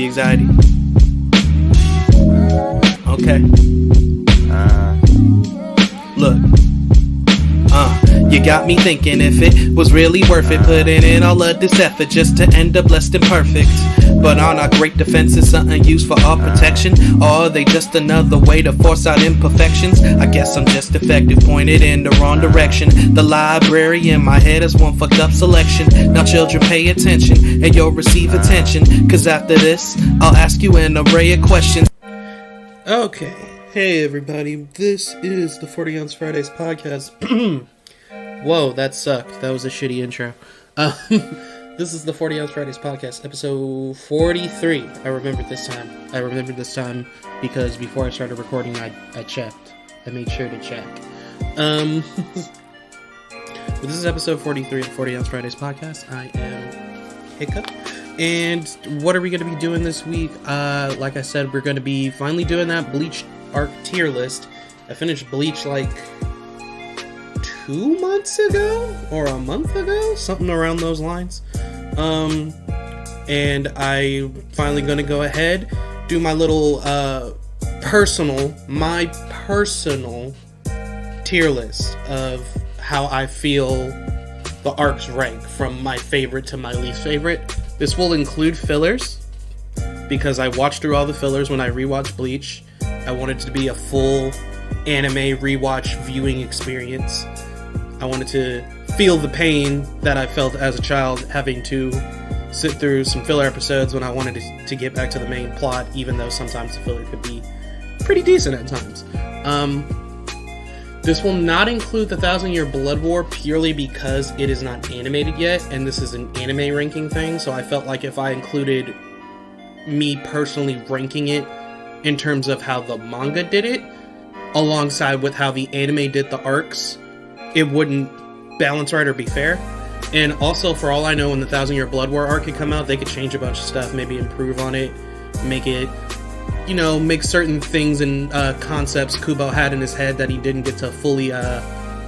anxiety. Okay. Look. You got me thinking if it was really worth it, putting in all of this effort just to end up less than perfect. But aren't our great defenses something used for our protection? Or are they just another way to force out imperfections? I guess I'm just defective, pointed in the wrong direction. The library in my head is one fucked up selection. Now children pay attention and you'll receive attention, cause after this I'll ask you an array of questions. Okay, hey everybody, this is the 40 Ounce Fridays podcast. Whoa, that sucked. That was a shitty intro. This is the 40 Ounce Fridays podcast, episode 43. I remembered this time because before I started recording, I checked. I made sure to check. But this is episode 43 of the 40 Ounce Fridays podcast. I am HiK-Upp. And what are we going to be doing this week? Like I said, we're going to be finally doing that Bleach arc tier list. I finished Bleach like 2 months ago or a month ago, something around those lines. And I finally gonna go ahead, do my little personal tier list of how I feel the arcs rank from my favorite to my least favorite. This will include fillers because I watched through all the fillers when I rewatched Bleach. I wanted it to be a full anime rewatch viewing experience. I wanted to feel the pain that I felt as a child having to sit through some filler episodes when I wanted to get back to the main plot, even though sometimes the filler could be pretty decent at times. This will not include the 1,000-Year Blood War purely because it is not animated yet, and this is an anime ranking thing, so I felt like if I included me personally ranking it in terms of how the manga did it, alongside with how the anime did the arcs, it wouldn't balance right or be fair. And also, for all I know, when the 1,000-Year Blood War arc could come out, they could change a bunch of stuff, maybe improve on it, make it, make certain things and concepts Kubo had in his head that he didn't get to fully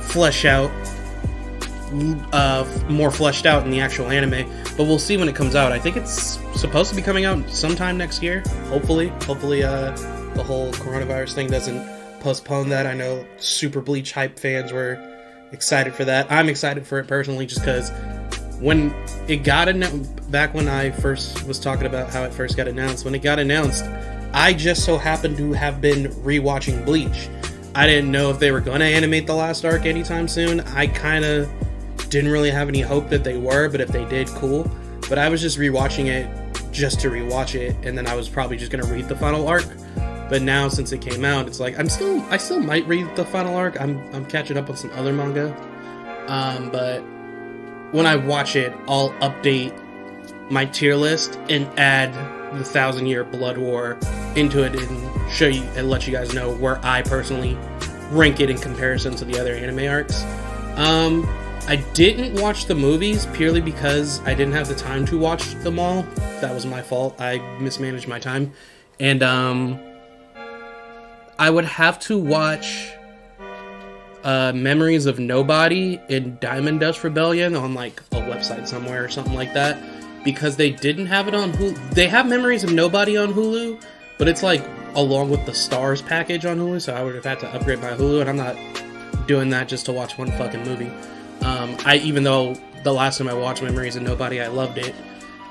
flesh out, more fleshed out in the actual anime. But we'll see when it comes out. I think it's supposed to be coming out sometime next year, hopefully the whole coronavirus thing doesn't postpone that. I know super Bleach hype fans were excited for that. I'm excited for it personally just because when it got announced, back when I first was talking about how it first got announced, when it got announced, I just so happened to have been rewatching Bleach. I didn't know if they were going to animate the last arc anytime soon. I kind of didn't really have any hope that they were, but if they did, cool. But I was just rewatching it just to rewatch it, and then I was probably just going to read the final arc. But now, since it came out, it's like I still might read the final arc. I'm catching up on some other manga, but when I watch it, I'll update my tier list and add the 1,000-Year Blood War into it and show you and let you guys know where I personally rank it in comparison to the other anime arcs. I didn't watch the movies purely because I didn't have the time to watch them all. That was my fault. I mismanaged my time, and I would have to watch Memories of Nobody in Diamond Dust Rebellion on like a website somewhere or something like that, because they didn't have it on Hulu. They have Memories of Nobody on Hulu, but it's like along with the Stars package on Hulu, so I would have had to upgrade my Hulu, and I'm not doing that just to watch one fucking movie. Even though the last time I watched Memories of Nobody, I loved it.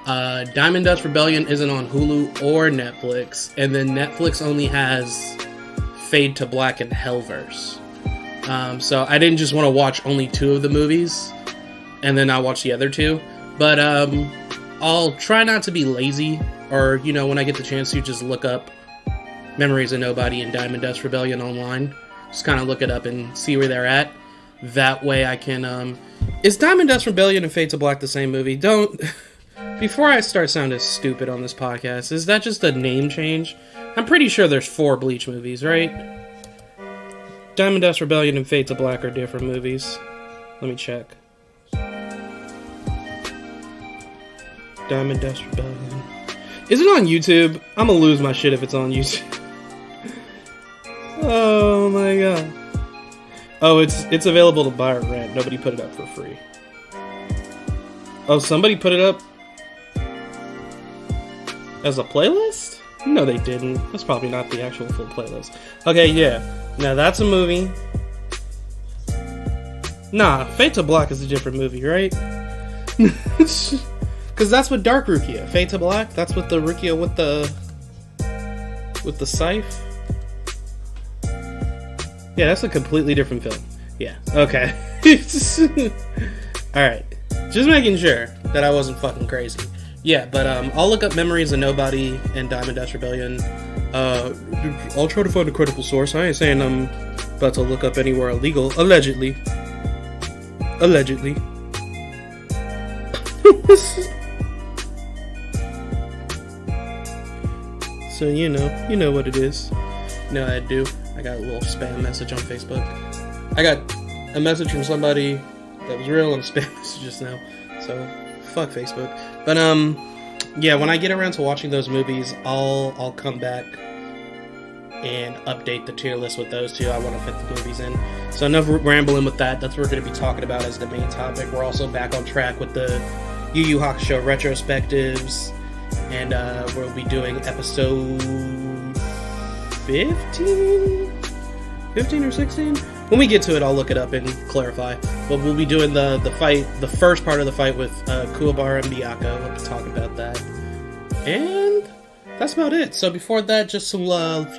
Diamond Dust Rebellion isn't on Hulu or Netflix, and then Netflix only has Fade to Black and Hellverse. So I didn't just want to watch only 2 of the movies and then I watch the other 2. But I'll try not to be lazy, or when I get the chance to just look up Memories of Nobody and Diamond Dust Rebellion online. Just kind of look it up and see where they're at. That way I can is Diamond Dust Rebellion and Fade to Black the same movie? Before I start sounding stupid on this podcast, is that just a name change? I'm pretty sure there's 4 Bleach movies, right? Diamond Dust Rebellion and Fade to Black are different movies. Let me check. Diamond Dust Rebellion. Is it on YouTube? I'm gonna lose my shit if it's on YouTube. Oh my god. Oh, it's available to buy or rent. Nobody put it up for free. Oh, somebody put it up? As a playlist? No, they didn't. That's probably not the actual full playlist. Okay, yeah. Now, that's a movie. Nah, Fade to Black is a different movie, right? Because that's with Dark Rukia. Fade to Black, that's with the Rukia with the scythe. Yeah, that's a completely different film. Yeah, okay. Alright. Just making sure that I wasn't fucking crazy. Yeah, but I'll look up Memories of Nobody and Diamond Dash Rebellion. I'll try to find a credible source. I ain't saying I'm about to look up anywhere illegal. Allegedly. So you know what it is. You know what I do. I got a little spam message on Facebook. I got a message from somebody that was real and a spam message just now. So fuck Facebook. But yeah, when I get around to watching those movies, I'll come back and update the tier list with those two. I want to fit the movies in. So enough rambling with that. That's what we're going to be talking about as the main topic. We're also back on track with the Yu Yu Hakusho retrospectives, and we'll be doing episode 15 or 16. When we get to it, I'll look it up and clarify. But we'll be doing the fight, the first part of the fight with Kuwabara and Miyako. We'll be talking about that. And that's about it. So before that, just some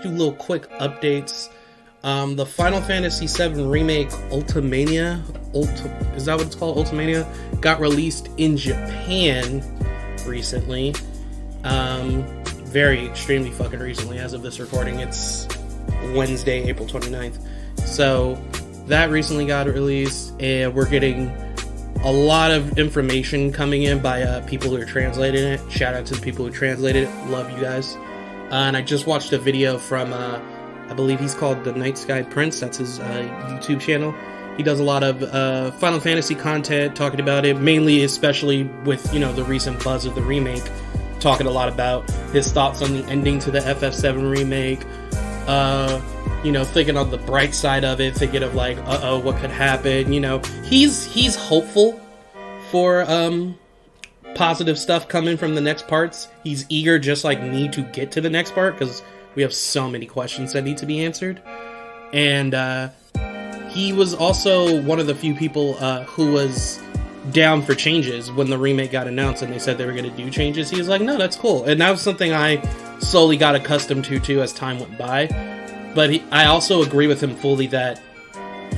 few little quick updates. The Final Fantasy VII Remake Ultimania, is that what it's called? Ultimania? Got released in Japan recently. Very extremely fucking recently. As of this recording, it's Wednesday, April 29th. So that recently got released, and we're getting a lot of information coming in by people who are translating it. Shout out to the people who translated it. Love you guys. And I just watched a video from, I believe he's called The Night Sky Prince. That's his YouTube channel. He does a lot of Final Fantasy content, talking about it, mainly, especially with, the recent buzz of the remake. Talking a lot about his thoughts on the ending to the FF7 remake. Thinking on the bright side of it, thinking of like, what could happen? He's hopeful for positive stuff coming from the next parts. He's eager, just like me, to get to the next part because we have so many questions that need to be answered. And he was also one of the few people who was down for changes when the remake got announced and they said they were going to do changes. He was like, no, that's cool. And that was something I slowly got accustomed to too as time went by. But I also agree with him fully that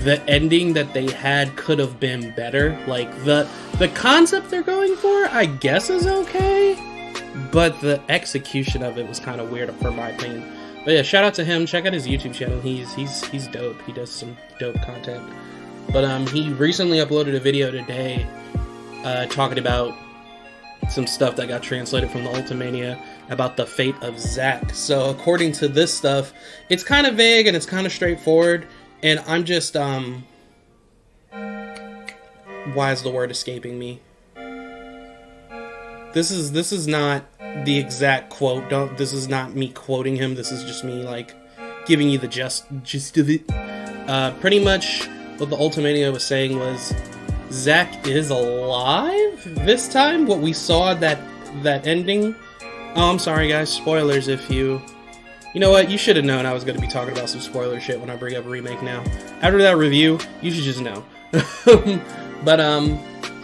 the ending that they had could have been better. Like, the concept they're going for, I guess, is okay, but the execution of it was kind of weird, for my opinion. But yeah, shout out to him. Check out his YouTube channel. He's dope. He does some dope content. But he recently uploaded a video today talking about some stuff that got translated from the Ultimania about the fate of Zack. So according to this stuff, it's kind of vague and it's kind of straightforward, and I'm just why is the word escaping me? This is not the exact quote. This is not me quoting him. This is just me like giving you the gist of it. Pretty much what the Ultimania was saying was Zack is alive this time. What we saw that ending. Oh, I'm sorry, guys. Spoilers if you... You know what? You should have known I was going to be talking about some spoiler shit when I bring up a remake now. After that review, you should just know. But,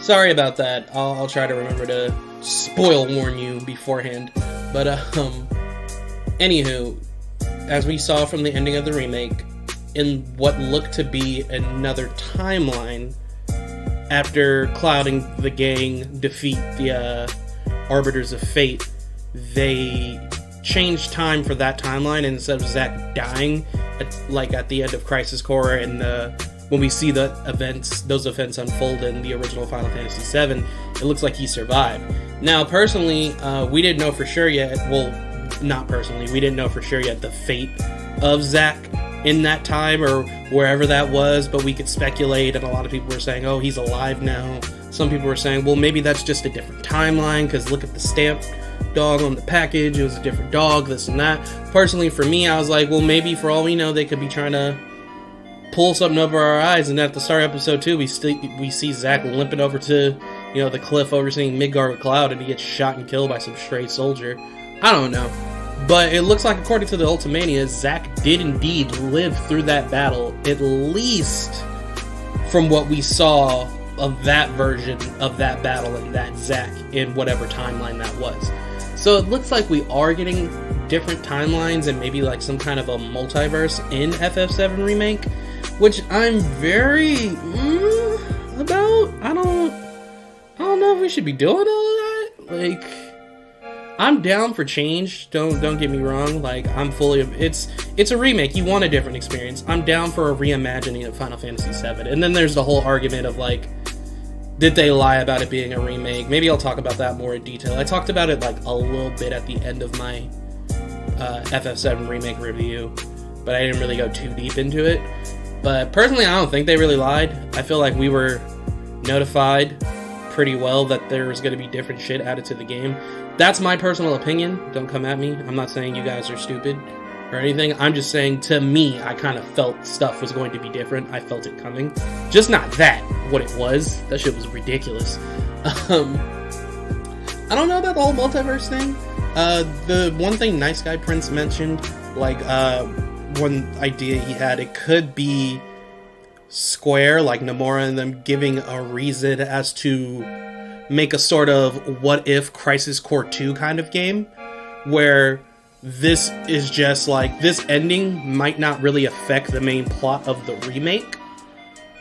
sorry about that. I'll try to remember to spoil warn you beforehand. But, anywho, as we saw from the ending of the remake, in what looked to be another timeline, after Cloud and the gang defeat the Arbiters of Fate, they changed time for that timeline, and instead of Zack dying at the end of Crisis Core and when we see those events unfold in the original Final Fantasy VII, it looks like he survived. Now, personally, we didn't know for sure yet. Well, not personally. We didn't know for sure yet the fate of Zack in that time or wherever that was, but we could speculate, and a lot of people were saying, oh, he's alive now. Some people were saying, well, maybe that's just a different timeline, because look at the stamp dog on the package, it was a different dog, this and that. Personally, for me, I was like, well, maybe for all we know, they could be trying to pull something over our eyes, and at the start of episode 2, we see Zack limping over to, the cliff overseeing Midgard with Cloud, and he gets shot and killed by some stray soldier. I don't know. But it looks like, according to the Ultimania, Zack did indeed live through that battle, at least from what we saw of that version of that battle and that Zack in whatever timeline that was. So it looks like we are getting different timelines and maybe like some kind of a multiverse in FF7 Remake, which I'm very about. I don't know if we should be doing all of that. Like, I'm down for change. Don't get me wrong. Like, I'm fully. It's a remake. You want a different experience. I'm down for a reimagining of Final Fantasy VII. And then there's the whole argument of like, did they lie about it being a remake? Maybe I'll talk about that more in detail. I talked about it like a little bit at the end of my FF7 Remake review, but I didn't really go too deep into it. But personally, I don't think they really lied. I feel like we were notified pretty well that there was going to be different shit added to the game. That's my personal opinion. Don't come at me. I'm not saying you guys are stupid or anything. I'm just saying, to me, I kind of felt stuff was going to be different. I felt it coming. Just not that, what it was. That shit was ridiculous. I don't know about the whole multiverse thing. The one thing Nice Guy Prince mentioned, like, one idea he had, it could be Square, like Nomura and them, giving a reason as to make a sort of what if Crisis Core 2 kind of game, where this is just like, this ending might not really affect the main plot of the remake,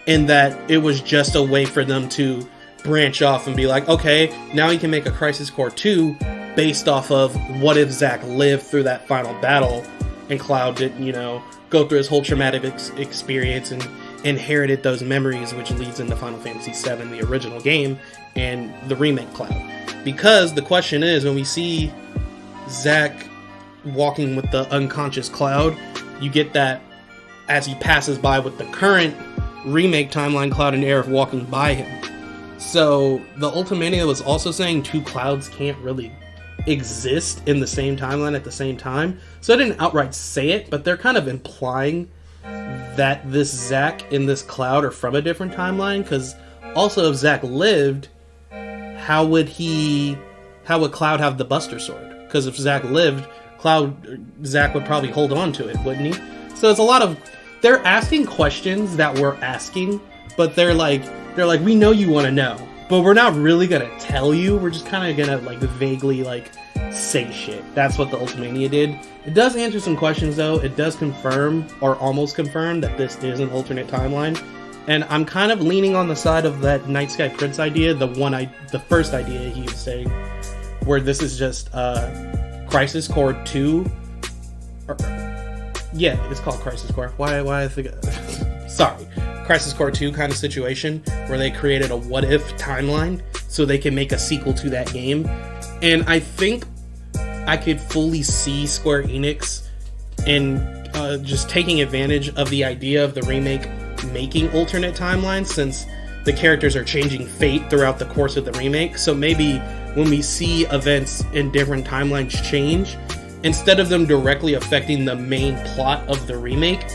and that it was just a way for them to branch off and be like, okay, now you can make a Crisis Core 2 based off of what if Zack lived through that final battle and Cloud didn't, go through his whole traumatic experience and inherited those memories, which leads into Final Fantasy VII, the original game, and the remake Cloud. Because the question is, when we see Zack walking with the unconscious Cloud, you get that as he passes by with the current remake timeline, Cloud and Aerith walking by him. So the Ultimania was also saying two Clouds can't really exist in the same timeline at the same time. So I didn't outright say it, but they're kind of implying that this Zack and this Cloud are from a different timeline, because also if Zack lived, how would Cloud have the Buster Sword? Because if Zack lived, Zack would probably hold on to it, wouldn't he? So it's a lot of, they're asking questions that we're asking, but they're like, we know you want to know, but we're not really gonna tell you. We're just kind of gonna like vaguely like say shit. That's what the Ultimania did. It does answer some questions though. It does confirm, or almost confirm, that this is an alternate timeline. And I'm kind of leaning on the side of that Night Sky Prince idea, the first idea he was saying, where this is just Crisis Core 2. Yeah, it's called Crisis Core. Why I think sorry. Crisis Core 2 kind of situation where they created a what if timeline so they can make a sequel to that game. And I think I could fully see Square Enix and just taking advantage of the idea of the remake making alternate timelines, since the characters are changing fate throughout the course of the remake. So maybe when we see events in different timelines change, instead of them directly affecting the main plot of the remake,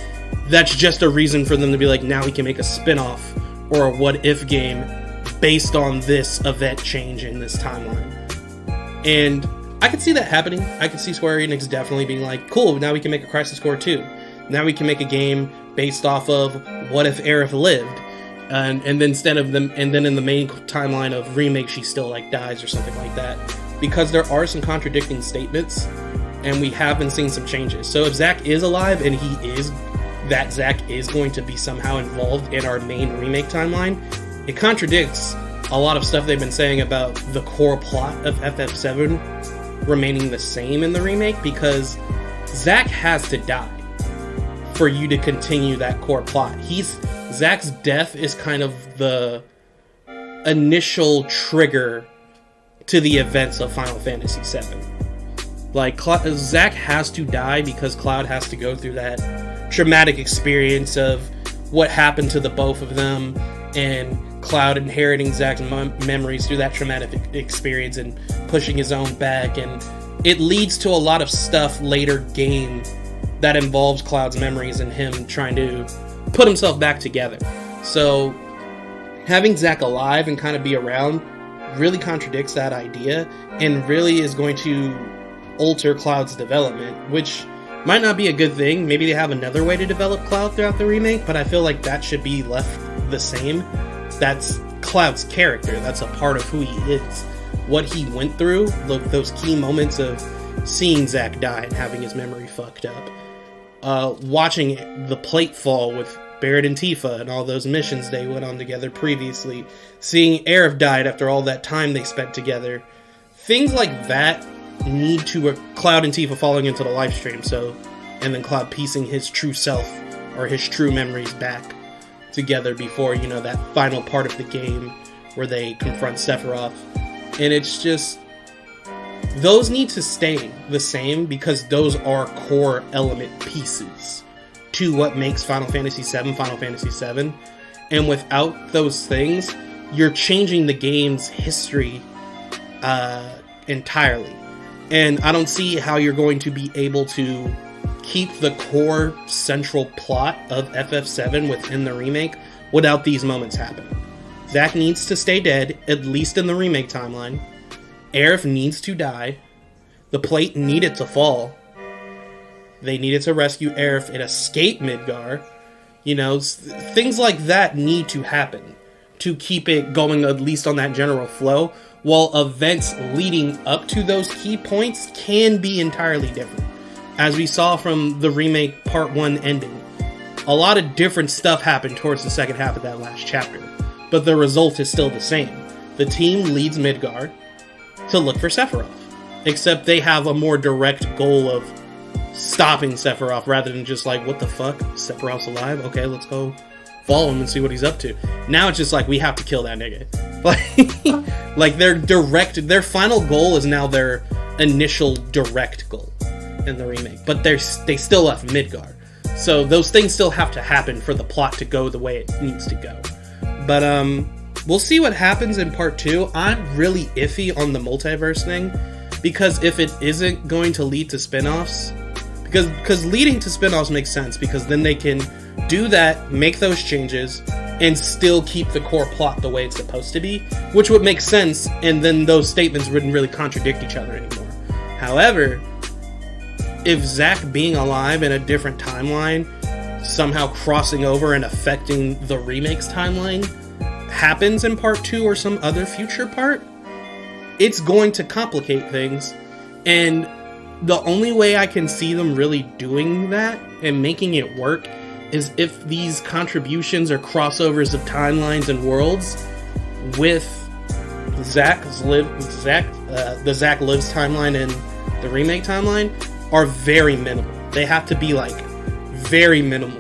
that's just a reason for them to be like, now we can make a spin-off or a what-if game based on this event change in this timeline. And I could see that happening. I could see Square Enix definitely being like, cool, now we can make a Crisis Core 2. Now we can make a game based off of what if Aerith lived. And then instead of them, and then in the main timeline of remake, she still like dies or something like that. Because there are some contradicting statements, and we have been seeing some changes. So if Zack is alive, and Zack is going to be somehow involved in our main remake timeline, it contradicts a lot of stuff they've been saying about the core plot of FF7 remaining the same in the remake, because Zack has to die for you to continue that core plot. Zack's death is kind of the initial trigger to the events of Final Fantasy VII. Like, Zack has to die because Cloud has to go through that traumatic experience of what happened to the both of them, and Cloud inheriting Zack's memories through that traumatic experience and pushing his own back, and it leads to a lot of stuff later game that involves Cloud's memories and him trying to put himself back together. So having Zack alive and kind of be around really contradicts that idea, and really is going to alter Cloud's development, which might not be a good thing. Maybe they have another way to develop Cloud throughout the remake, but I feel like that should be left the same. That's Cloud's character. That's a part of who he is. What he went through, those key moments of seeing Zack die and having his memory fucked up. Watching the plate fall with Barrett and Tifa and all those missions they went on together previously. Seeing Aerith died after all that time they spent together. Things like that need to Cloud and Tifa falling into the live stream, and then Cloud piecing his true self or his true memories back together before, that final part of the game where they confront Sephiroth. And it's just, those need to stay the same because those are core element pieces to what makes Final Fantasy VII. And without those things, you're changing the game's history entirely. And I don't see how you're going to be able to keep the core central plot of FF7 within the remake without these moments happening. Zack needs to stay dead, at least in the remake timeline. Aerith needs to die. The plate needed to fall. They needed to rescue Aerith and escape Midgar. Things like that need to happen to keep it going at least on that general flow, while events leading up to those key points can be entirely different. As we saw from the remake Part 1 ending, a lot of different stuff happened towards the second half of that last chapter, but the result is still the same. The team leads Midgar to look for Sephiroth, except they have a more direct goal of stopping Sephiroth rather than just like, what the fuck? Sephiroth's alive? Okay, let's go follow him and see what he's up to. Now it's just like, we have to kill that nigga. Like their final goal is now their initial direct goal in the remake, but they still left Midgar, so those things still have to happen for the plot to go the way it needs to go. But we'll see what happens in part 2. I'm really iffy on the multiverse thing, because if it isn't going to lead to spin-offs, because leading to spin-offs makes sense, because then they can do that, make those changes, and still keep the core plot the way it's supposed to be, which would make sense, and then those statements wouldn't really contradict each other anymore. However, if Zack being alive in a different timeline, somehow crossing over and affecting the remake's timeline, happens in part 2 or some other future part, it's going to complicate things, and the only way I can see them really doing that and making it work is if these contributions or crossovers of timelines and worlds with the Zack Lives timeline and the remake timeline are very minimal. They have to be like very minimal.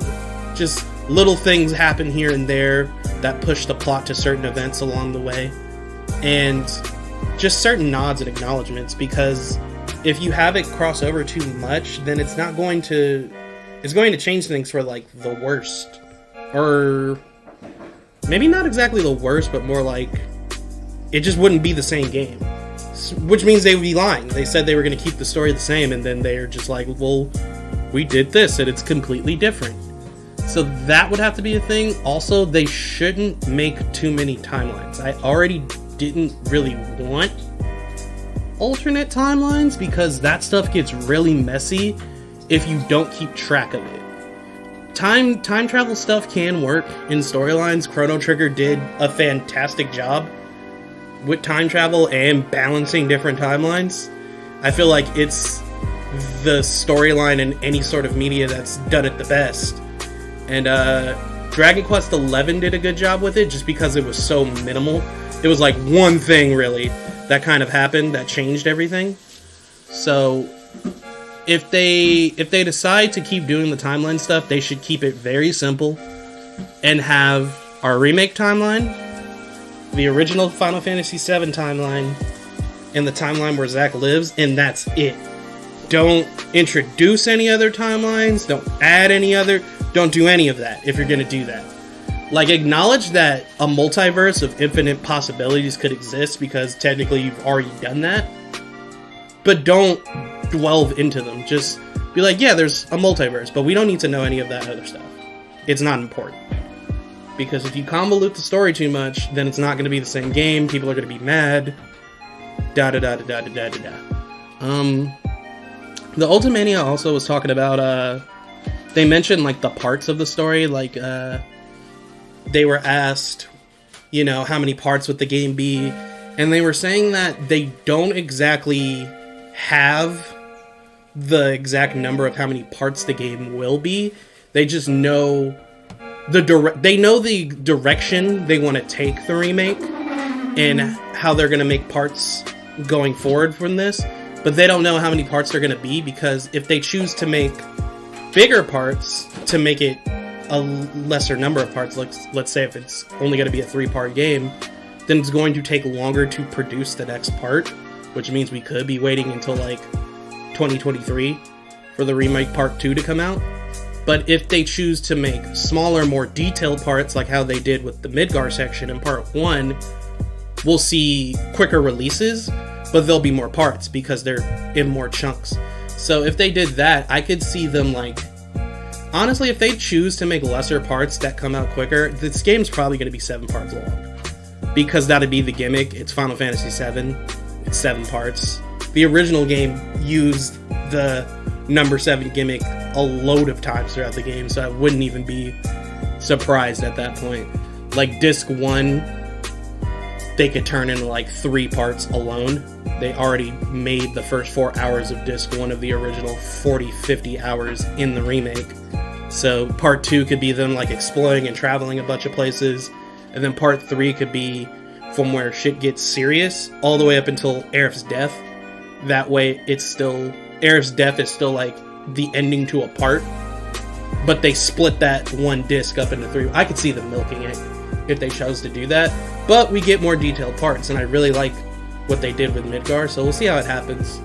Just little things happen here and there that push the plot to certain events along the way, and just certain nods and acknowledgments, because if you have it cross over too much, then it's going to change things for like the worst, or maybe not exactly the worst, but more like it just wouldn't be the same game, which means they would be lying. They said they were going to keep the story the same, and then they're just like, well, we did this and it's completely different. So that would have to be a thing. Also, they shouldn't make too many timelines. I already didn't really want alternate timelines, because that stuff gets really messy if you don't keep track of it. Time travel stuff can work in storylines. Chrono Trigger did a fantastic job with time travel and balancing different timelines. I feel like it's the storyline in any sort of media that's done it the best. And Dragon Quest XI did a good job with it, just because it was so minimal. It was like one thing really that kind of happened that changed everything. So if they decide to keep doing the timeline stuff, they should keep it very simple and have our remake timeline, the original Final Fantasy VII timeline, and the timeline where Zack lives, and that's it. Don't introduce any other timelines, don't add any other, don't do any of that if you're going to do that. Like, acknowledge that a multiverse of infinite possibilities could exist, because technically you've already done that, but don't delve into them. Just be like, yeah, there's a multiverse, but we don't need to know any of that other stuff. It's not important. Because if you convolute the story too much, then it's not going to be the same game, people are going to be mad, The Ultimania also was talking about, they mentioned, like, the parts of the story, like, they were asked, you know, how many parts would the game be, and they were saying that they don't exactly have the exact number of how many parts the game will be. They just know the direction they want to take the remake and how they're going to make parts going forward from this, but they don't know how many parts they're going to be, because if they choose to make bigger parts to make it a lesser number of parts, like let's say if it's only going to be a 3-part game, then it's going to take longer to produce the next part, which means we could be waiting until like 2023 for the remake part 2 to come out. But if they choose to make smaller, more detailed parts, like how they did with the Midgar section in part 1, we'll see quicker releases, but there'll be more parts because they're in more chunks. So if they did that, I could see them, like, honestly, if they choose to make lesser parts that come out quicker, this game's probably going to be 7 parts long, because that'd be the gimmick. It's Final Fantasy VII. It's 7 parts. The original game used the number 7 gimmick a load of times throughout the game, so I wouldn't even be surprised at that point. Like, Disc 1, they could turn into like 3 parts alone. They already made the first 4 hours of Disc 1 of the original 40-50 hours in the remake. So part 2 could be them like exploring and traveling a bunch of places, and then part 3 could be from where shit gets serious all the way up until Aerith's death. That way it's still, Aerith's death is still like the ending to a part, but they split that one disc up into 3. I could see them milking it if they chose to do that, but we get more detailed parts, and I really like what they did with Midgar, so we'll see how it happens.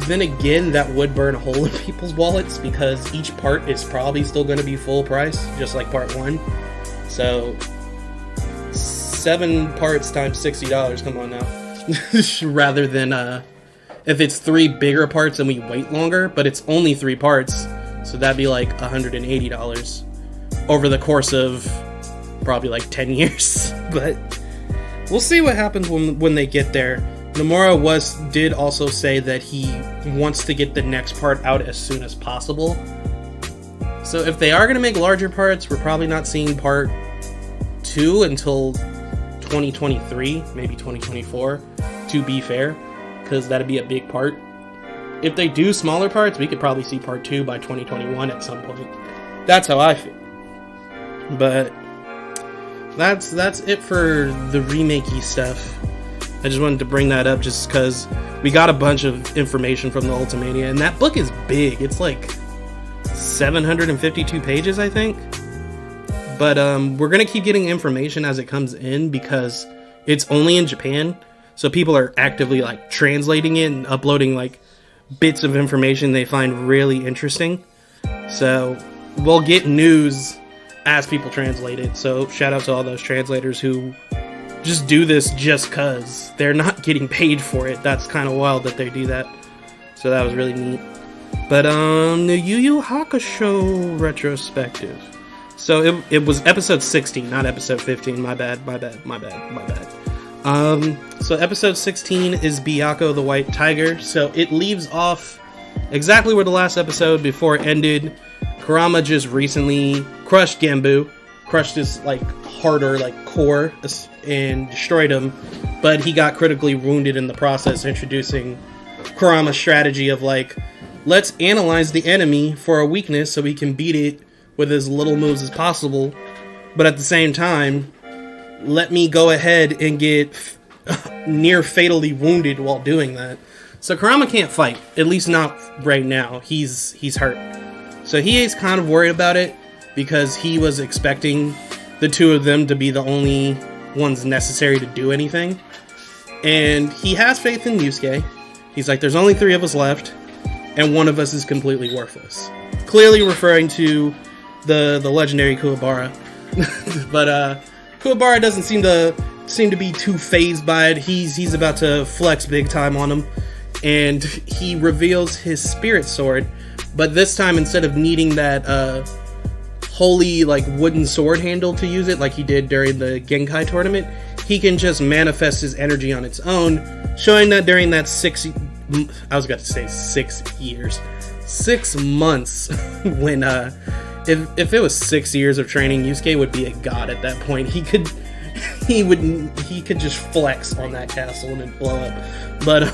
Then again, that would burn a hole in people's wallets, because each part is probably still going to be full price, just like part 1. So 7 parts times $60, come on now. Rather than if it's 3 bigger parts and we wait longer, but it's only 3 parts, so that'd be like $180 over the course of probably like 10 years. But we'll see what happens when they get there. Nomura did also say that he wants to get the next part out as soon as possible. So if they are going to make larger parts, we're probably not seeing part 2 until 2023, maybe 2024, to be fair, because that'd be a big part. If they do smaller parts, we could probably see part 2 by 2021 at some point. That's how I feel. But that's it for the remakey stuff. I just wanted to bring that up just because we got a bunch of information from the Ultimania, and that book is big. It's like 752 pages, I think. But we're going to keep getting information as it comes in, because it's only in Japan. So people are actively like translating it and uploading like bits of information they find really interesting. So we'll get news as people translate it. So shout out to all those translators who just do this just cause they're not getting paid for it. That's kind of wild that they do that. So that was really neat. But the Yu Yu Hakusho retrospective. So it was episode 16, not episode 15. My bad. So episode 16 is Byakuya the White Tiger. So it leaves off exactly where the last episode before it ended. Kurama just recently crushed Genbu, crushed his like harder like core and destroyed him, but he got critically wounded in the process, introducing Kurama's strategy of like, let's analyze the enemy for a weakness so we can beat it with as little moves as possible, but at the same time, let me go ahead and get near fatally wounded while doing that. So Kurama can't fight, at least not right now. He's hurt. So he is kind of worried about it, because he was expecting the two of them to be the only ones necessary to do anything. And he has faith in Yusuke. He's like, there's only 3 of us left, and one of us is completely worthless. Clearly referring to the legendary Kuwabara. But Kuwabara doesn't seem to be too fazed by it. He's about to flex big time on him, and he reveals his spirit sword. But this time, instead of needing that holy like wooden sword handle to use it like he did during the Genkai tournament, he can just manifest his energy on its own, showing that during that I was about to say 6 years. 6 months when if it was 6 years of training, Yusuke would be a god at that point. He could just flex on that castle and it'd blow up. But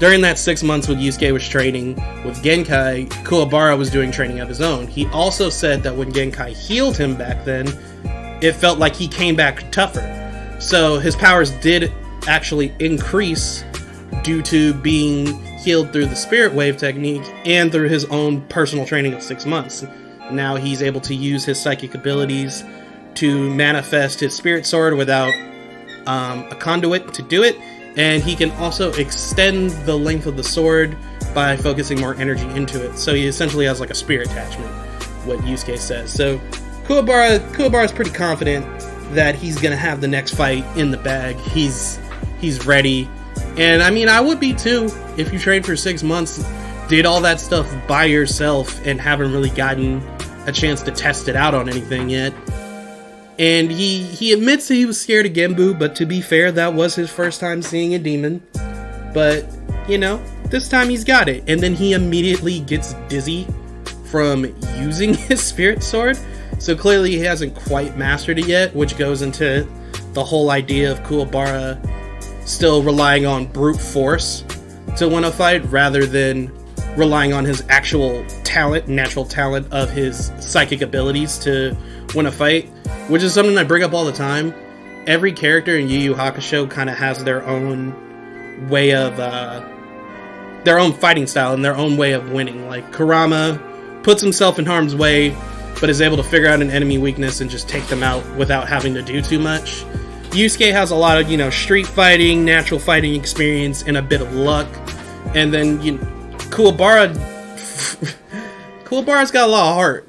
during that 6 months when Yusuke was training with Genkai, Kuwabara was doing training of his own. He also said that when Genkai healed him back then, it felt like he came back tougher. So his powers did actually increase due to being healed through the Spirit Wave technique and through his own personal training of 6 months. Now he's able to use his psychic abilities to manifest his Spirit Sword without a conduit to do it, and he can also extend the length of the sword by focusing more energy into it. So he essentially has like a spear attachment, what Yusuke says. So Kuwabara is pretty confident that he's gonna have the next fight in the bag. He's ready. And I mean, I would be too if you trained for 6 months, did all that stuff by yourself, and haven't really gotten a chance to test it out on anything yet. And he admits that he was scared of Genbu, but to be fair, that was his first time seeing a demon. But, you know, this time he's got it. And then he immediately gets dizzy from using his Spirit Sword. So clearly he hasn't quite mastered it yet, which goes into the whole idea of Kuwabara still relying on brute force to win a fight rather than relying on his actual talent, natural talent of his psychic abilities to win a fight, which is something I bring up all the time. Every character in Yu Yu Hakusho kind of has their own way of, their own fighting style and their own way of winning. Like Kurama puts himself in harm's way, but is able to figure out an enemy weakness and just take them out without having to do too much. Yusuke has a lot of, you know, street fighting, natural fighting experience, and a bit of luck. And then, you know, Kuwabara's got a lot of heart.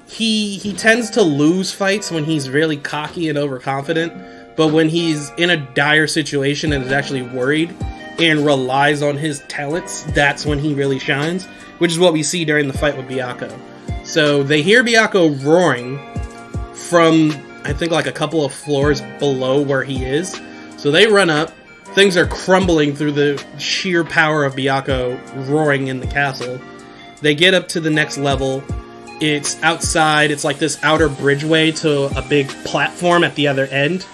He tends to lose fights when he's really cocky and overconfident, but when he's in a dire situation and is actually worried and relies on his talents, that's when he really shines, which is what we see during the fight with Byakuo. So they hear Byakuo roaring from, I think, like a couple of floors below where he is. So they run up. Things are crumbling through the sheer power of Byakuo roaring in the castle. They get up to the next level. It's outside. It's like this outer bridgeway to a big platform at the other end.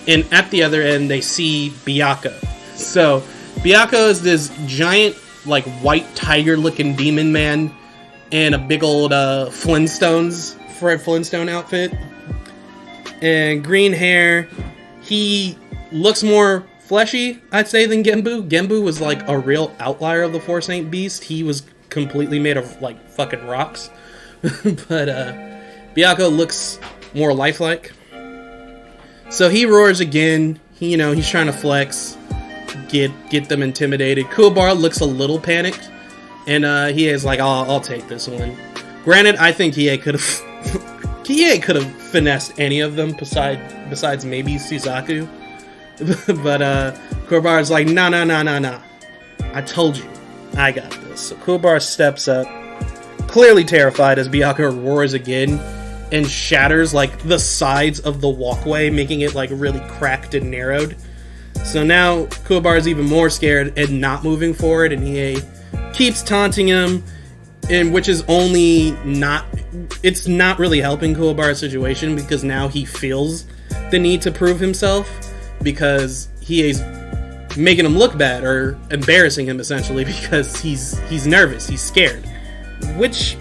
And at the other end, they see Byakuo. So Byakuo is this giant, like, white tiger-looking demon man in a big old Fred Flintstone outfit. And green hair. He looks more fleshy, I'd say, than Genbu. Genbu was like a real outlier of the Four Saint Beast. He was completely made of like fucking rocks. But Byakuo looks more lifelike. So he roars again. He's trying to flex, get them intimidated. Kuwabara looks a little panicked, and he is like, I'll take this one. Granted, I think Hiei could have finessed any of them besides maybe Suzaku. But Kuwabara's like, nah. I told you, I got this. So Kuwabara steps up, clearly terrified as Byakuo roars again and shatters like the sides of the walkway, making it like really cracked and narrowed. So now Kuwabara's even more scared and not moving forward, and Hiei keeps taunting him, and which is it's not really helping Kuwabara's situation, because now he feels the need to prove himself, because Hiei's making him look bad, or embarrassing him essentially, because he's nervous, he's scared, which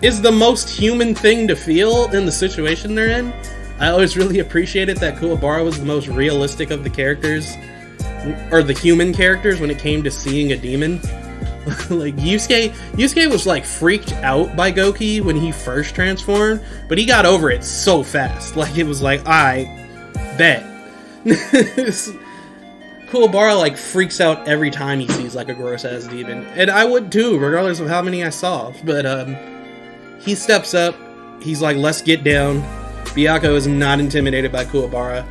is the most human thing to feel in the situation they're in. I always really appreciated that Kuwabara was the most realistic of the characters, or the human characters, when it came to seeing a demon. Like Yusuke was like freaked out by Goki when he first transformed, but he got over it so fast. Like it was like, I bet. Kuwabara like freaks out every time he sees like a gross ass demon, and I would too, regardless of how many I saw. But he steps up. He's like, let's get down. Byakuo is not intimidated by Kuwabara.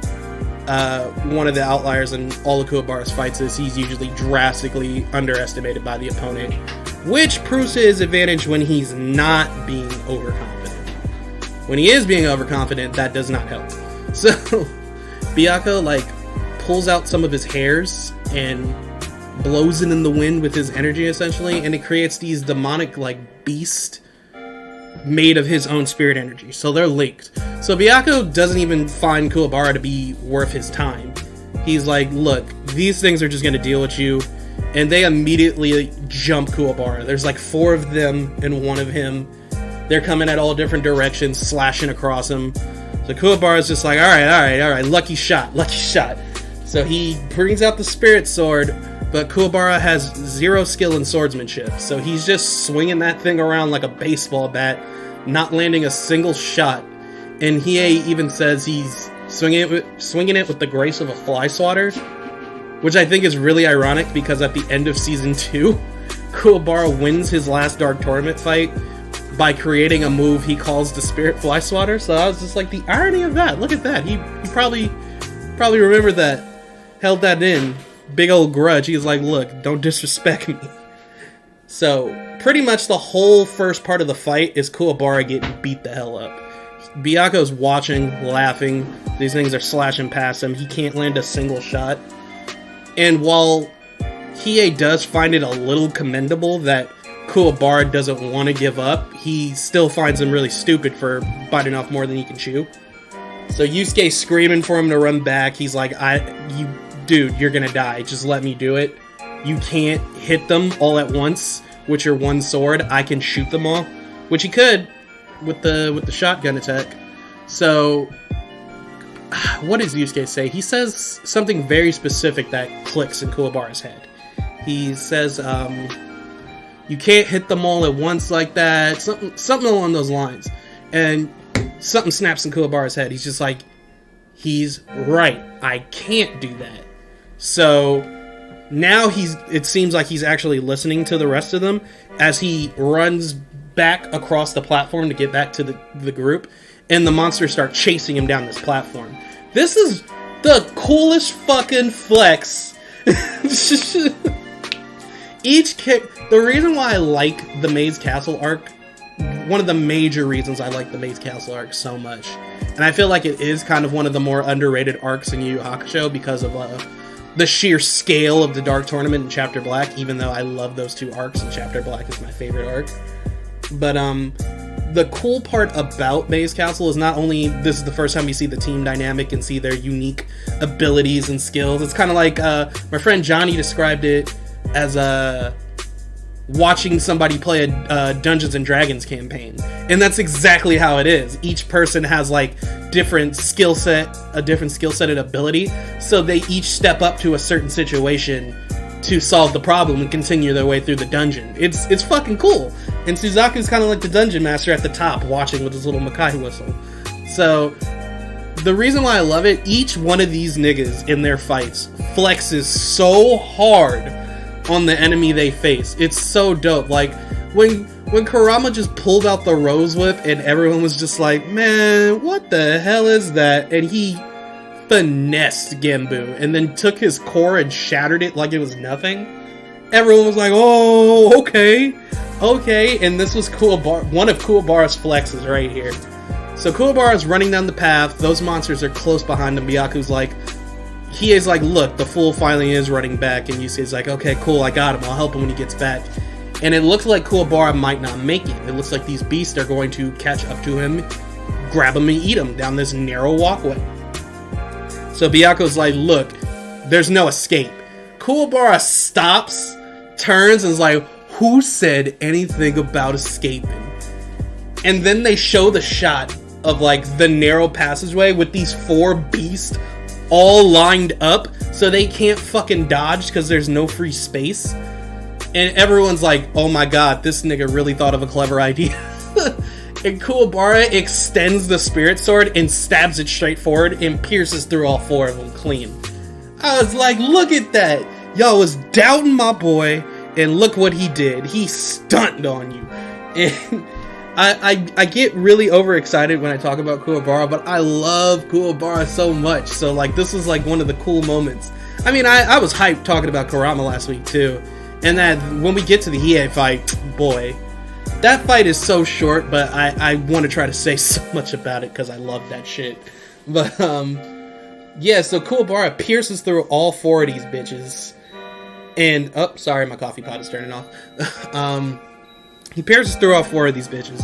One of the outliers in all of Kuwabara's fights is he's usually drastically underestimated by the opponent, which proves to his advantage when he's not being overconfident. When he is being overconfident, that does not help. So Byakuo like pulls out some of his hairs and blows it in the wind with his energy, essentially, and it creates these demonic, like, beasts made of his own spirit energy. So they're linked. So Byakuya doesn't even find Kuwabara to be worth his time. He's like, look, these things are just going to deal with you. And they immediately jump Kuwabara. There's like 4 of them and 1 of him. They're coming at all different directions, slashing across him. So Kuwabara's just like, alright, lucky shot. So he brings out the spirit sword, but Kuwabara has 0 skill in swordsmanship. So he's just swinging that thing around like a baseball bat, not landing a single shot. And Hiei even says he's swinging it with the grace of a fly swatter, which I think is really ironic because at the end of Season 2, Kuwabara wins his last Dark Tournament fight by creating a move he calls the Spirit Fly Swatter. So I was just like, the irony of that. Look at that. He probably remembered that, held that in. Big old grudge. He's like, look, don't disrespect me. So pretty much the whole first part of the fight is Kuwabara getting beat the hell up. Byakuya's watching, laughing. These things are slashing past him. He can't land a single shot. And while Hiei does find it a little commendable that Kuwabara doesn't want to give up, he still finds him really stupid for biting off more than he can chew. So Yusuke's screaming for him to run back. He's like, dude, you're gonna die. Just let me do it. You can't hit them all at once with your one sword. I can shoot them all, which he could with the shotgun attack. So what does Yusuke say? He says something very specific that clicks in Kuwabara's head. He says, you can't hit them all at once like that. Something along those lines. And something snaps in Kuwabara's head. He's just like, he's right. I can't do that. So now it seems like he's actually listening to the rest of them as he runs back across the platform to get back to the group. And the monsters start chasing him down this platform. This is the coolest fucking flex. The reason why I like the Maze Castle arc, one of the major reasons I like the Maze Castle arc so much, and I feel like it is kind of one of the more underrated arcs in Yu Yu Hakusho because of the sheer scale of the Dark Tournament and Chapter Black, even though I love those 2 arcs and Chapter Black is my favorite arc. But the cool part about Maze Castle is not only this is the first time you see the team dynamic and see their unique abilities and skills. It's kind of like my friend Johnny described it as watching somebody play a Dungeons and Dragons campaign, and that's exactly how it is. Each person has like a different skill set and ability, so they each step up to a certain situation to solve the problem and continue their way through the dungeon. It's fucking cool. And Suzaku's kind of like the dungeon master at the top, watching with his little Makai whistle. So the reason why I love it, each one of these niggas in their fights flexes so hard on the enemy they face. It's so dope. Like when Kurama just pulled out the rose whip and everyone was just like, man, what the hell is that? And he finessed Genbu and then took his core and shattered it like it was nothing. Everyone was like, oh, okay. And this was one of Kuwabara's flexes right here. So Kuwabara's running down the path. Those monsters are close behind him. Byaku's like, he is like, look, the fool finally is running back. And Yusuke's like, okay, cool, I got him. I'll help him when he gets back. And it looks like Kuwabara might not make it. It looks like these beasts are going to catch up to him, grab him, and eat him down this narrow walkway. So Byaku's like, look, there's no escape. Kuwabara stops, turns, and is like, who said anything about escaping? And then they show the shot of like the narrow passageway with these 4 beasts all lined up so they can't fucking dodge because there's no free space. And everyone's like, oh my god, this nigga really thought of a clever idea. And Kuwabara extends the spirit sword and stabs it straight forward and pierces through all 4 of them clean. I was like, look at that. Y'all was doubting my boy, and look what he did. He stunned on you. And I get really overexcited when I talk about Kuwabara, but I love Kuwabara so much. So like this was like one of the cool moments. I mean, I was hyped talking about Kurama last week too. And that when we get to the Hiei fight, boy, that fight is so short, but I want to try to say so much about it because I love that shit. But Yeah, so Kuwabara pierces through all 4 of these bitches. And, oh, sorry, my coffee pot is turning off. He pierces through all 4 of these bitches.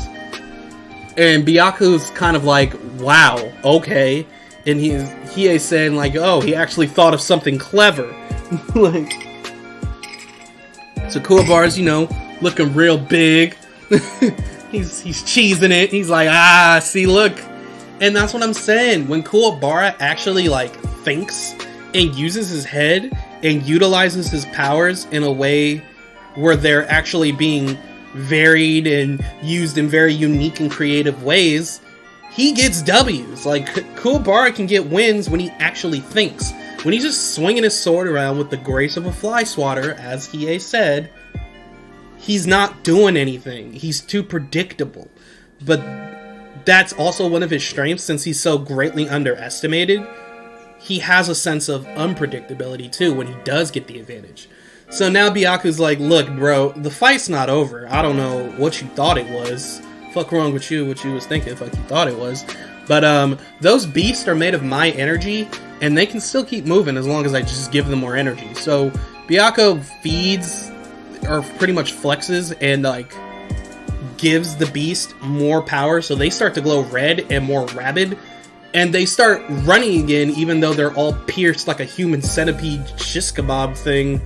And Byaku's kind of like, wow, okay. And he is saying like, oh, he actually thought of something clever. Like, so Kuwabara's, you know, looking real big. he's cheesing it. He's like, see, look. And that's what I'm saying. When Kuwabara actually like thinks and uses his head and utilizes his powers in a way where they're actually being varied and used in very unique and creative ways, he gets W's. Like, Kuwabara can get wins when he actually thinks. When he's just swinging his sword around with the grace of a fly swatter, as Hiei said, he's not doing anything. He's too predictable. But that's also one of his strengths, since he's so greatly underestimated. He has a sense of unpredictability too when he does get the advantage. So now Byaku's like, look, bro, the fight's not over. I don't know what you thought it was. Fuck wrong with you, what you was thinking, fuck you thought it was. But those beasts are made of my energy, and they can still keep moving as long as I just give them more energy. So Byaku feeds, or pretty much flexes, and like gives the beast more power, so they start to glow red and more rabid, and they start running again, even though they're all pierced like a human centipede shish kebab thing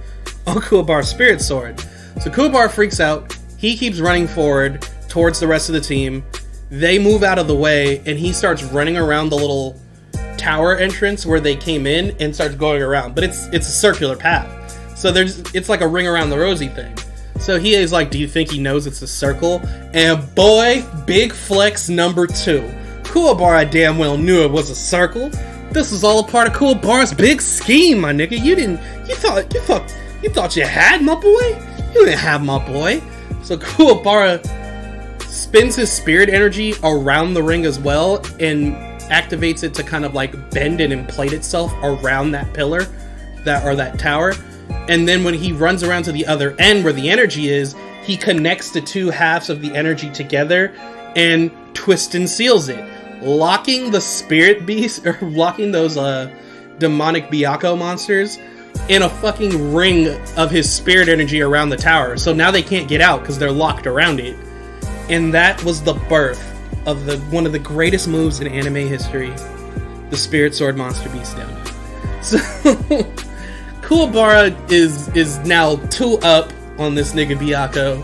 on Kuwabara's spirit sword. So Kuwabara freaks out. He keeps running forward towards the rest of the team. They move out of the way, and he starts running around the little tower entrance where they came in and starts going around. But it's a circular path, so it's like a ring around the rosy thing. So he is like, do you think he knows it's a circle? And boy, big flex number 2. Kuwabara damn well knew it was a circle. This was all a part of Kuwabara's big scheme, my nigga. You thought you had my boy? You didn't have my boy. So Kuwabara spins his spirit energy around the ring as well, and activates it to kind of like bend and inflate itself around that pillar, that tower. And then when he runs around to the other end where the energy is, he connects the 2 halves of the energy together and twists and seals it, locking the spirit beast, or locking those demonic Byaku monsters in a fucking ring of his spirit energy around the tower. So now they can't get out because they're locked around it. And that was the birth of one of the greatest moves in anime history, the Spirit Sword Monster Beast down. So Kuwabara is now 2 up on this nigga Byaku.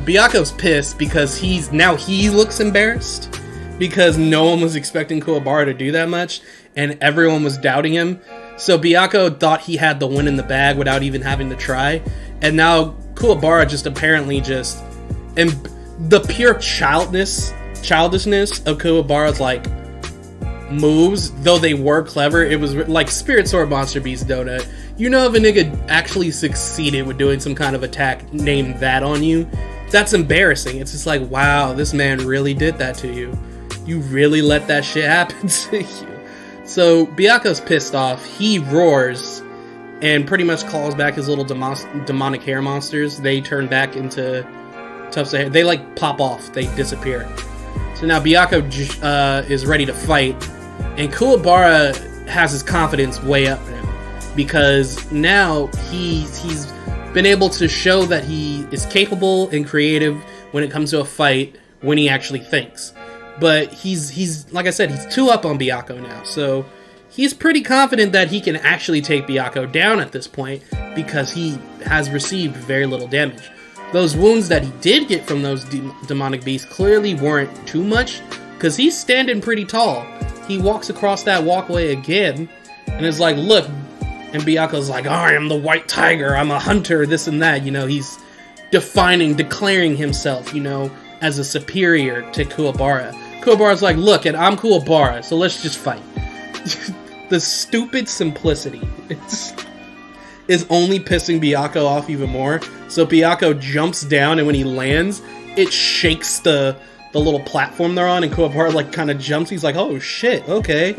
Byaku's pissed because he looks embarrassed because no one was expecting Kuwabara to do that much, and everyone was doubting him. So Byaku thought he had the win in the bag without even having to try, and now Kuwabara just apparently just, and the pure childishness of Kuwabara's like moves, though they were clever, it was like Spirit Sword Monster Beast Donut. You know, if a nigga actually succeeded with doing some kind of attack named that on you, that's embarrassing. It's just like, wow, this man really did that to you. You really let that shit happen to you. So Byaku's pissed off. He roars and pretty much calls back his little demonic hair monsters. They turn back into tufts of hair. They like pop off. They disappear. So now Byaku is ready to fight, and Kuwabara has his confidence way up now, because now he's been able to show that he is capable and creative when it comes to a fight when he actually thinks. But he's like I said, he's 2 up on Byaku now, so he's pretty confident that he can actually take Byaku down at this point, because he has received very little damage. Those wounds that he did get from those demonic beasts clearly weren't too much, because he's standing pretty tall. He walks across that walkway again, and is like, look, and Byaku's like, I am the white tiger, I'm a hunter, this and that, you know, he's declaring himself, you know, as a superior to Kuwabara. Kuwabara's like, look, and I'm Kuwabara, so let's just fight. The stupid simplicity is only pissing Byaku off even more. So Byaku jumps down, and when he lands, it shakes the little platform they're on, and Kuwabara like kind of jumps. He's like, oh shit, okay.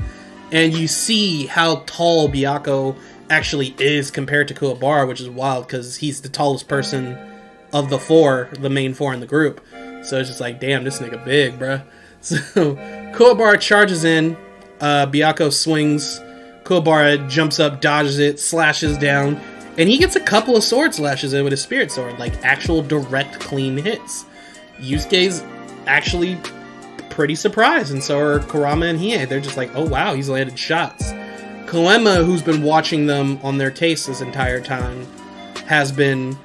And you see how tall Byaku actually is compared to Kuwabara, which is wild, because he's the tallest person of the main 4 in the group. So it's just like, damn, this nigga big, bruh. So Kuwabara charges in. Byaku swings Kuwabara jumps up, dodges it, slashes down, and he gets a couple of sword slashes in with his spirit sword, like actual direct clean hits. Yusuke's actually pretty surprised, and so are Kurama and Hiei. They're just like, oh wow, he's landed shots. Koema, who's been watching them on their case this entire time, has been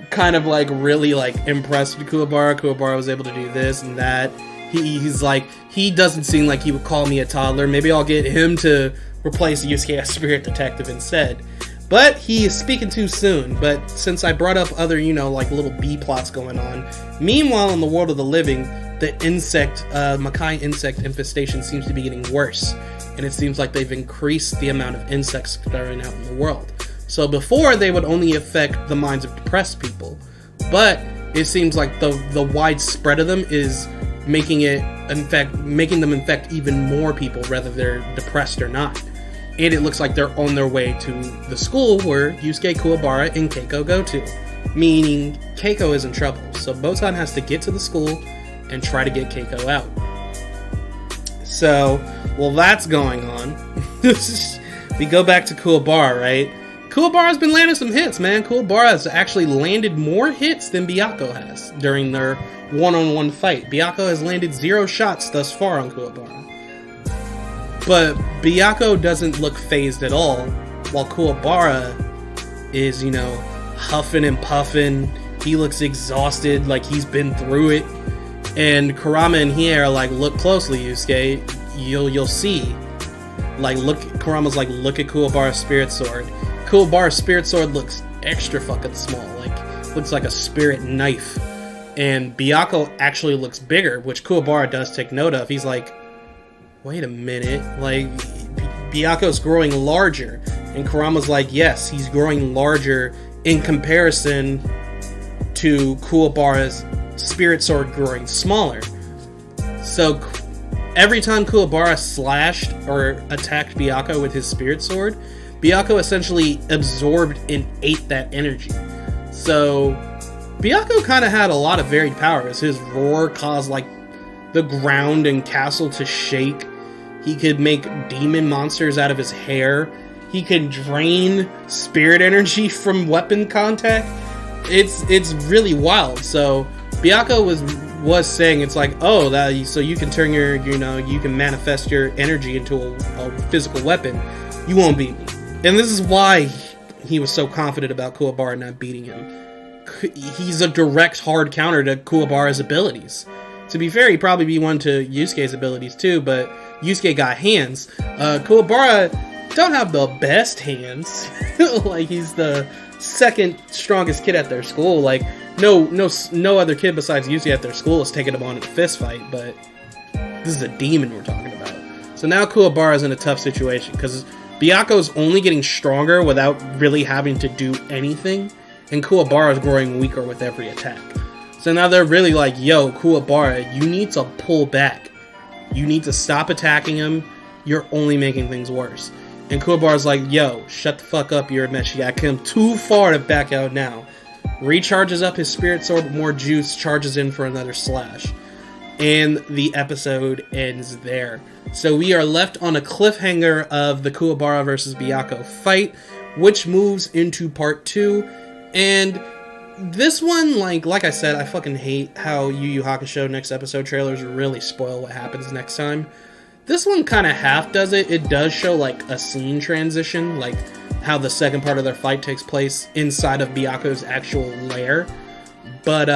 kind of like really like impressed with Kuwabara. Kuwabara was able to do this and that. He's like, he doesn't seem like he would call me a toddler. Maybe I'll get him to replace Yusuke as Spirit Detective instead. But he is speaking too soon. But since I brought up other, like little B plots going on, meanwhile in the world of the living, the Makai insect infestation seems to be getting worse. And it seems like they've increased the amount of insects throwing out in the world. So before, they would only affect the minds of depressed people. But it seems like the widespread of them is making them infect even more people, whether they're depressed or not. And it looks like they're on their way to the school where Yusuke, Kuwabara, and Keiko go to. Meaning, Keiko is in trouble. So Botan has to get to the school and try to get Keiko out. So, while that's going on, we go back to Kuwabara, right? Kuwabara's been landing some hits, man. Kuwabara has actually landed more hits than Byakuya has during their one-on-one fight. Byakuya has landed 0 shots thus far on Kuwabara. But Byakuya doesn't look phased at all, while Kuwabara is, huffing and puffing. He looks exhausted, like he's been through it. And Kurama and Hiei are like, look closely, Yusuke. You'll see. Like, Kurama's like, look at Kuwabara's spirit sword. Kuwabara's spirit sword looks extra fucking small. Like, looks like a spirit knife. And Byakuya actually looks bigger, which Kuwabara does take note of. He's like, wait a minute. Like, Byakuya's growing larger. And Kurama's like, yes, he's growing larger in comparison to Kuwabara's spirit sword growing smaller. So every time Kuwabara slashed or attacked Byakuya with his spirit sword, Byakuya essentially absorbed and ate that energy. So Byakuya kind of had a lot of varied powers. His roar caused like the ground and castle to shake. He could make demon monsters out of his hair. He can drain spirit energy from weapon contact. It's really wild. So Byakuya was saying, it's like, oh, so you can turn you can manifest your energy into a physical weapon. You won't beat me. And this is why he was so confident about Kuwabara not beating him. He's a direct hard counter to Kuwabara's abilities. To be fair, he'd probably be one to Yusuke's abilities too, but Yusuke got hands. Kuwabara don't have the best hands. Like, he's the second strongest kid at their school. Like, no other kid besides Yusuke at their school is taking him on in a fist fight, but this is a demon we're talking about. So now Kuwabara's in a tough situation, because Byakuya's only getting stronger without really having to do anything, and Kuwabara's growing weaker with every attack. So now they're really like, yo, Kuwabara, you need to pull back. You need to stop attacking him. You're only making things worse. And Kuwabara's like, yo, shut the fuck up, Urameshi. I come too far to back out now. Recharges up his spirit sword with more juice, charges in for another slash. And the episode ends there. So we are left on a cliffhanger of the Kuwabara versus Byakuya fight, which moves into part 2. And this one, like I said, I fucking hate how Yu Yu Hakusho next episode trailers really spoil what happens next time. This one kind of half does it. It does show like a scene transition, like how the second part of their fight takes place inside of Byakuya's actual lair. But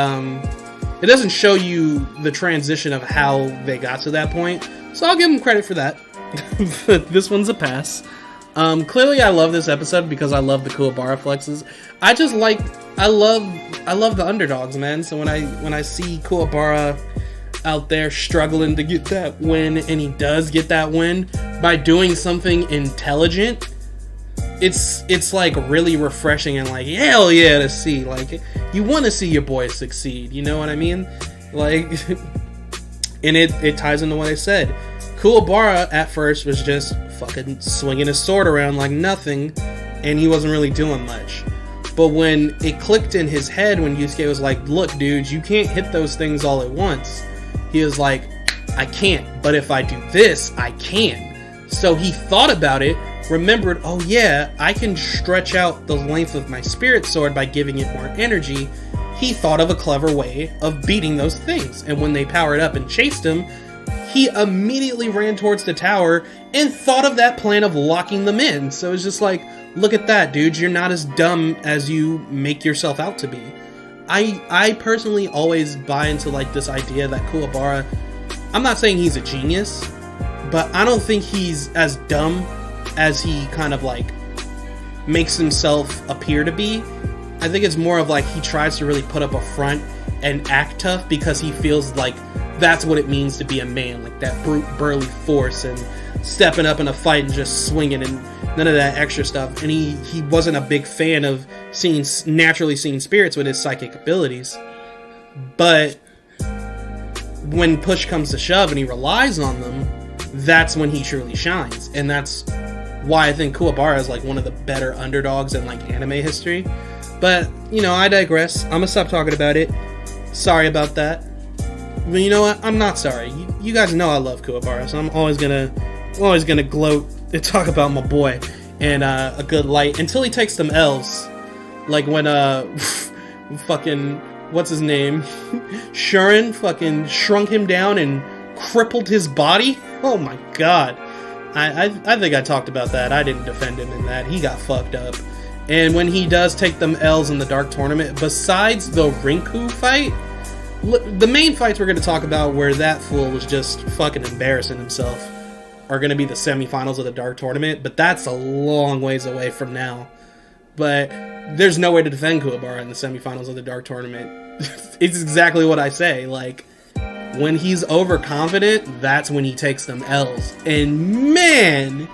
it doesn't show you the transition of how they got to that point. So I'll give them credit for that. This one's a pass. Clearly I love this episode because I love the Kuwabara flexes. I love the underdogs, man. So when I see Kuwabara out there struggling to get that win, and he does get that win by doing something intelligent, it's like really refreshing and like, hell yeah, to see. Like, you want to see your boys succeed, you know what I mean? Like, and it ties into what I said. Kuwabara at first was just fucking swinging his sword around like nothing, and he wasn't really doing much. But when it clicked in his head, when Yusuke was like, look, dude, you can't hit those things all at once, he was like, I can't, but if I do this, I can. So he thought about it, remembered, oh yeah, I can stretch out the length of my spirit sword by giving it more energy, he thought of a clever way of beating those things. And when they powered up and chased him, he immediately ran towards the tower and thought of that plan of locking them in. So it's just like, look at that, dude. You're not as dumb as you make yourself out to be. I personally always buy into like this idea that Kuwabara, I'm not saying he's a genius, but I don't think he's as dumb as he kind of like makes himself appear to be. I think it's more of like he tries to really put up a front and act tough because he feels like that's what it means to be a man, like that brute burly force and stepping up in a fight and just swinging and none of that extra stuff. And he wasn't a big fan of naturally seeing spirits with his psychic abilities. But when push comes to shove and he relies on them, that's when he truly shines. And that's why I think Kuwabara is like one of the better underdogs in like anime history. But, you know, I digress. I'm gonna stop talking about it. Sorry about that. But you know what? I'm not sorry. You guys know I love Kuwabara, so I'm always gonna gloat and talk about my boy and a good light until he takes them L's. Like when fucking what's his name? Shuren fucking shrunk him down and crippled his body. Oh my god. I think I talked about that. I didn't defend him in that. He got fucked up. And when he does take them L's in the Dark Tournament, besides the Rinku fight, the main fights we're going to talk about where that fool was just fucking embarrassing himself are going to be the semifinals of the Dark Tournament, but that's a long ways away from now. But there's no way to defend Kuwabara in the semifinals of the Dark Tournament. It's exactly what I say. Like, when he's overconfident, that's when he takes them L's. And man,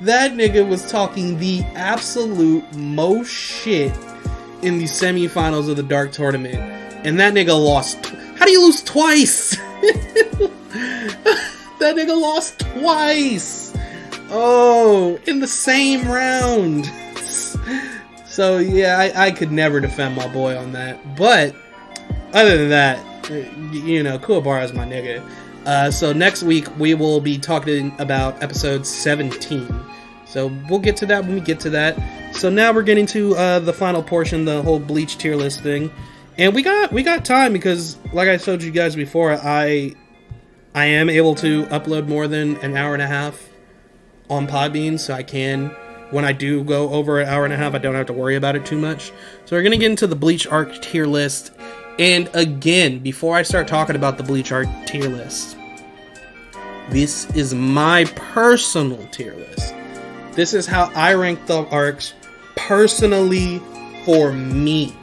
that nigga was talking the absolute most shit in the semifinals of the Dark Tournament. And that nigga lost. How do you lose twice? That nigga lost twice. Oh, in the same round. So yeah, I could never defend my boy on that. But other than that, you know, Kuwabara is my nigga. So next week we will be talking about episode 17. So we'll get to that when we get to that. So now we're getting to the final portion, the whole Bleach tier list thing. And we got time because, like I told you guys before, I am able to upload more than an hour and a half on Podbean, so I can, when I do go over an hour and a half, I don't have to worry about it too much. So we're going to get into the Bleach arc tier list. And again, before I start talking about the Bleach arc tier list, this is my personal tier list. This is how I rank the arcs personally for me.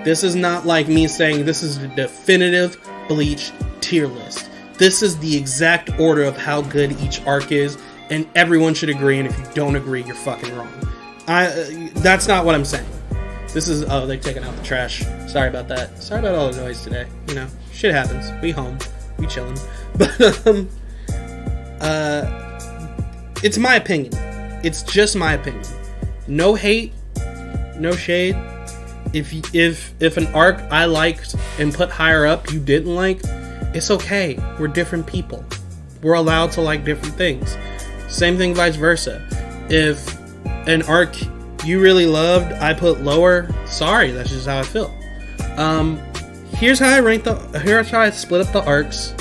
This is not like me saying this is the definitive Bleach tier list. This is the exact order of how good each arc is, and everyone should agree, and if you don't agree, you're fucking wrong. That's not what I'm saying. This is, oh, they're taking out the trash. Sorry about that. Sorry about all the noise today. You know, shit happens. We home. We chilling. But, it's my opinion. It's just my opinion. No hate. No shade. If an arc I liked and put higher up you didn't like, it's okay. We're different people. We're allowed to like different things. Same thing vice versa. If an arc you really loved I put lower, sorry, that's just how I feel. Here's how I split up the arcs.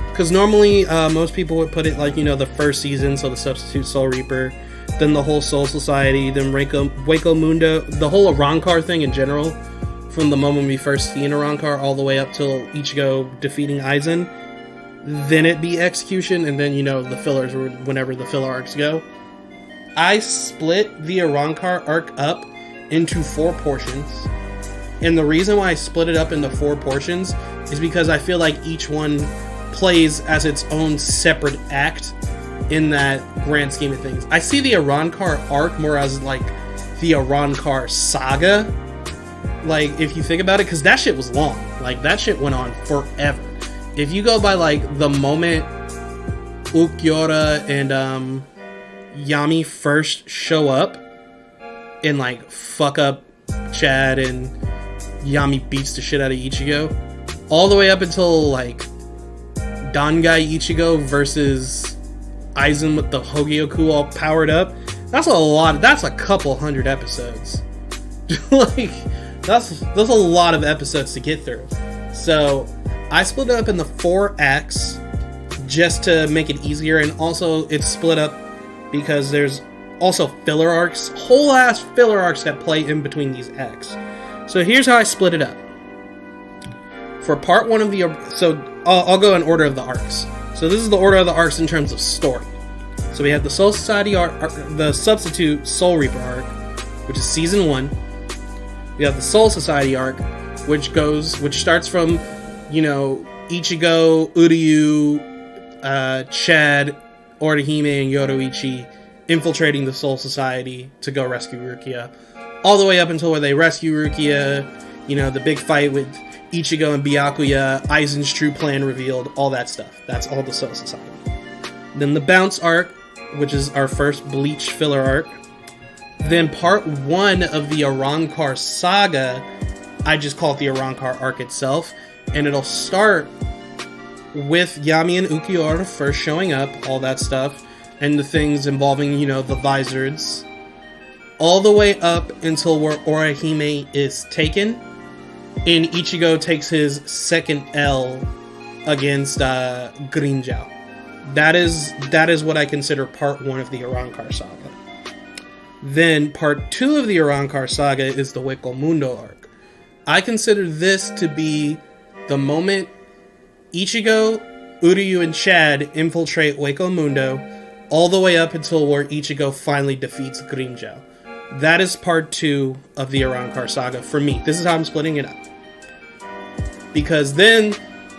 Because normally most people would put it like, you know, the first season, so the Substitute Soul Reaper, then the whole Soul Society, then Waco Mundo, the whole Arrancar thing in general, from the moment we first see an Arrancar all the way up till Ichigo defeating Aizen, then it be Execution, and then, you know, the fillers whenever the filler arcs go. I split the Arrancar arc up into 4 portions, and the reason why I split it up into 4 portions is because I feel like each one plays as its own separate act in that grand scheme of things. I see the Arrancar arc more as like the Arrancar saga, like if you think about it, because that shit was long. Like that shit went on forever. If you go by like the moment Ulquiorra and Yami first show up and like fuck up Chad and Yami beats the shit out of Ichigo, all the way up until like Dangai Ichigo versus Aizen with the Hogyoku all powered up, That's a lot. That's a couple hundred episodes. Like, that's a lot of episodes to get through. So I split it up into 4 acts just to make it easier, and also it's split up because there's also filler arcs, whole ass filler arcs that play in between these acts. So here's how I split it up. For part 1 of the... So I'll go in order of the arcs. So this is the order of the arcs in terms of story. So we have the Soul Society arc, the Substitute Soul Reaper arc, which is season 1. We have the Soul Society arc, which starts from, you know, Ichigo, Uryu, Chad, Orihime, and Yoruichi infiltrating the Soul Society to go rescue Rukia. All the way up until where they rescue Rukia, you know, the big fight with Ichigo and Byakuya, Aizen's true plan revealed, all that stuff. That's all the Soul Society. Then the Bounce arc, which is our first Bleach filler arc. Then part 1 of the Arrancar saga, I just call it the Arrancar arc itself, and it'll start with Yami and Ukiura first showing up, all that stuff, and the things involving, you know, the Vizards, all the way up until where Orihime is taken, and Ichigo takes his second L against Grimmjow. That is what I consider part 1 of the Arrancar saga. Then part 2 of the Arrancar saga is the Hueco Mundo arc. I consider this to be the moment Ichigo, Uryu, and Chad infiltrate Hueco Mundo, all the way up until where Ichigo finally defeats Grimmjow. That is part 2 of the Arrancar saga for me. This is how I'm splitting it up. Because then,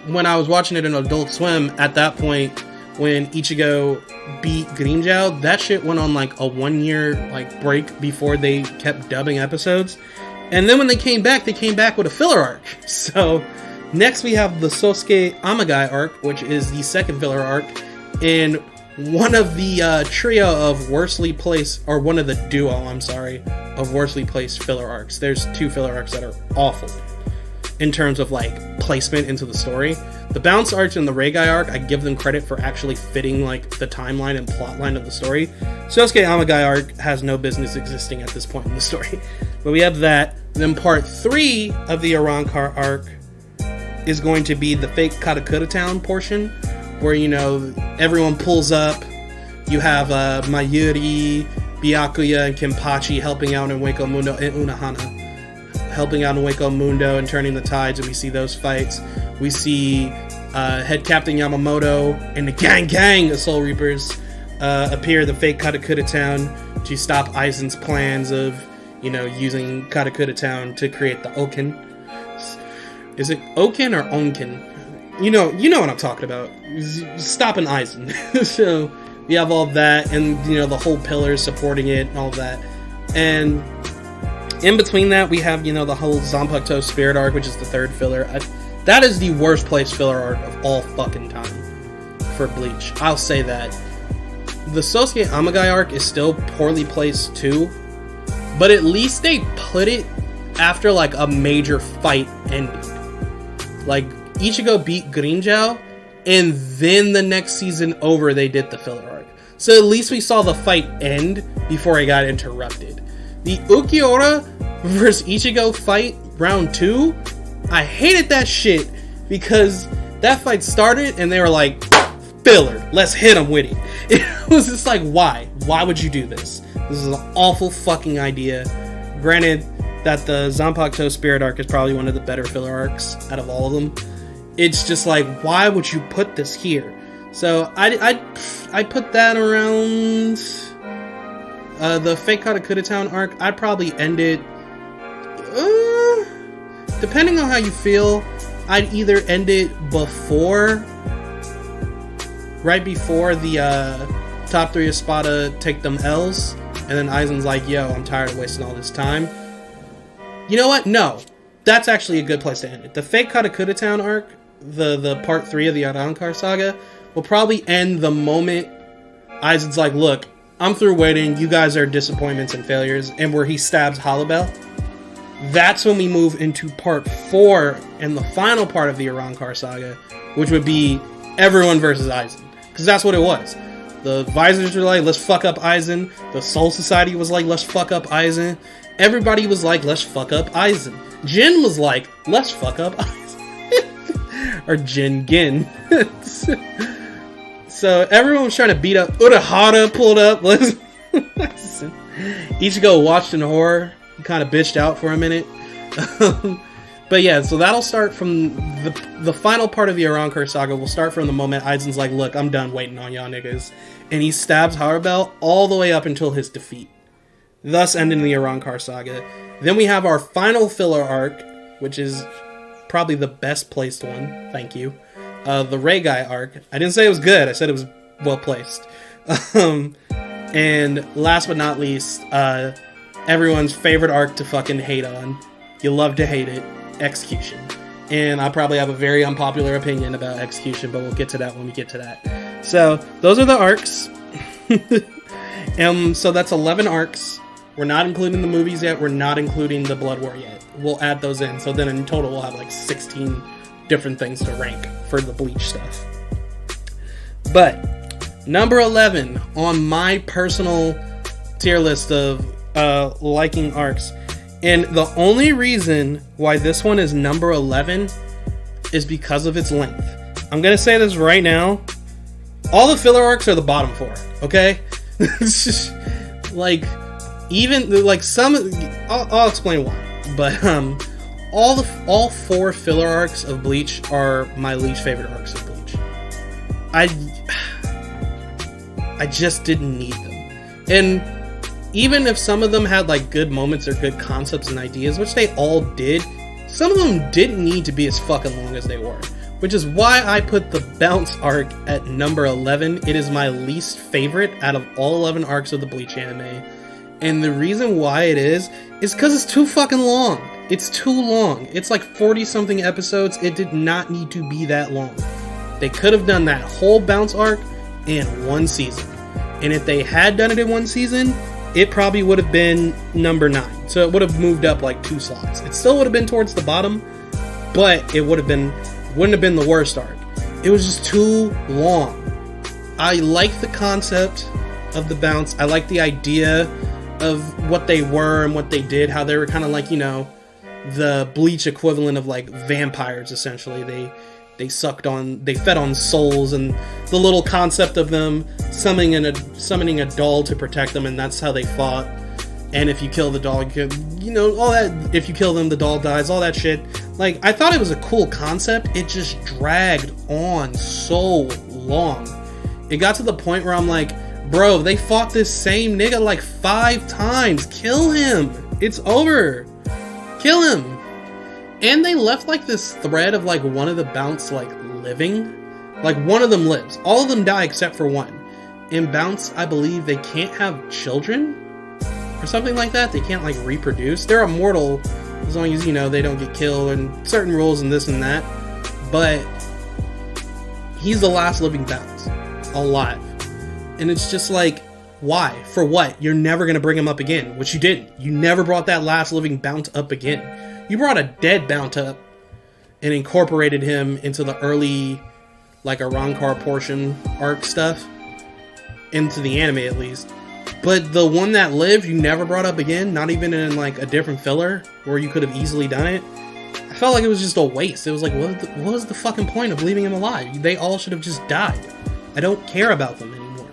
when I was watching it in Adult Swim, at that point, when Ichigo beat Grimmjow, that shit went on like a 1-year like break before they kept dubbing episodes. And then when they came back with a filler arc. So next we have the Sosuke Amagai arc, which is the second filler arc, and one of the trio of worstly placed, or one of the duo, of worstly placed filler arcs. There's 2 filler arcs that are awful in terms of like placement into the story. The Bounce arc and the Reigai arc, I give them credit for actually fitting like the timeline and plotline of the story. Sosuke Amagai arc has no business existing at this point in the story. But we have that. Then part 3 of the Arrancar arc is going to be the fake Katakura Town portion, where, you know, everyone pulls up. You have Mayuri, Byakuya, and Kenpachi helping out in Hueco Mundo, and Unohana helping out in Hueco Mundo and turning the tides, and we see those fights. We see Head Captain Yamamoto and the gang of Soul Reapers appear in the fake Katakura Town to stop Aizen's plans of, you know, using Katakura Town to create the Oken. Is it Oken or Onken? You know what I'm talking about. Stopping Aizen. So we have all that, and, you know, the whole pillars supporting it and all that. And in between that, we have, you know, the whole Zanpakuto Spirit arc, which is the 3rd filler. That is the worst placed filler arc of all fucking time for Bleach. I'll say that. The Sosuke Amagai arc is still poorly placed too, but at least they put it after like a major fight ending. Like, Ichigo beat Grimmjow, and then the next season over they did the filler arc. So at least we saw the fight end before it got interrupted. The Ukiura versus Ichigo fight, round 2, I hated that shit because that fight started and they were like, filler, let's hit him with it. It was just like, why? Why would you do this? This is an awful fucking idea. Granted that the Zanpakuto Spirit arc is probably one of the better filler arcs out of all of them. It's just like, why would you put this here? So I put that around the fake Katakura Town arc. I'd probably end it, depending on how you feel, I'd either end it right before the top 3 Espada take them L's, and then Aizen's like, yo, I'm tired of wasting all this time. You know what? No. That's actually a good place to end it. The fake Katakura Town arc, the part 3 of the Arrancar saga, will probably end the moment Aizen's like, look, I'm through waiting, you guys are disappointments and failures, and where he stabs Halibel. That's when we move into part 4 and the final part of the Arrancar saga, which would be everyone versus Aizen. Because that's what it was. The Visors were like, let's fuck up Aizen. The Soul Society was like, let's fuck up Aizen. Everybody was like, let's fuck up Aizen. Jin was like, let's fuck up Aizen. Or Jin Gin. So everyone was trying to beat up Urahara pulled up. Ichigo watched in horror. He kind of bitched out for a minute. But yeah, so that'll start from the final part of the Arrancar saga. Will start from the moment Aizen's like, look, I'm done waiting on y'all niggas. And he stabs Harabel all the way up until his defeat. Thus ending the Arrancar saga. Then we have our final filler arc, which is probably the best placed one. Thank you. The Ray Guy arc. I didn't say it was good. I said it was well placed. And last but not least, everyone's favorite arc to fucking hate on. You love to hate it. Execution. And I probably have a very unpopular opinion about Execution, but we'll get to that when we get to that. So, those are the arcs. So that's 11 arcs. We're not including the movies yet. We're not including the Blood War yet. We'll add those in. So then in total we'll have like 16 different things to rank for the Bleach stuff. But number 11 on my personal tier list of liking arcs, and the only reason why this one is number 11 is because of its length. I'm gonna say this right now. All the filler arcs are the bottom 4, okay? It's just like, even like some, I'll explain why, but all 4 filler arcs of Bleach are my least favorite arcs of Bleach. I just didn't need them. And even if some of them had like good moments or good concepts and ideas, which they all did, some of them didn't need to be as fucking long as they were. Which is why I put the Bounce arc at number 11. It is my least favorite out of all 11 arcs of the Bleach anime. And the reason why it is because it's too fucking long. It's too long. It's like 40-something episodes. It did not need to be that long. They could have done that whole Bounce arc in one season. And if they had done it in one season, it probably would have been number 9. So it would have moved up like 2 slots. It still would have been towards the bottom, but it wouldn't have been the worst arc. It was just too long. I like the concept of the Bounce. I like the idea of what they were and what they did, how they were kind of like, you know, the Bleach equivalent of like vampires, essentially. They fed on souls, and the little concept of them summoning a doll to protect them, and that's how they fought. And if you kill the doll, you know, all that, if you kill them, the doll dies, all that shit. Like, I thought it was a cool concept. It just dragged on so long. It got to the point where I'm like, bro, they fought this same nigga like 5 times. Kill him. It's over. Kill him. And they left like this thread of like one of the Bounce like living. Like one of them lives. All of them die except for one. In Bounce, I believe they can't have children or something like that. They can't like reproduce. They're immortal as long as, you know, they don't get killed and certain rules and this and that. But he's the last living Bounce alive. And it's just like, why? For what? You're never going to bring him up again, which you didn't. You never brought that last living Bounce up again. You brought a dead Bounce up and incorporated him into the early, like, Arrancar portion arc stuff. Into the anime, at least. But the one that lived, you never brought up again, not even in, like, a different filler, where you could have easily done it. I felt like it was just a waste. It was like, what was the fucking point of leaving him alive? They all should have just died. I don't care about them anymore.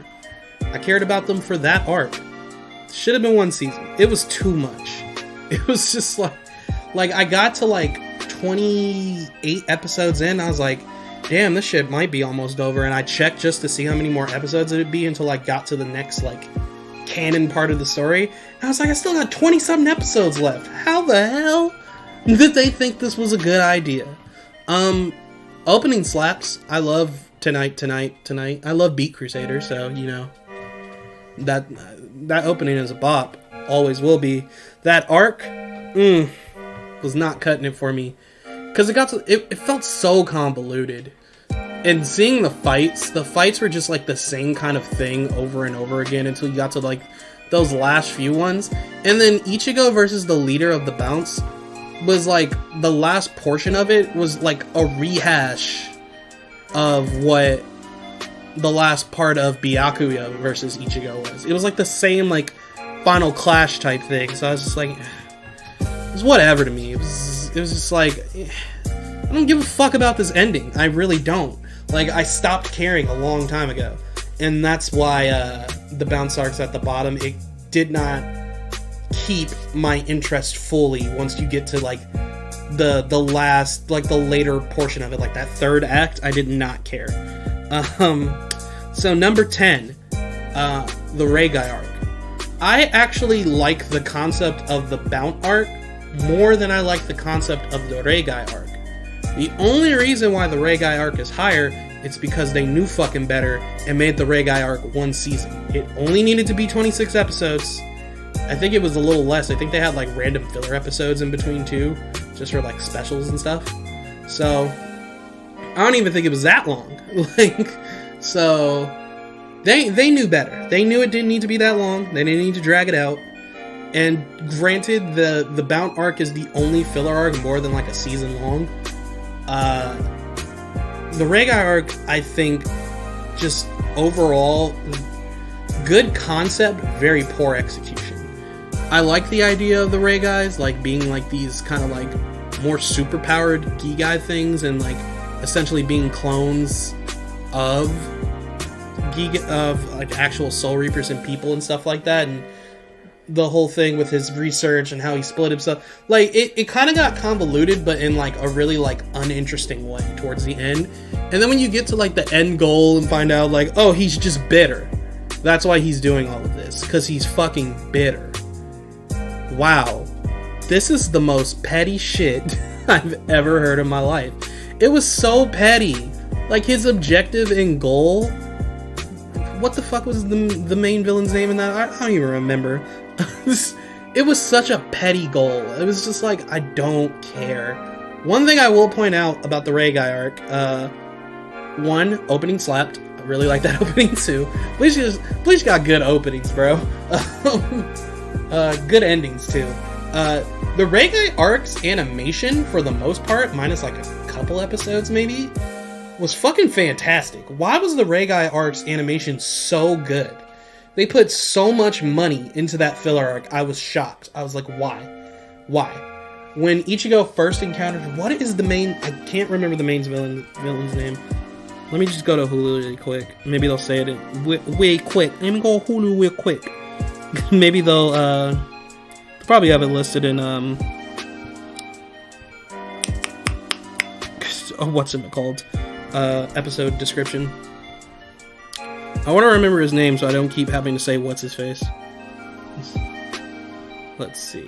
I cared about them for that arc. Should have been one season. It was too much. It was just like I got to like 28 episodes in, I was like, damn, this shit might be almost over. And I checked just to see how many more episodes it'd be until I got to the next like canon part of the story. And I was like, I still got 20-something episodes left. How the hell did they think this was a good idea? Opening slaps. I love Tonight. I love Beat Crusader, so you know that opening is a bop. Always will be. That arc was not cutting it for me, because it felt so convoluted. And seeing the fights were just like the same kind of thing over and over again until you got to like those last few ones. And then Ichigo versus the leader of the Bounce was like, the last portion of it was like a rehash of what the last part of Byakuya versus Ichigo was. It was like the same like final clash type thing. So I was just like, it was whatever to me. It was just like, I don't give a fuck about this ending. I really don't. Like, I stopped caring a long time ago, and that's why the bounce arcs at the bottom, it did not keep my interest fully once you get to like the last, like the later portion of it, like that third act. I did not care. So number 10, the Reigai arc. I actually like the concept of the Bount arc more than I like the concept of the Reigai arc. The only reason why the Reigai arc is higher, it's because they knew fucking better and made the Reigai arc one season. It only needed to be 26 episodes. I think it was a little less. I think they had like random filler episodes in between too, just for like specials and stuff. So I don't even think it was that long. Like, so they knew better. They knew it didn't need to be that long. They didn't need to drag it out. And granted, the Bount arc is the only filler arc more than like a season long. The Reigai arc, I think, just overall, good concept, very poor execution. I like the idea of the Reigais, like being like these kind of like more superpowered Gigai things, and like essentially being clones of like actual Soul Reapers and people and stuff like that, and the whole thing with his research and how he split himself, like it kind of got convoluted, but in like a really like uninteresting way towards the end. And then when you get to like the end goal and find out like, oh, he's just bitter, that's why he's doing all of this, because he's fucking bitter. Wow, this is the most petty shit I've ever heard in my life. It was so petty. Like, his objective and goal, what the fuck was the main villain's name in that? I don't even remember. It was such a petty goal. It was just like, I don't care. One thing I will point out about the Reigai arc, one, opening slapped. I really like that opening too. Bleach got good openings, bro. Good endings too. The Reigai arc's animation, for the most part, minus like a couple episodes maybe, was fucking fantastic. Why was the Reigai arc's animation so good? They put so much money into that filler arc. I was shocked. I was like, why? Why? When Ichigo first encountered, what is the main, I can't remember the main villain's name. Let me just go to Hulu really quick. Maybe they'll say it way quick. Let me go Hulu real quick. Maybe they'll probably have it listed in what's it called? Episode description. I want to remember his name so I don't keep having to say what's his face. Let's see.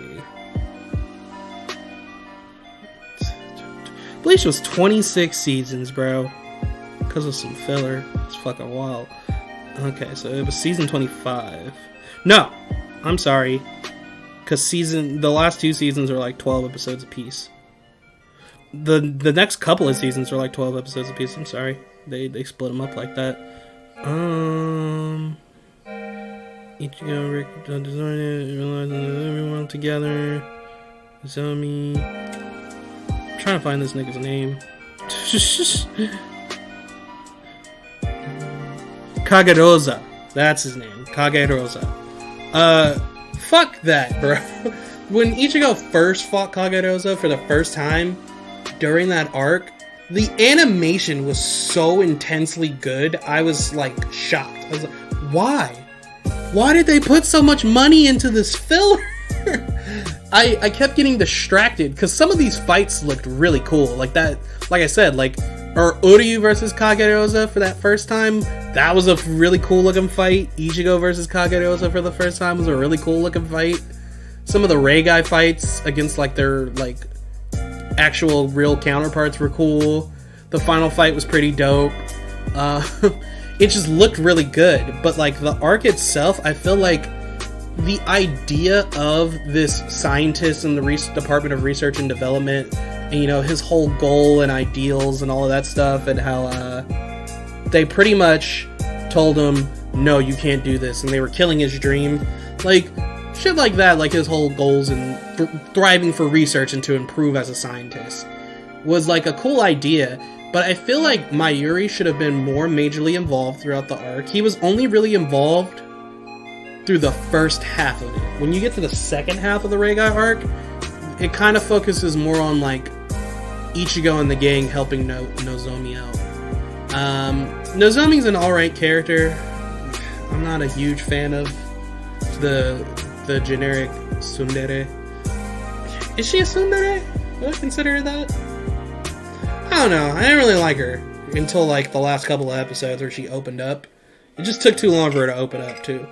Bleach was 26 seasons, bro. Because of some filler. It's fucking wild. Okay, so it was season 25. No! I'm sorry. Because the last two seasons are like 12 episodes apiece. The next couple of seasons are like 12 episodes apiece. I'm sorry. They split them up like that. Ichigo, Rick, design realizing everyone together. Zomi. I'm trying to find this nigga's name. Kagerosa. That's his name. Kagerosa. Fuck that, bro. When Ichigo first fought Kagerosa for the first time during that arc, the animation was so intensely good, I was like shocked. I was like, why? Why did they put so much money into this filler? I kept getting distracted because some of these fights looked really cool. Like that, like I said, like Uryu versus Kagerosa for that first time, that was a really cool looking fight. Ichigo versus Kagerosa for the first time was a really cool looking fight. Some of the Reigai fights against like their like actual real counterparts were cool. The final fight was pretty dope. It just looked really good, but like the arc itself, I feel like the idea of this scientist in the Department of Research and Development, and you know, his whole goal and ideals and all of that stuff, and how they pretty much told him, no, you can't do this, and they were killing his dream, like shit like that, like his whole goals and thriving for research and to improve as a scientist was like a cool idea, but I feel like Mayuri should have been more majorly involved throughout the arc. He was only really involved through the first half of it. When you get to the second half of the Reigai arc, it kind of focuses more on like Ichigo and the gang helping Nozomi out. Nozomi's an alright character. I'm not a huge fan of the generic tsundere. Is she a tsundere? Would I consider her that? I don't know. I didn't really like her until like the last couple of episodes where she opened up. It just took too long for her to open up too.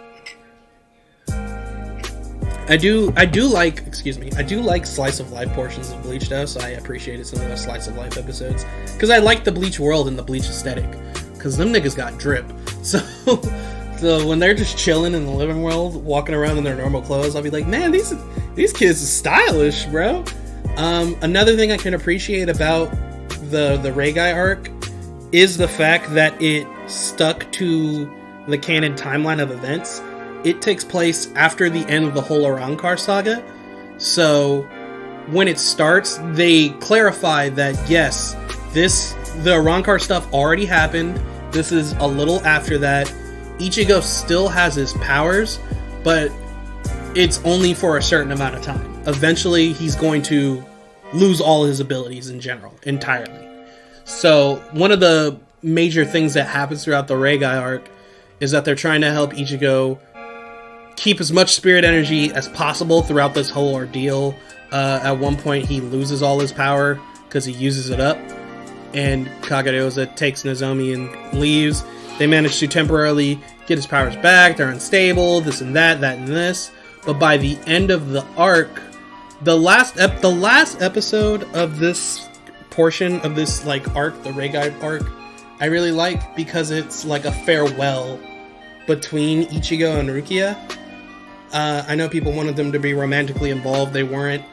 I do like slice of life portions of Bleach though, so I appreciated some of those slice of life episodes because I like the Bleach world and the Bleach aesthetic because them niggas got drip. So when they're just chilling in the living world, walking around in their normal clothes, I'll be like, man, these kids are stylish, bro. Another thing I can appreciate about the Reigai arc is the fact that it stuck to the canon timeline of events. It takes place after the end of the whole Arrancar saga. So when it starts, they clarify that yes, the Arrancar stuff already happened. This is a little after that. Ichigo still has his powers, but it's only for a certain amount of time. Eventually, he's going to lose all his abilities in general, entirely. So one of the major things that happens throughout the Reigai arc is that they're trying to help Ichigo keep as much spirit energy as possible throughout this whole ordeal. At one point, he loses all his power because he uses it up, and Kageyosa takes Nozomi and leaves. They manage to temporarily get his powers back. They're unstable, this and that and this. But by the end of the arc, the last episode of this portion of this like arc, the Reigai arc, I really like because it's like a farewell between Ichigo and Rukia. I know people wanted them to be romantically involved. They weren't.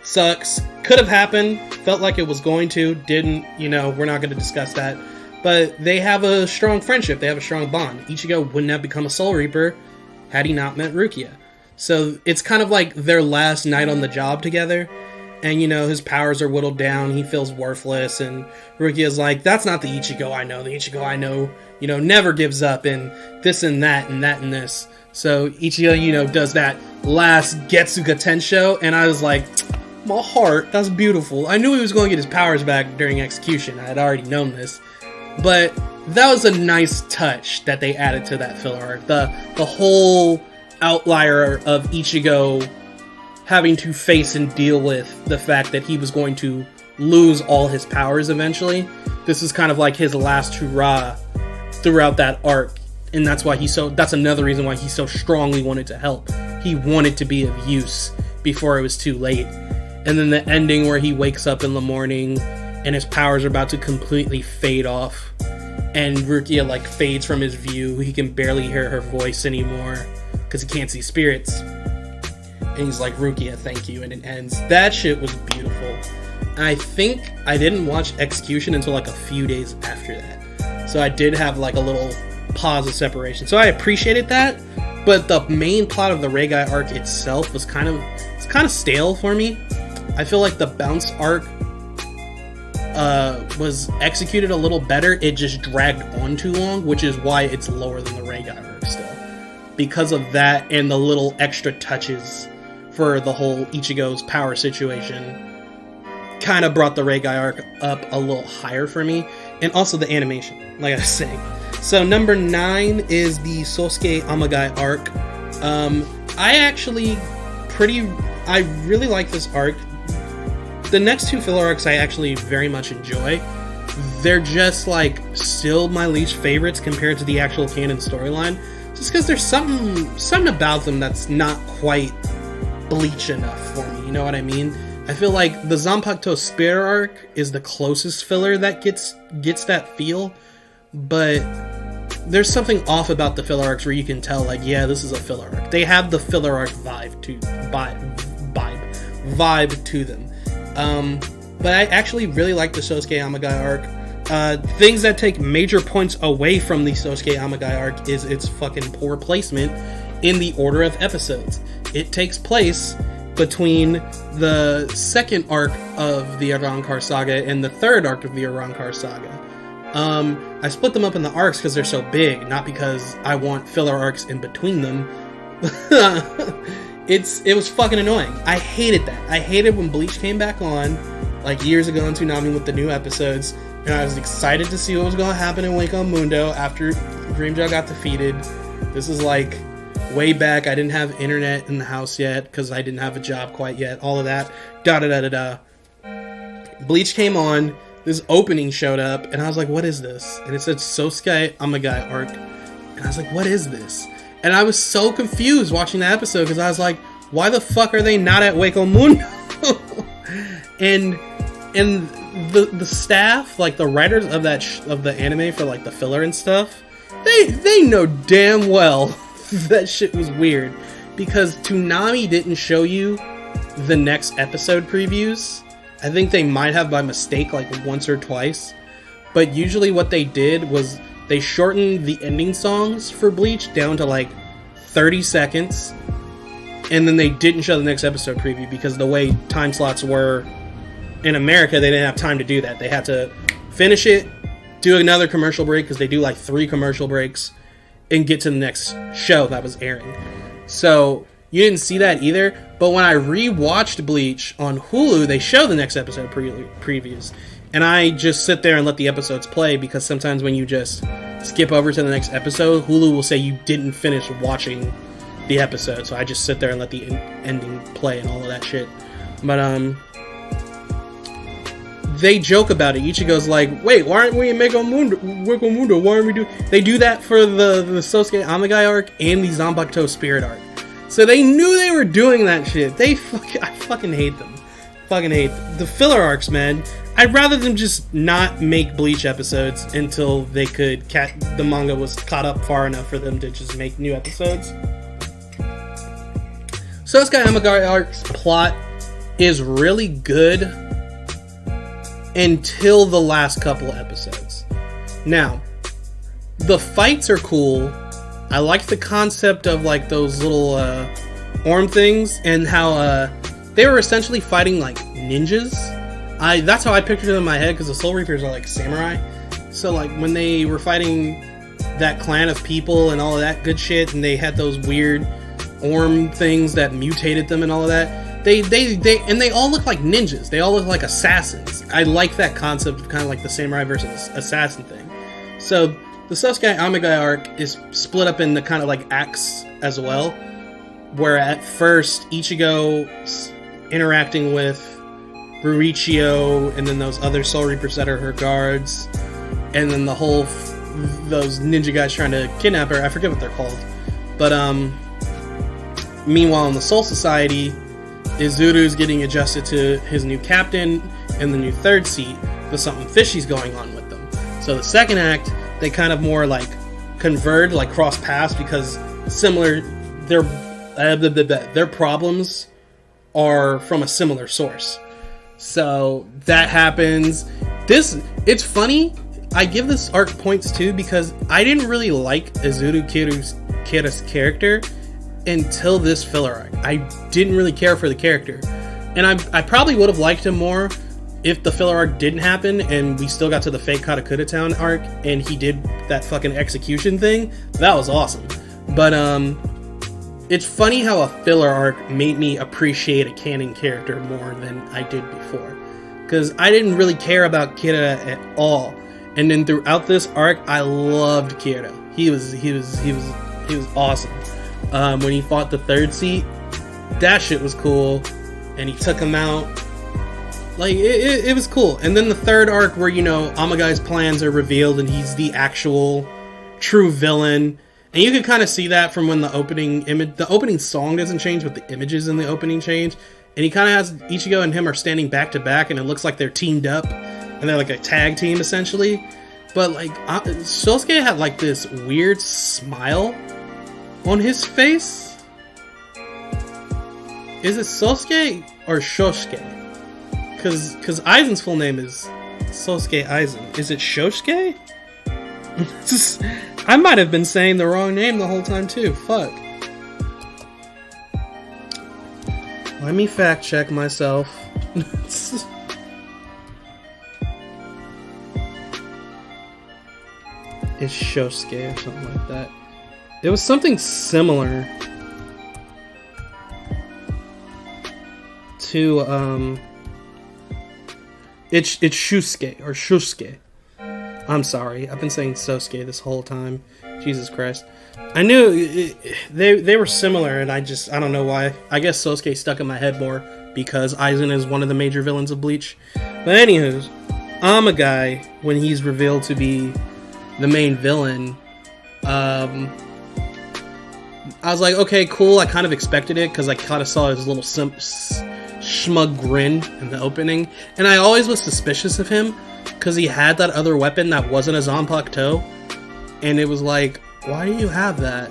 Sucks. Could have happened. Felt like it was going to. Didn't. We're not going to discuss that. But they have a strong friendship. They have a strong bond. Ichigo wouldn't have become a Soul Reaper had he not met Rukia. So it's kind of like their last night on the job together. And, his powers are whittled down. He feels worthless. And Rukia's like, that's not the Ichigo I know. The Ichigo I know, never gives up. And this and that and that and this. So Ichigo, does that last Getsuga Tensho, and I was like, my heart, that's beautiful. I knew he was going to get his powers back during execution. I had already known this. But that was a nice touch that they added to that filler arc. The whole outlier of Ichigo having to face and deal with the fact that he was going to lose all his powers eventually. This is kind of like his last hurrah throughout that arc. And that's another reason why he so strongly wanted to help. He wanted to be of use before it was too late. And then the ending where he wakes up in the morning and his powers are about to completely fade off. And Rukia fades from his view. He can barely hear her voice anymore because he can't see spirits. And he's like, Rukia, thank you. And it ends. That shit was beautiful. I think I didn't watch Execution until a few days after that. So I did have a little pause of separation. So I appreciated that, but the main plot of the Reigai arc itself was kind of stale for me. I feel like the Bounce arc was executed a little better. It just dragged on too long, which is why it's lower than the Reigai arc still. Because of that and the little extra touches for the whole Ichigo's power situation kind of brought the Reigai arc up a little higher for me. And also the animation, like I was saying. So number 9 is the Sosuke Amagai arc. I really like this arc. The next 2 filler arcs I actually very much enjoy. They're just still my least favorites compared to the actual canon storyline. Just because there's something about them that's not quite Bleach enough for me, you know what I mean? I feel like the Zanpakuto Spear arc is the closest filler that gets that feel, but there's something off about the filler arcs where you can tell, yeah, this is a filler arc. They have the filler arc vibe to them. But I actually really like the Sosuke Amagai arc. Things that take major points away from the Sosuke Amagai arc is its fucking poor placement in the order of episodes. It takes place between the second arc of the Arrancar saga and the third arc of the Arrancar saga. I split them up in the arcs because they're so big, not because I want filler arcs in between them. It was fucking annoying. I hated that. I hated when Bleach came back on, like years ago in Toonami with the new episodes, and I was excited to see what was going to happen in Wake on Mundo after Dreamjaw got defeated. This is like way back. I didn't have internet in the house yet because I didn't have a job quite yet. All of that. Bleach came on. This opening showed up, and I was like, what is this? And it said Sosuke Amagai arc. And I was like, what is this? And I was so confused watching the episode because I was like, why the fuck are they not at Wake on Mundo? and the staff, like the writers of of the anime for like the filler and stuff, they know damn well that shit was weird because Toonami didn't show you the next episode previews. I think they might have by mistake like once or twice, but usually what they did was they shortened the ending songs for Bleach down to like 30 seconds, and then they didn't show the next episode preview because the way time slots were in America, they didn't have time to do that. They had to finish it, do another commercial break because they do like 3 commercial breaks, and get to the next show that was airing. So you didn't see that either, but when I rewatched Bleach on Hulu, they show the next episode previews. And I just sit there and let the episodes play because sometimes when you just skip over to the next episode, Hulu will say you didn't finish watching the episode. So I just sit there and let the ending play and all of that shit. But they joke about it. Ichigo's like, wait, why aren't we in Wake on Mundo? Why aren't we do... They do that for the Sosuke Amagai arc and the Zanbakuto Spirit arc. So they knew they were doing that shit. I fucking hate them. Fucking hate them. The filler arcs, man. I'd rather them just not make Bleach episodes until they could the manga was caught up far enough for them to just make new episodes. Sosuke Amagai arc's plot is really good until the last couple of episodes. Now, the fights are cool. I like the concept of like those little orm things and how they were essentially fighting like ninjas. That's how I pictured them in my head because the Soul Reapers are like samurai. So like when they were fighting that clan of people and all of that good shit, and they had those weird orm things that mutated them and all of that, they all look like ninjas. They all look like assassins. I like that concept of kind of like the samurai versus assassin thing. So the Sosuke Amagai arc is split up into kind of like acts as well, where at first Ichigo's interacting with Ruichio and then those other Soul Reapers that are her guards, and then the whole those ninja guys trying to kidnap her. I forget what they're called, but meanwhile in the Soul Society, Izuru's getting adjusted to his new captain and the new third seat, but something fishy's going on with them. So the second act, they kind of more like converge, like cross paths, because similar their problems are from a similar source. So that happens. It's funny. I give this arc points too because I didn't really like Izuru Kira's character until this filler arc. I didn't really care for the character, and I probably would have liked him more if the filler arc didn't happen and we still got to the fake Katakura Town arc and he did that fucking execution thing. That was awesome. But it's funny how a filler arc made me appreciate a canon character more than I did before, because I didn't really care about Kira at all. And then throughout this arc, I loved Kira. He was awesome. When he fought the third seat, that shit was cool, and he took him out. Like it was cool. And then the third arc, where Amagai's plans are revealed and he's the actual true villain. And you can kind of see that from when the opening song doesn't change, but the images in the opening change. And he kind of has Ichigo and him are standing back to back, and it looks like they're teamed up, and they're like a tag team essentially. But like Sosuke had like this weird smile on his face. Is it Sosuke or Shosuke? Because Aizen's full name is Sosuke Aizen. Is it Shosuke? I might have been saying the wrong name the whole time too. Fuck. Let me fact check myself. It's Shosuke or something like that. It was something similar to it's Shusuke or Shusuke. I'm sorry, I've been saying Sosuke this whole time. Jesus Christ. I knew they were similar, and I don't know why. I guess Sosuke stuck in my head more because Aizen is one of the major villains of Bleach. But anywho, Amagai, when he's revealed to be the main villain, I was like, okay, cool. I kind of expected it because I kind of saw his little smug grin in the opening, and I always was suspicious of him because he had that other weapon that wasn't a Zanpakuto, and it was like, why do you have that?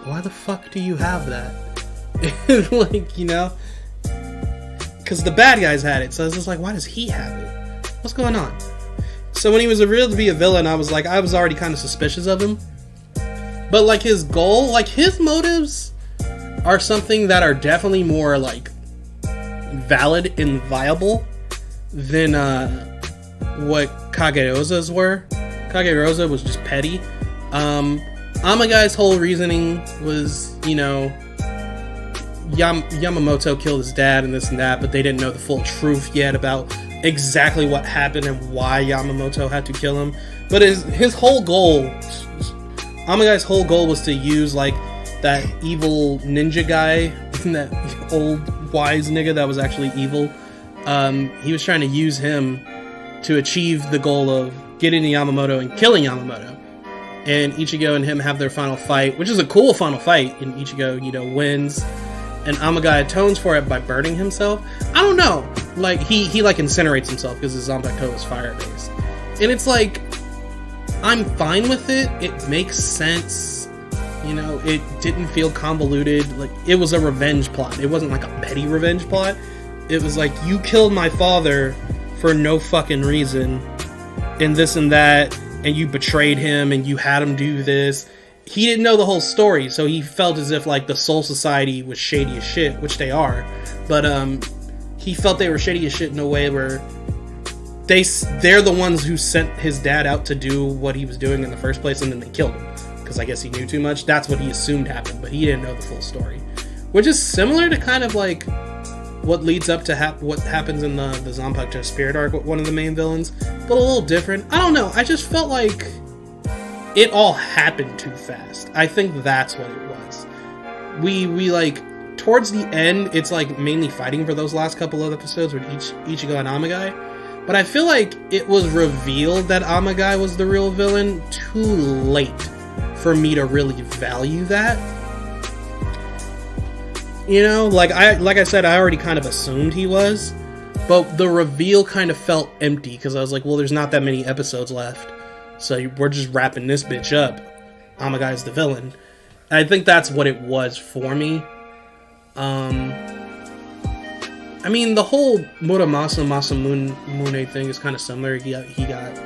Why the fuck do you have that? Like, you know, because the bad guys had it, so I was just like, why does he have it? What's going on? So when he was revealed to be a villain, I was already kind of suspicious of him. But like his goal, like his motives are something that are definitely more like valid and viable than what Kagerosa's were. Kagerosa was just petty. Amagai's whole reasoning was, you know, Yamamoto killed his dad and this and that, but they didn't know the full truth yet about exactly what happened and why Yamamoto had to kill him. But his whole goal, Amagai's whole goal was to use like that evil ninja guy, that old wise nigga that was actually evil. He was trying to use him to achieve the goal of getting to Yamamoto and killing Yamamoto. And Ichigo and him have their final fight, which is a cool final fight. And Ichigo, you know, wins. And Amagai atones for it by burning himself. I don't know. Like, he like incinerates himself because his Zanpakuto is fire-based. And it's like, I'm fine with it. It makes sense. You know, it didn't feel convoluted. Like, it was a revenge plot. It wasn't like a petty revenge plot. It was like, you killed my father for no fucking reason. And this and that. And you betrayed him and you had him do this. He didn't know the whole story, so he felt as if like the Soul Society was shady as shit, which they are. But he felt they were shady as shit in a way where they're the ones who sent his dad out to do what he was doing in the first place, and then they killed him because I guess he knew too much. That's what he assumed happened, but he didn't know the full story, which is similar to kind of like what leads up to what happens in the Zanpakuto Spirit arc with one of the main villains, but a little different. I don't know. I just felt like it all happened too fast. I think that's what it was. We like towards the end, it's like mainly fighting for those last couple of episodes with Ichigo and Amagai. But I feel like it was revealed that Amagai was the real villain too late for me to really value that. You know, like I said, I already kind of assumed he was, but the reveal kind of felt empty because I was like, well, there's not that many episodes left, so we're just wrapping this bitch up. Amagai's the villain. And I think that's what it was for me. I mean, the whole Muramasa Masamune thing is kind of similar. He got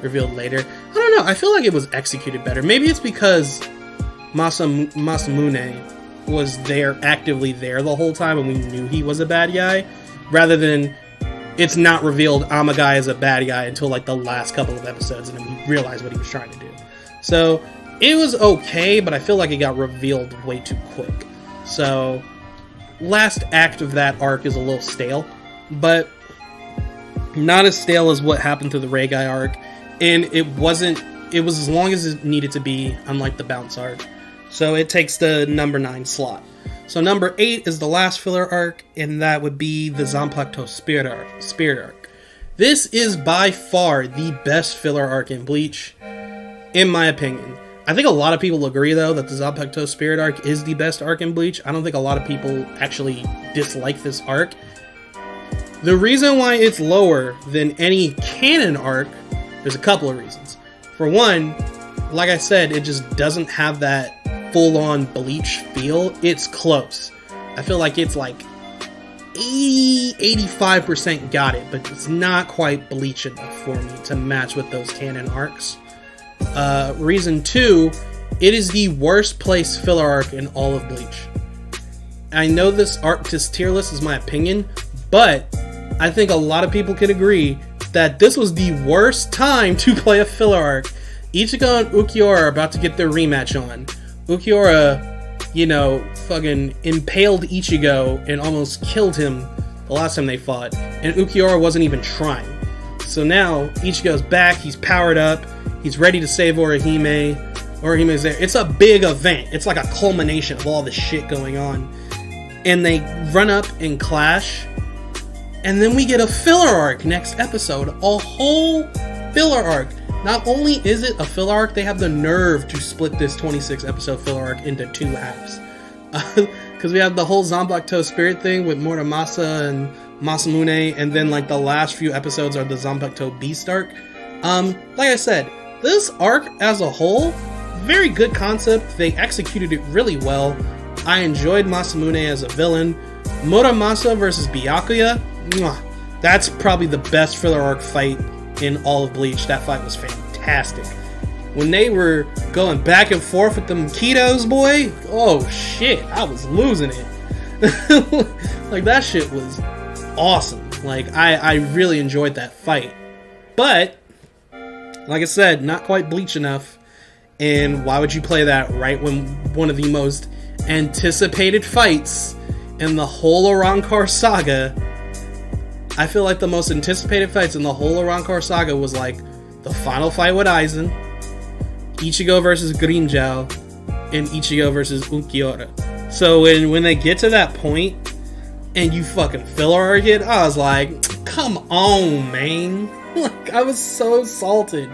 revealed later. I don't know. I feel like it was executed better. Maybe it's because Masamune was actively there the whole time, and we knew he was a bad guy, rather than it's not revealed Amagai is a bad guy until like the last couple of episodes, and then we realized what he was trying to do. So it was okay, but I feel like it got revealed way too quick. So last act of that arc is a little stale, but not as stale as what happened to the Ray Guy arc, and it was as long as it needed to be, unlike the Bounce arc. So it takes the number 9 slot. So number 8 is the last filler arc, and that would be the Zanpakuto Spirit arc. This is by far the best filler arc in Bleach, in my opinion. I think a lot of people agree, though, that the Zanpakuto Spirit arc is the best arc in Bleach. I don't think a lot of people actually dislike this arc. The reason why it's lower than any canon arc, there's a couple of reasons. For one, like I said, it just doesn't have that full-on Bleach feel. It's close. I feel like it's like 85% got it, but it's not quite Bleach enough for me to match with those canon arcs. Reason 2, it is the worst placed filler arc in all of Bleach. I know this tier list is my opinion, but I think a lot of people can agree that this was the worst time to play a filler arc. Ichigo and Ukiura are about to get their rematch on. Ukiura, fucking impaled Ichigo and almost killed him the last time they fought, and Ukiura wasn't even trying. So now Ichigo's back, he's powered up, he's ready to save Orihime. Orihime's there. It's a big event. It's like a culmination of all this shit going on. And they run up and clash, and then we get a filler arc next episode. A whole filler arc. Not only is it a filler arc, they have the nerve to split this 26 episode filler arc into 2 halves. Because we have the whole Zanpakuto Spirit thing with Muramasa and Masamune, and then like the last few episodes are the Zanpakuto Beast arc. Like I said, this arc as a whole, very good concept. They executed it really well. I enjoyed Masamune as a villain. Muramasa versus Byakuya, that's probably the best filler arc fight in all of Bleach. That fight was fantastic. When they were going back and forth with them Kitos, boy, oh shit, I was losing it. Like, that shit was awesome. Like, I really enjoyed that fight. But, like I said, not quite Bleach enough. And why would you play that right when one of the most anticipated fights in the whole Arrancar saga? I feel like the most anticipated fights in the whole Arrancar saga was like the final fight with Aizen, Ichigo versus Grimmjow, and Ichigo versus Ukiura. So when they get to that point and you fucking filler arc it, I was like, come on, man. Like, I was so salted.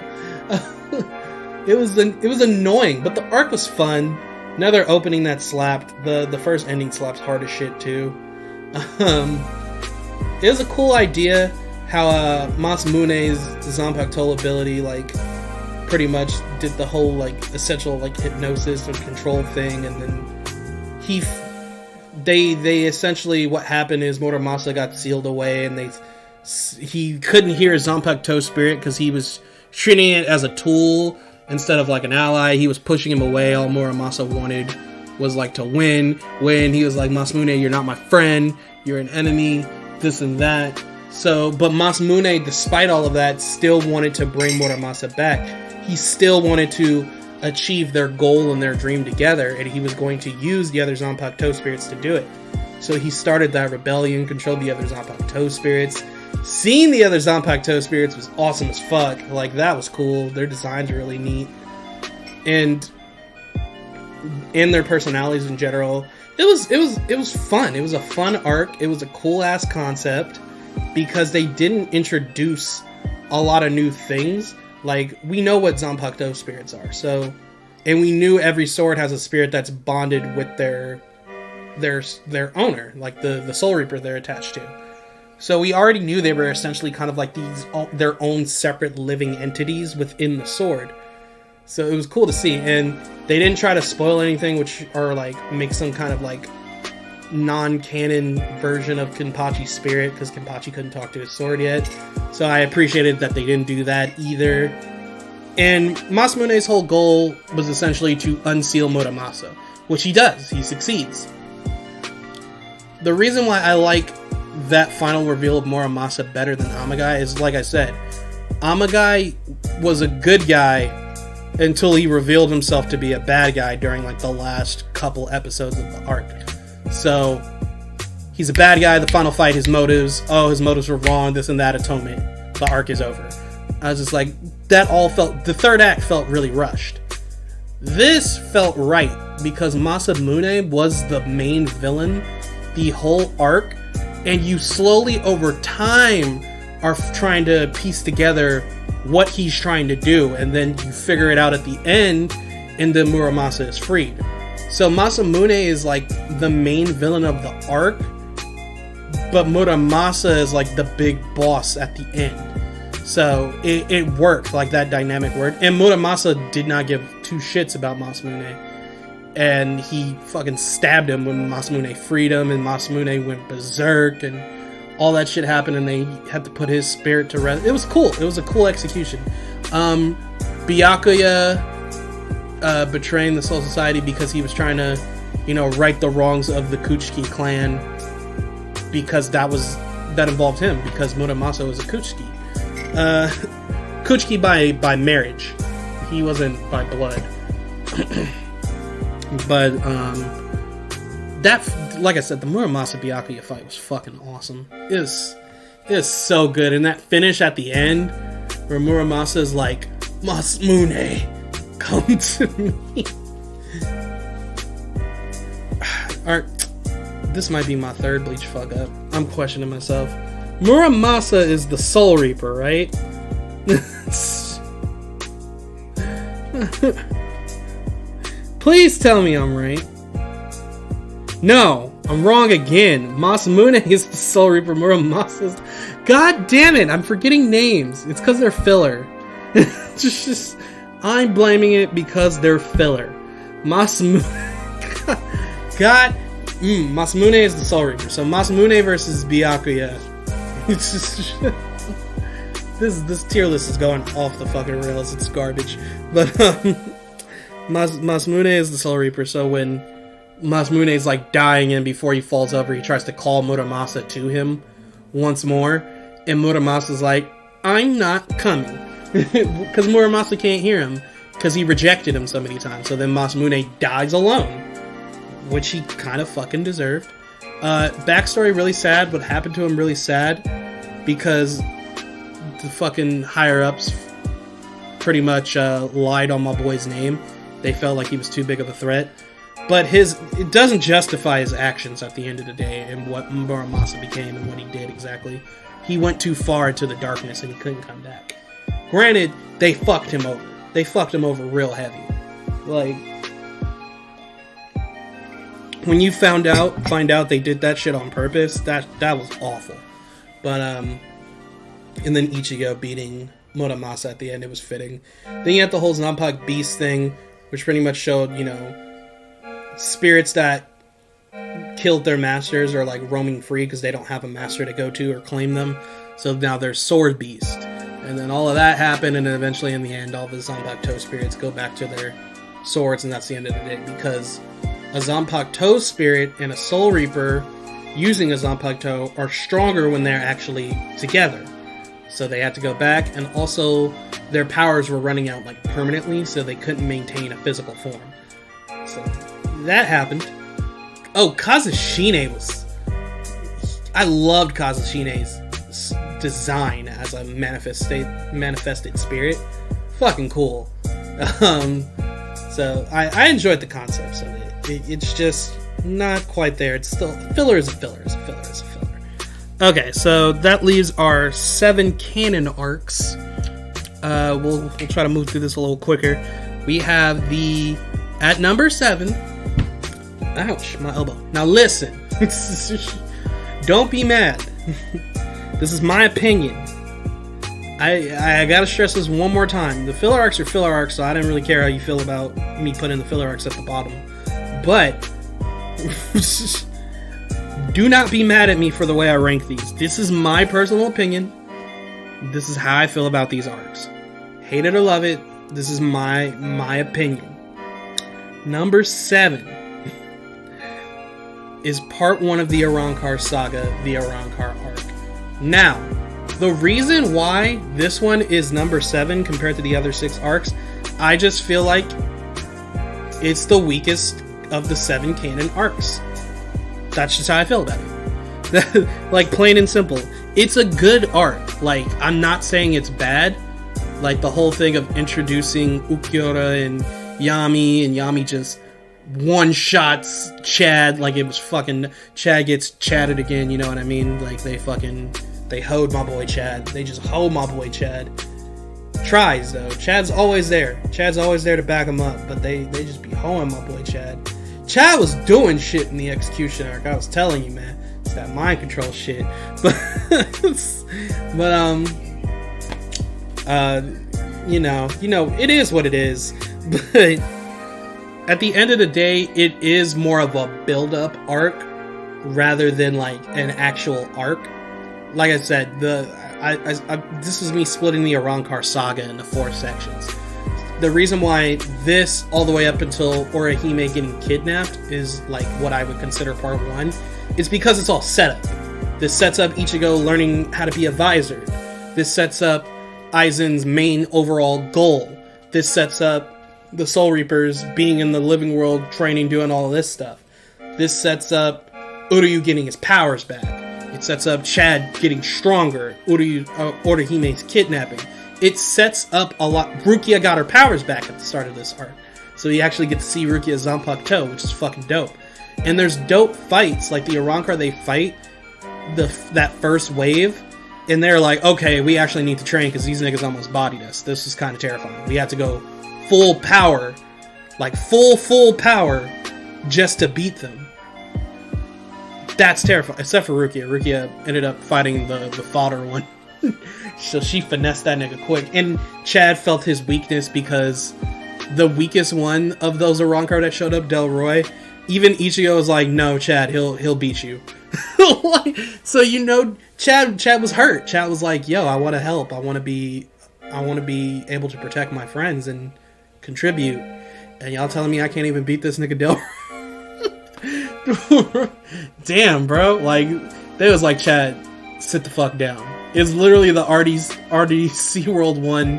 It was annoying, but the arc was fun. Another opening that slapped. The first ending slaps hard as shit too. It was a cool idea how Masamune's Zanpakuto ability like pretty much did the whole like essential like hypnosis and control thing, and then they essentially, what happened is Muramasa got sealed away, and he couldn't hear Zanpakuto Spirit because he was treating it as a tool instead of like an ally. He was pushing him away. All Muramasa wanted was like to win. When he was like, Masamune, you're not my friend, you're an enemy, this and that. So, but Masamune, despite all of that, still wanted to bring Muramasa back. He still wanted to achieve their goal and their dream together, and he was going to use the other Zanpakuto spirits to do it. So he started that rebellion, controlled the other Zanpakuto spirits. Seeing the other Zanpakuto spirits was awesome as fuck. Like, that was cool. Their designs are really neat. And their personalities in general. It was fun. It was a fun arc. It was a cool ass concept because they didn't introduce a lot of new things. Like, we know what Zanpakuto spirits are. So, and we knew every sword has a spirit that's bonded with their owner, like the Soul Reaper they're attached to. So we already knew they were essentially kind of like their own separate living entities within the sword. So it was cool to see, and they didn't try to spoil anything, or like make some kind of like non-canon version of Kenpachi's spirit, because Kenpachi couldn't talk to his sword yet. So I appreciated that they didn't do that either. And Masamune's whole goal was essentially to unseal Muramasa, which he does. He succeeds. The reason why I like that final reveal of Muramasa better than Amagai is, like I said, Amagai was a good guy until he revealed himself to be a bad guy during like the last couple episodes of the arc. So he's a bad guy. The final fight, his motives were wrong, this and that, atonement, the arc is over. I was just like, the third act felt really rushed. This felt right because Masamune was the main villain the whole arc, and you slowly over time are trying to piece together what he's trying to do, and then you figure it out at the end, and then Muramasa is freed. So Masamune is like the main villain of the arc, but Muramasa is like the big boss at the end. So it worked, like that dynamic worked. And Muramasa did not give two shits about Masamune. And he fucking stabbed him when Masamune freed him, and Masamune went berserk, and all that shit happened, and they had to put his spirit to rest. It was cool. It was a cool execution. Byakuya betraying the Soul Society because he was trying to right the wrongs of the Kuchiki clan, because that involved him, because Muramasa was a Kuchiki. Kuchiki by marriage. He wasn't by blood. But that, like I said, the Muramasa Byakuya fight was fucking awesome. It was so good, and that finish at the end where Muramasa is like, Masamune, come to me. This might be my third Bleach fuck up. I'm questioning myself. Muramasa is the Soul Reaper, right? Please tell me I'm right. No, I'm wrong again. Masamune is the Soul Reaper. Muramasa's... God damn it, I'm forgetting names. It's because they're filler. just I'm blaming it because they're filler. Masamune... God... Masamune is the Soul Reaper. So Masamune versus Byakuya. It's just... This tier list is going off the fucking rails. It's garbage. But Masamune is the Soul Reaper. So when Masamune is like dying, and before he falls over, he tries to call Muramasa to him once more, and Muramasa's like, I'm not coming. Because Muramasa can't hear him, because he rejected him so many times. So then Masamune dies alone, which he kind of fucking deserved. Backstory really sad. What happened to him really sad, because the fucking higher-ups pretty much lied on my boy's name. They felt like he was too big of a threat. But it doesn't justify his actions at the end of the day, and what Muramasa became and what he did exactly. He went too far into the darkness and he couldn't come back. Granted, they fucked him over. They fucked him over real heavy. Like, when you find out they did that shit on purpose, that was awful. But and then Ichigo beating Muramasa at the end, it was fitting. Then you had the whole Zanpakuto Beast thing, which pretty much showed, spirits that killed their masters are like roaming free because they don't have a master to go to or claim them. So now there's Sword Beast. And then all of that happened, and then eventually in the end, all the Zanpakuto spirits go back to their swords, and that's the end of the day. Because a Zanpakuto spirit and a Soul Reaper using a Zanpakuto are stronger when they're actually together. So they had to go back, and also their powers were running out like permanently, so they couldn't maintain a physical form. So that happened. Oh, Kazushine was... I loved Kazushine's design as a manifested spirit. Fucking cool. So I enjoyed the concepts of it. It's just not quite there. It's still... Filler is a filler is a filler is a filler. Okay, so that leaves our 7 canon arcs. We'll try to move through this a little quicker. We have at number 7... Ouch, my elbow. Now listen. Don't be mad. This is my opinion. I gotta stress this one more time. The filler arcs are filler arcs, so I didn't really care how you feel about me putting the filler arcs at the bottom. But do not be mad at me for the way I rank these. This is my personal opinion. This is how I feel about these arcs. Hate it or love it, this is my opinion. Number 7 is part 1 of the Arrancar saga, the Arrancar arc. Now, the reason why this one is number 7 compared to the other 6 arcs, I just feel like it's the weakest of the 7 canon arcs. That's just how I feel about it. Like, plain and simple. It's a good arc. Like, I'm not saying it's bad. Like, the whole thing of introducing Ukiura and Yami just one-shots Chad like it was fucking... Chad gets chatted again, you know what I mean? Like, they hoed my boy Chad. They just hoe my boy Chad. Tries, though. Chad's always there. Chad's always there to back him up, but they just be hoeing my boy Chad. Chad was doing shit in the execution arc. I was telling you, man. It's that mind control shit. But it is what it is. But at the end of the day, it is more of a build-up arc rather than like an actual arc. Like I said, this is me splitting the Arrancar saga into 4 sections. the reason why this all the way up until Orihime getting kidnapped is like what I would consider part 1 is because it's all set up. This sets up Ichigo learning how to be a visor. This sets up Aizen's main overall goal. This sets up the Soul Reapers being in the living world, training, doing all of this stuff. This sets up Uryu getting his powers back. It sets up Chad getting stronger. Orihime's kidnapping. It sets up a lot. Rukia got her powers back at the start of this arc. So you actually get to see Rukia Zanpakuto, which is fucking dope. And there's dope fights, like the Arrancar they fight, that first wave, and they're like, okay, we actually need to train because these niggas almost bodied us. This is kind of terrifying. We had to go full power, like full power, just to beat them. That's terrifying. Except for Rukia. Rukia ended up fighting the fodder one. So she finessed that nigga quick. And Chad felt his weakness because the weakest one of those Arrancar that showed up, Delroy, even Ichigo was like, no, Chad, he'll beat you. So Chad was hurt. Chad was like, yo, I want to help. I want to be able to protect my friends and contribute. And y'all telling me I can't even beat this nigga Delroy? Damn, bro. Like, they was like, Chad, sit the fuck down. It's literally the RDC World 1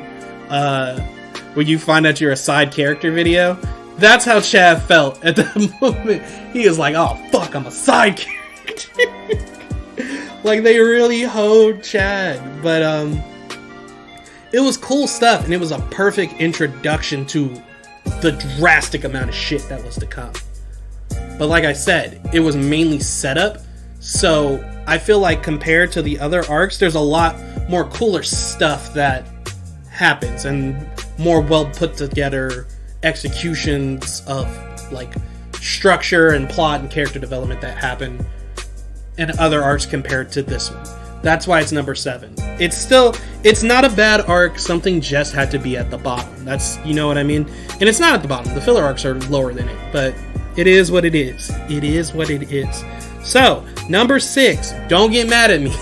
when you find out you're a side character video. That's how Chad felt at the moment. He was like, oh fuck, I'm a side character. Like, they really hoed Chad. But it was cool stuff, and it was a perfect introduction to the drastic amount of shit that was to come. But like I said, it was mainly setup. So I feel like compared to the other arcs, there's a lot more cooler stuff that happens and more well put together executions of like structure and plot and character development that happen in other arcs compared to this one. That's why it's number 7. It's not a bad arc. Something just had to be at the bottom. That's, you know what I mean? And it's not at the bottom. The filler arcs are lower than it, but it is what it is. It is what it is. So, number 6, don't get mad at me,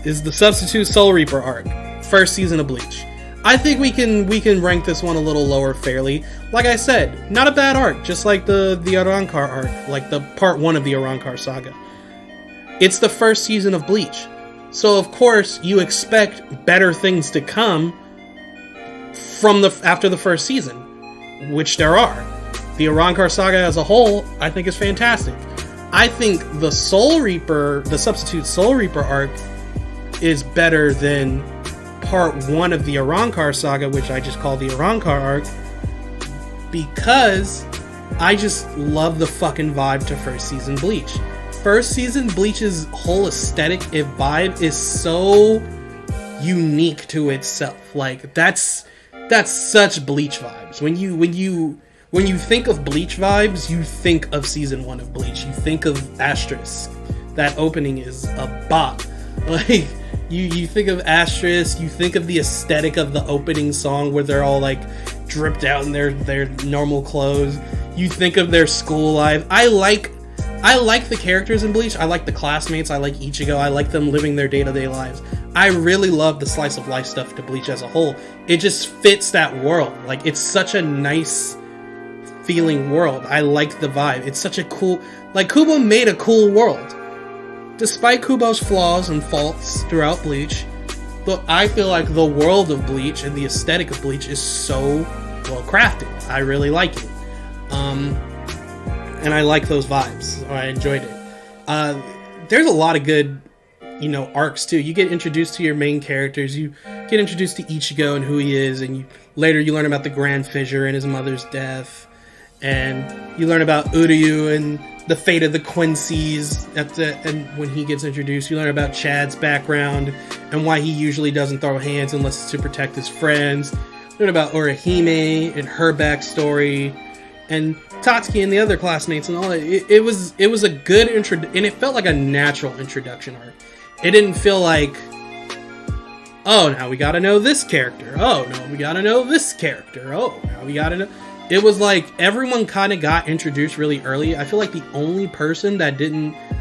is the Substitute Soul Reaper arc. First season of Bleach. I think we can rank this one a little lower fairly. Like I said, not a bad arc, just like the Arrancar arc, like the part 1 of the Arrancar saga. It's the first season of Bleach. So of course you expect better things to come from after the first season, which there are. The Arrancar saga as a whole, I think, is fantastic. I think the Substitute Soul Reaper arc is better than part 1 of the Arrancar saga, which I just call the Arrancar arc, because I just love the fucking vibe to first season Bleach. First season Bleach's whole aesthetic and vibe is so unique to itself. Like, that's such Bleach vibes. When you think of Bleach vibes, you think of season 1 of Bleach. You think of Asterisk. That opening is a bop. Like, you think of Asterisk, you think of the aesthetic of the opening song where they're all like dripped out in their normal clothes. You think of their school life. I like the characters in Bleach. I like the classmates. I like Ichigo. I like them living their day-to-day lives. I really love the slice of life stuff to Bleach as a whole. It just fits that world. Like, it's such a nice feeling world. I like the vibe. It's such a cool, like, Kubo made a cool world. Despite Kubo's flaws and faults throughout Bleach, but I feel like the world of Bleach and the aesthetic of Bleach is so well crafted. I really like it. And I like those vibes. I enjoyed it. There's a lot of good, arcs too. You get introduced to your main characters. You get introduced to Ichigo and who he is, and later you learn about the Grand Fissure and his mother's death, and you learn about Uryu and the fate of the Quincy's. And when he gets introduced, you learn about Chad's background and why he usually doesn't throw hands unless it's to protect his friends. You learn about Orihime and her backstory, and Tatsuki and the other classmates and all that. It was a good intro, and it felt like a natural introduction arc. It didn't feel like, oh, now we gotta know this character. Oh, no, we gotta know this character. Oh, now we gotta know. It was like everyone kind of got introduced really early. I feel like the only person that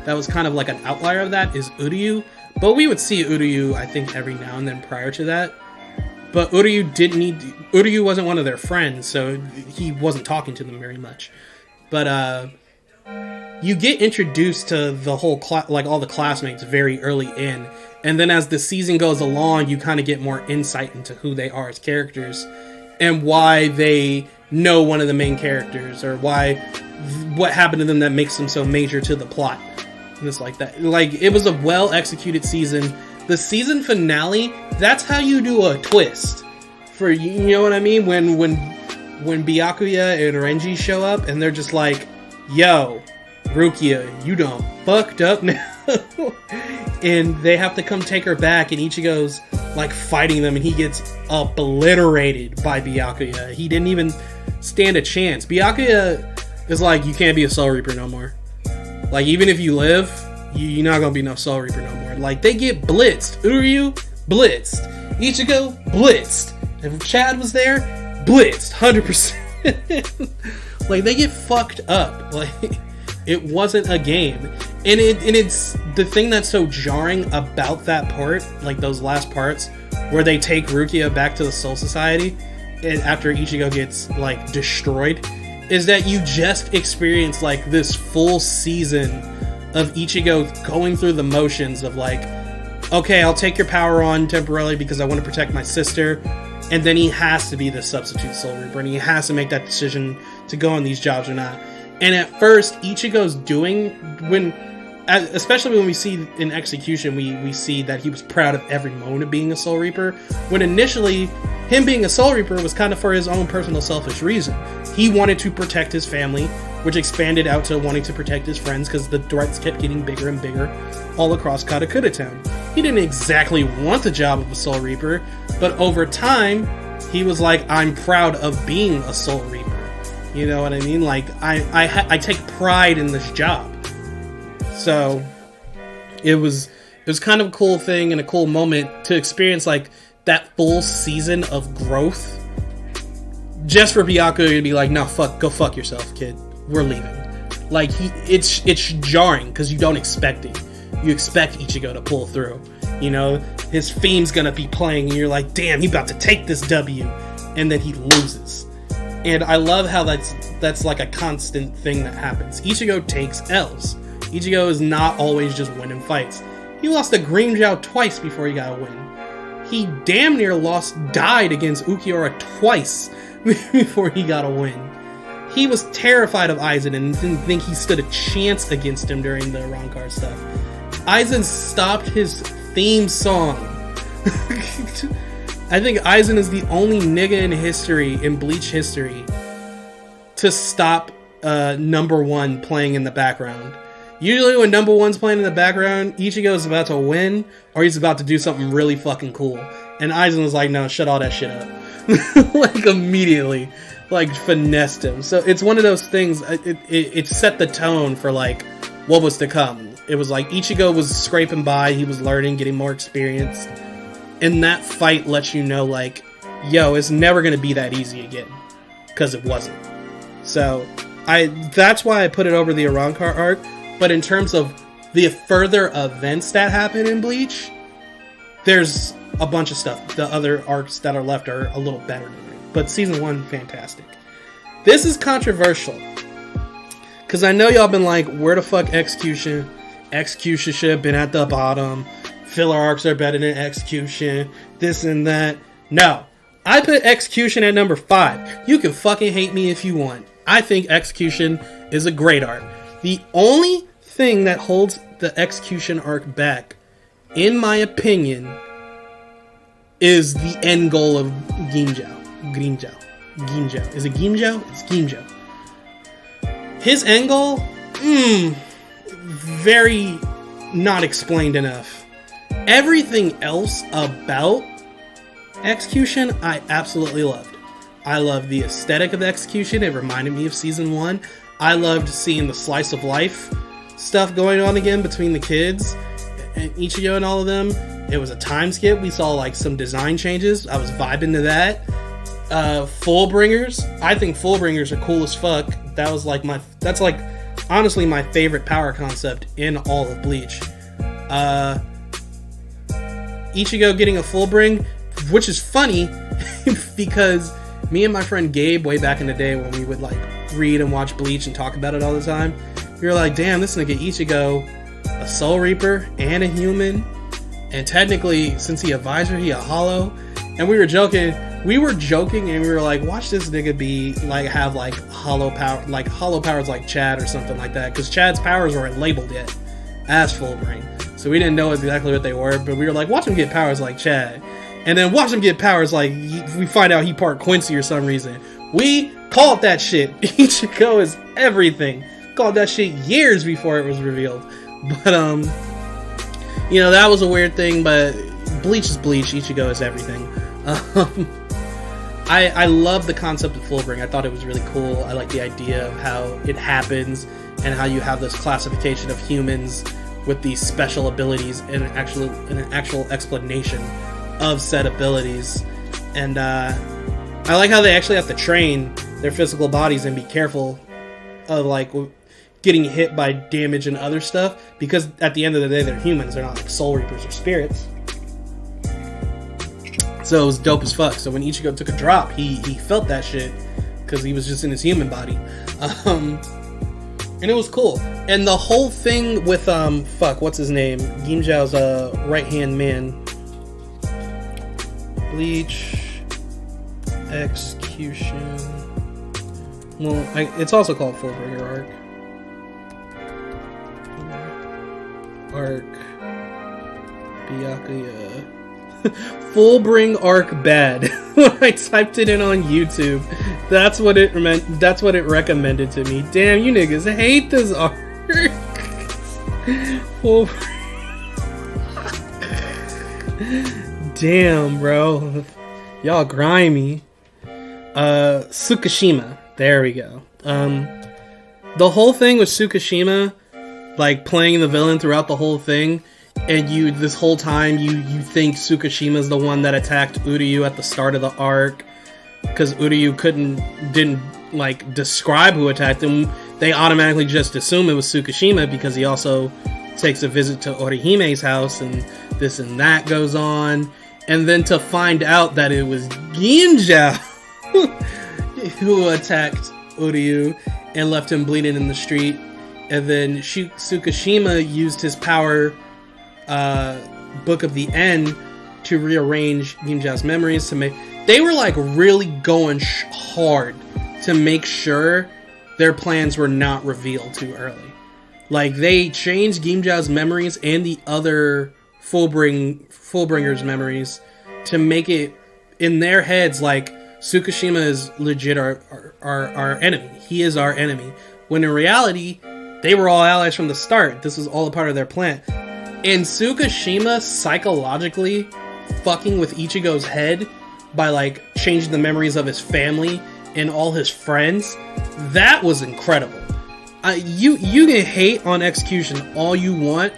was kind of like an outlier of that is Uryu. But we would see Uryu, I think, every now and then prior to that. But Uryu wasn't one of their friends, so he wasn't talking to them very much. But you get introduced to the whole all the classmates very early in, and then as the season goes along, you kind of get more insight into who they are as characters and why they know one of the main characters, or what happened to them that makes them so major to the plot. And it's like that. Like, it was a well executed season. The season finale, that's how you do a twist. You know what I mean? When Byakuya and Renji show up and they're just like, yo, Rukia, you done fucked up now. And they have to come take her back, and Ichigo's like fighting them, and he gets obliterated by Byakuya. He didn't even stand a chance. Byakuya is like, you can't be a Soul Reaper no more. Like, even if you live, you're not gonna be no Soul Reaper no more. Like, they get blitzed. Uryu, blitzed. Ichigo, blitzed. If Chad was there, blitzed. 100%. Like, they get fucked up. Like, it wasn't a game. And it's the thing that's so jarring about that part, like those last parts, where they take Rukia back to the Soul Society after Ichigo gets, like, destroyed, is that you just experience, like, this full season of Ichigo going through the motions of, like, okay, I'll take your power on temporarily because I want to protect my sister, and then he has to be the substitute Soul Reaper, and he has to make that decision to go on these jobs or not. And at first, Ichigo's especially when we see in execution, we see that he was proud of every moment of being a Soul Reaper, when initially, him being a Soul Reaper was kind of for his own personal selfish reason. He wanted to protect his family, which expanded out to wanting to protect his friends because the threats kept getting bigger and bigger all across Katakura Town. He didn't exactly want the job of a Soul Reaper, but over time, he was like, I'm proud of being a Soul Reaper. You know what I mean? Like, I take pride in this job. So it was kind of a cool thing and a cool moment to experience, like, that full season of growth, just for Byakuya to be like, no, go fuck yourself, kid. We're leaving. Like, it's jarring because you don't expect it. You expect Ichigo to pull through. You know, his theme's gonna be playing, and you're like, damn, he's about to take this W, and then he loses. And I love how that's like a constant thing that happens. Ichigo takes L's. Ichigo is not always just winning fights. He lost to Grimmjow twice before he got a win. He damn near died against Ukiura twice before he got a win. He was terrified of Aizen and didn't think he stood a chance against him during the Rancor stuff. Aizen stopped his theme song. I think Aizen is the only nigga in Bleach history, to stop number one playing in the background. Usually when number one's playing in the background, Ichigo's about to win, or he's about to do something really fucking cool. And Aizen was like, no, shut all that shit up. Like, immediately. Like, finessed him. So it's one of those things, it set the tone for, like, what was to come. It was like, Ichigo was scraping by, he was learning, getting more experience. And that fight lets you know, like, yo, it's never going to be that easy again. Because it wasn't. So, that's why I put it over the Arrancar arc. But in terms of the further events that happen in Bleach, there's a bunch of stuff. The other arcs that are left are a little better than it. But Season 1, fantastic. This is controversial. Because I know y'all been like, where the fuck Execution? Execution should have been at the bottom. Filler arcs are better than Execution. This and that. No. I put Execution at number 5. You can fucking hate me if you want. I think Execution is a great arc. The only thing that holds the Execution arc back, in my opinion, is the end goal of Ginjao. Is it Ginjao? It's Ginjao. His end goal? Very not explained enough. Everything else about Execution, I absolutely loved. I loved the aesthetic of Execution. It reminded me of Season 1. I loved seeing the slice of life stuff going on again between the kids and Ichigo and all of them. It was a time skip. We saw, like, some design changes. I was vibing to that. Fullbringers. I think Fullbringers are cool as fuck. That was like that's like honestly my favorite power concept in all of Bleach. Ichigo getting a Fullbring, which is funny because me and my friend Gabe, way back in the day when we would like read and watch Bleach and talk about it all the time, we were like, damn, this nigga Ichigo, a Soul Reaper and a human, and technically, since he a Visor, he a Hollow. And we were joking and we were like, watch this nigga be like, have like hollow powers like Chad or something like that, because Chad's powers weren't labeled yet as Fullbring, so we didn't know exactly what they were, but we were like, watch him get powers like Chad, and then watch him get powers like we find out he part Quincy or some reason. We called that shit. Ichigo is everything. Called that shit years before it was revealed. But you know, that was a weird thing, but Bleach is Bleach, Ichigo is everything. I love the concept of Fullbring. I thought it was really cool. I like the idea of how it happens and how you have this classification of humans with these special abilities and an actual explanation of said abilities. And I like how they actually have to train their physical bodies and be careful of like getting hit by damage and other stuff, because at the end of the day they're humans, they're not like Soul Reapers or spirits. So it was dope as fuck. So when Ichigo took a drop, he felt that shit because he was just in his human body. And it was cool. And the whole thing with what's his name? Gimjao's right-hand man. Bleach Execution. Well, it's also called Fullbringer Arc. Byakuya. Fullbring Arc bad. When I typed it in on YouTube, that's what it meant. That's what it recommended to me. Damn, you niggas hate this arc. Damn, bro, y'all grimy. Tsukishima. There we go. The whole thing with Tsukishima, like playing the villain throughout the whole thing. And this whole time, you think Tsukishima's the one that attacked Uryu at the start of the arc, because Uryu didn't like describe who attacked him. They automatically just assume it was Tsukishima because he also takes a visit to Orihime's house, and this and that goes on. And then to find out that it was Ginjao who attacked Uryu and left him bleeding in the street, and then Tsukishima used his power. Book of the End to rearrange Ginjao's memories to make. They were like really going hard to make sure their plans were not revealed too early. Like they changed Ginjao's memories and the other Fullbringer's memories to make it in their heads like Tsukishima is legit our enemy. He is our enemy. When in reality, they were all allies from the start. This was all a part of their plan. And Tsukishima psychologically fucking with Ichigo's head by like changing the memories of his family and all his friends, that was incredible. You can hate on execution all you want.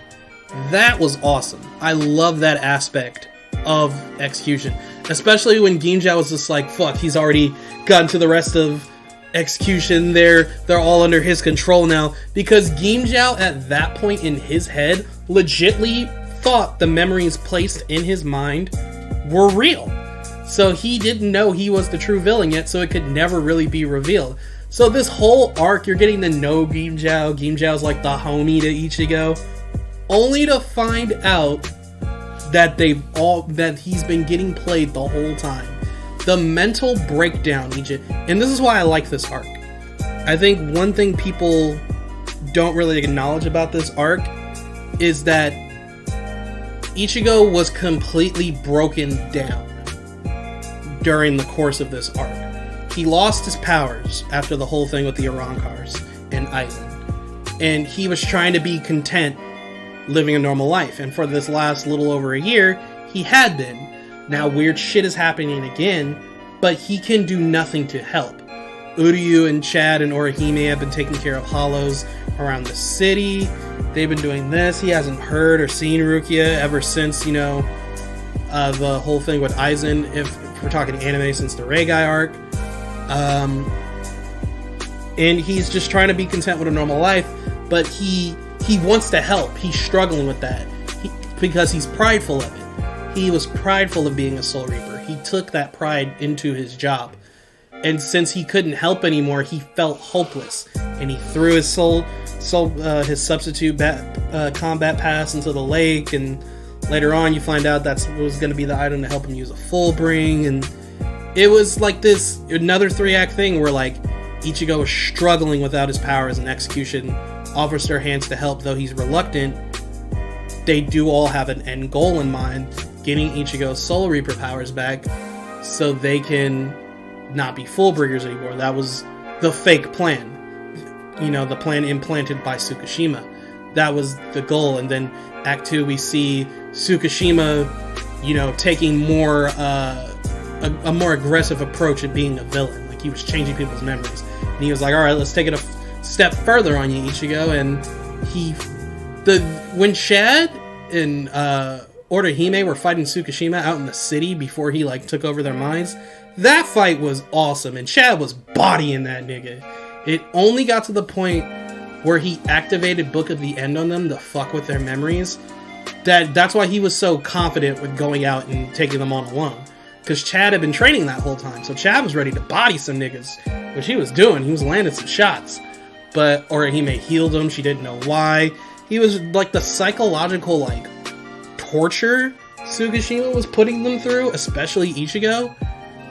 That was awesome. I love that aspect of execution, especially when Ginjao was just like, fuck, he's already gotten to the rest of execution. They're all under his control now, because Ginjao at that point in his head legitly thought the memories placed in his mind were real. So he didn't know he was the true villain yet, so it could never really be revealed. So this whole arc, you're getting to know Ginjao. Ginjao's like the homie to Ichigo, only to find out that that he's been getting played the whole time. The mental breakdown, and this is why I like this arc. I think one thing people don't really acknowledge about this arc is that Ichigo was completely broken down during the course of this arc. He lost his powers after the whole thing with the Arankars and Aizen, and he was trying to be content living a normal life, and for this last little over a year, he had been. Now weird shit is happening again, but he can do nothing to help. Uryu and Chad and Orihime have been taking care of hollows around the city. They've been doing this. He hasn't heard or seen Rukia ever since, the whole thing with Aizen, if we're talking anime, since the Reigai arc. And he's just trying to be content with a normal life, but he wants to help. He's struggling with that because he's prideful of it. He was prideful of being a Soul Reaper. He took that pride into his job. And since he couldn't help anymore, he felt hopeless. And he threw his his substitute combat pass into the lake. And later on, you find out that was going to be the item to help him use a full bring. And it was like this, another 3-act thing where like Ichigo was struggling without his powers, and Execution offers their hands to help, though he's reluctant. They do all have an end goal in mind, getting Ichigo's Soul Reaper powers back so they can not be Fullbringers anymore. That was the fake plan. The plan implanted by Tsukishima. That was the goal. And then Act 2, we see Tsukishima, taking more a more aggressive approach at being a villain. Like, he was changing people's memories. And he was like, alright, let's take it a step further on you, Ichigo. And when Chad and Orihime were fighting Tsukishima out in the city before he took over their minds, that fight was awesome, and Chad was bodying that nigga. It only got to the point where he activated Book of the End on them to fuck with their memories. That's why he was so confident with going out and taking them on alone. Because Chad had been training that whole time, so Chad was ready to body some niggas, which he was doing. He was landing some shots. But Orihime healed him, she didn't know why. He was the psychological torture Tsukishima was putting them through, especially Ichigo,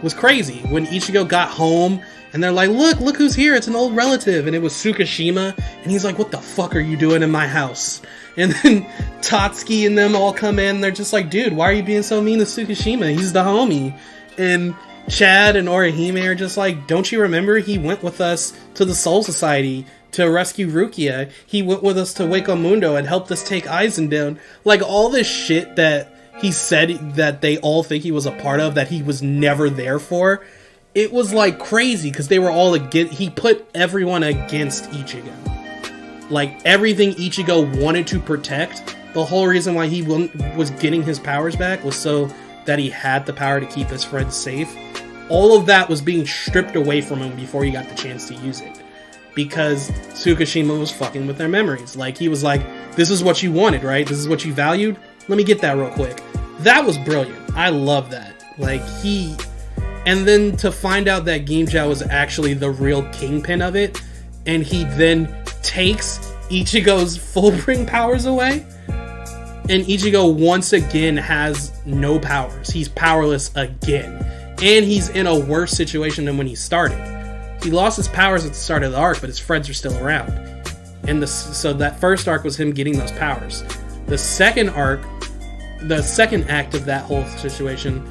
was crazy. When Ichigo got home and they're like, look who's here, it's an old relative, and it was Tsukishima, and he's like, what the fuck are you doing in my house? And then Tatsuki and them all come in, they're just like, dude, why are you being so mean to Tsukishima? He's the homie. And Chad and Orihime are just like, don't you remember he went with us to the Soul Society to rescue Rukia? He went with us to Wako Mundo and helped us take Aizen down. All this shit that he said that they all think he was a part of, that he was never there for. It was crazy because they were all against. He put everyone against Ichigo. Everything Ichigo wanted to protect, the whole reason why he was getting his powers back was so that he had the power to keep his friends safe. All of that was being stripped away from him before he got the chance to use it. Because Tsukishima was fucking with their memories. He was like, this is what you wanted, right? This is what you valued? Let me get that real quick. That was brilliant. I love that. And then to find out that Gimja was actually the real kingpin of it, and he then takes Ichigo's Fullbring powers away, and Ichigo once again has no powers. He's powerless again. And he's in a worse situation than when he started. He lost his powers at the start of the arc, but his friends are still around. And so that first arc was him getting those powers. The second act of that whole situation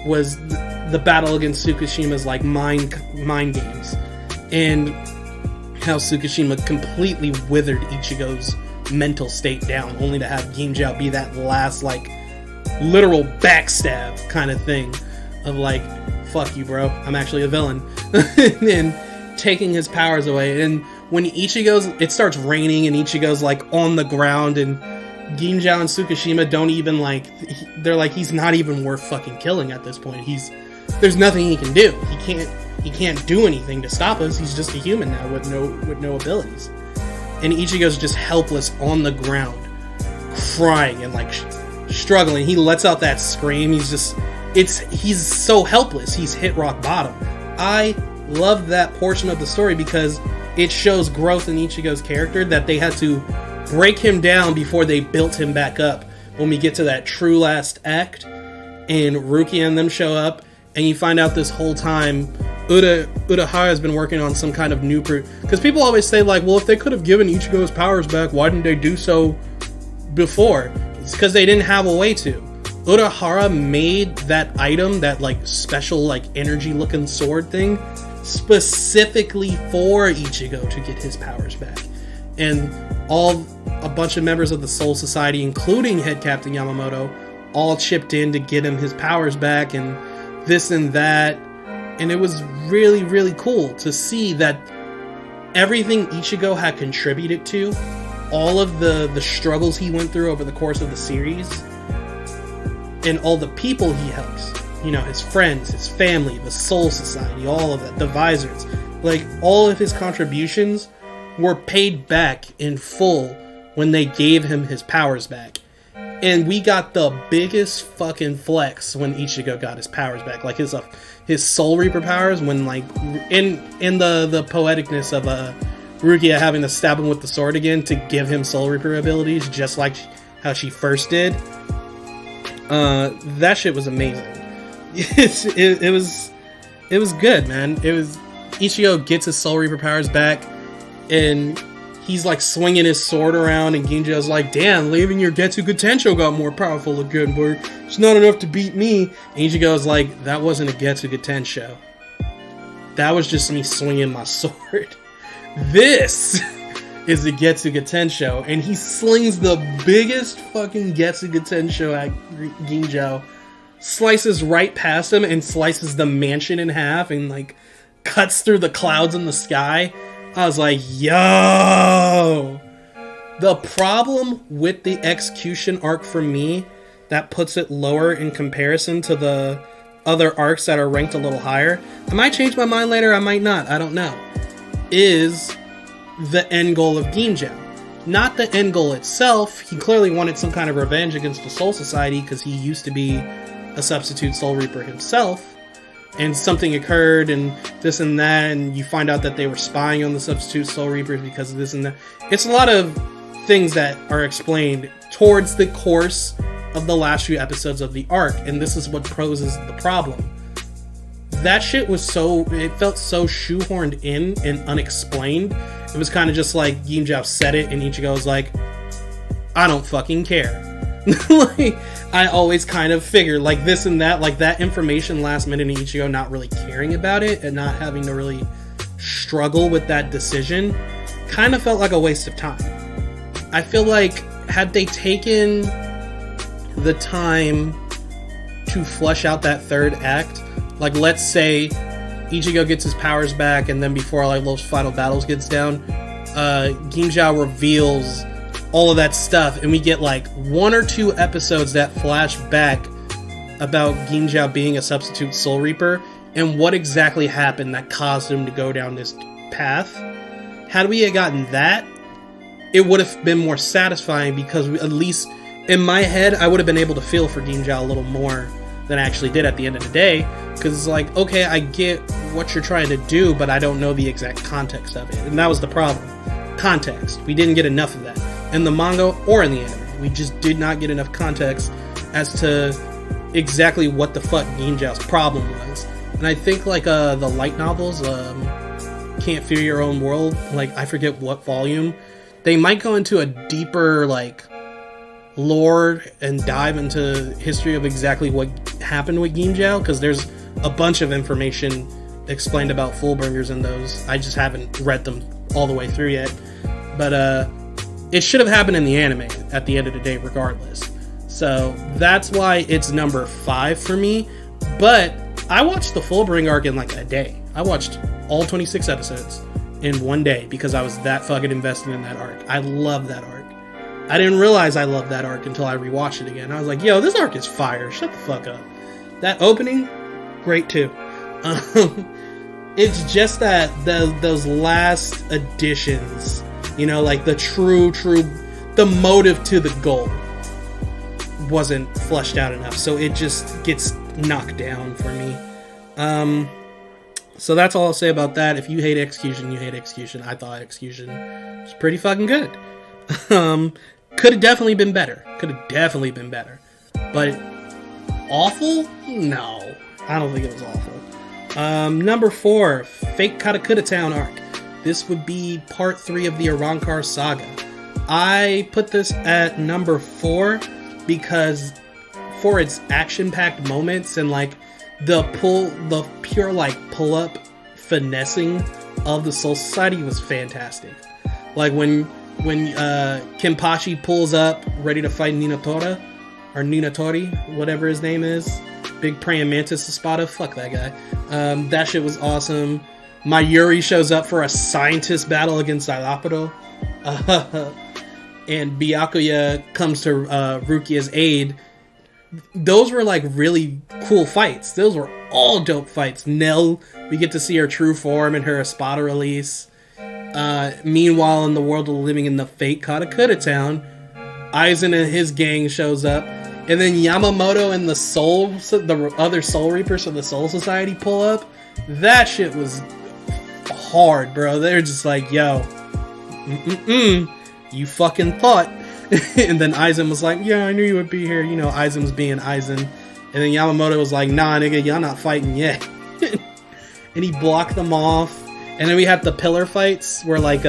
was the battle against Tsukishima's mind games, and how Tsukishima completely withered Ichigo's mental state down, only to have Gimja be that last literal backstab kind of thing of fuck you, bro, I'm actually a villain. And taking his powers away. And when it starts raining and Ichigo's on the ground, and Gimja and Tsukishima don't even they're like, he's not even worth fucking killing at this point. There's nothing he can do. He can't do anything to stop us. He's just a human now with no abilities. And Ichigo's just helpless on the ground, crying and struggling. He lets out that scream. He's so helpless. He's hit rock bottom. I love that portion of the story because it shows growth in Ichigo's character, that they had to break him down before they built him back up. When we get to that true last act and Rukia and them show up, and you find out this whole time Urahara has been working on some kind of new because people always say well, if they could have given Ichigo his powers back, why didn't they do so before? It's because they didn't have a way to. Urahara made that item, that special energy looking sword thing, specifically for Ichigo to get his powers back. And a bunch of members of the Soul Society, including Head Captain Yamamoto, all chipped in to get him his powers back, and this and that. And it was really, really cool to see that everything Ichigo had contributed to, all of the struggles he went through over the course of the series, and all the people he helps, his friends, his family, the Soul Society, all of that, the Visors, all of his contributions were paid back in full when they gave him his powers back. And we got the biggest fucking flex when Ichigo got his powers back, like his Soul Reaper powers. When like in the poeticness of Rukia having to stab him with the sword again to give him Soul Reaper abilities, just like how she first did. That shit was amazing. It was good, man. It was Ichigo gets his Soul Reaper powers back, and he's like swinging his sword around, and Ginjo's like, "Damn, leaving your Getsuga Tensho got more powerful again, but it's not enough to beat me." And Ichigo's like, "That wasn't a Getsuga Tensho. That was just me swinging my sword. This is the Getsuga Tensho." And he slings the biggest fucking Getsuga Tensho at Ginjo, slices right past him, and slices the mansion in half, and like cuts through the clouds in the sky. I was like, yo! The problem with the execution arc for me that puts it lower in comparison to the other arcs that are ranked a little higher, I might change my mind later, I might not, I don't know, is the end goal of Ginjo. Not the end goal itself. He clearly wanted some kind of revenge against the Soul Society because he used to be a substitute Soul Reaper himself. And something occurred, and this and that, and you find out that they were spying on the substitute Soul Reapers because of this and that. It's a lot of things that are explained towards the course of the last few episodes of the arc, and this is what poses the problem. That shit was it felt so shoehorned in and unexplained. It was kind of just like Ginjo said it, and Ichigo was like, "I don't fucking care." Like, I always kind of figured, like, this and that, like, that information last minute, and Ichigo not really caring about it and not having to really struggle with that decision kind of felt like a waste of time. I feel like had they taken the time to flesh out that third act, like, let's say Ichigo gets his powers back, and then before like those final battles gets down, Ginjo reveals all of that stuff, and we get like 1 or 2 episodes that flash back about Ginjo being a substitute Soul Reaper and what exactly happened that caused him to go down this path. Had we had gotten that, it would have been more satisfying, because at least in my head I would have been able to feel for Ginjo a little more than I actually did at the end of the day, because it's like, okay, I get what you're trying to do, but I don't know the exact context of it, and that was the problem. Context. We didn't get enough of that in the manga or in the anime. We just did not get enough context as to exactly what the fuck Ginjo's problem was. And I think like the light novels, Can't Fear Your Own World, like I forget what volume, they might go into a deeper like lore and dive into history of exactly what happened with Ginjo, because there's a bunch of information explained about Fullbringers in those. I just haven't read them all the way through yet, but it should have happened in the anime at the end of the day regardless. So that's why it's number 5 for me. But I watched the Fullbringer arc in like a day. I watched all 26 episodes in one day because I was that fucking invested in that arc. I love that arc. I didn't realize I loved that arc until I rewatched it again. I was like, yo, this arc is fire. Shut the fuck up. That opening, great too. It's just that those last additions, you know, like the the motive to the goal wasn't fleshed out enough, so it just gets knocked down for me. So that's all I'll say about that. If you hate execution, you hate execution. I thought execution was pretty fucking good. Could have definitely been better. But awful? No, I don't think it was awful. Number 4, Fake Katakura Town arc. This would be part 3 of the Arrancar saga. I put this at number 4 because for its action-packed moments and like the pure like pull-up finessing of the Soul Society was fantastic. Like when Kenpachi pulls up ready to fight Ninatora, or Ninatori, whatever his name is, big praying mantis Espada, fuck that guy. That shit was awesome. Mayuri shows up for a scientist battle against Zailapedo. And Byakuya comes to Rukia's aid. Those were like really cool fights. Those were all dope fights. Nell, we get to see her true form in her Espada release. Meanwhile, in the world of living in the fake Katakura town, Aizen and his gang shows up, and then Yamamoto and the other Soul Reapers of the Soul Society pull up. That shit was hard, bro. They're just like, yo, you fucking thought. And then Aizen was like, yeah, I knew you would be here. You know, Aizen's being Aizen. And then Yamamoto was like, nah, nigga, y'all not fighting yet. And he blocked them off. And then we had the pillar fights where, like,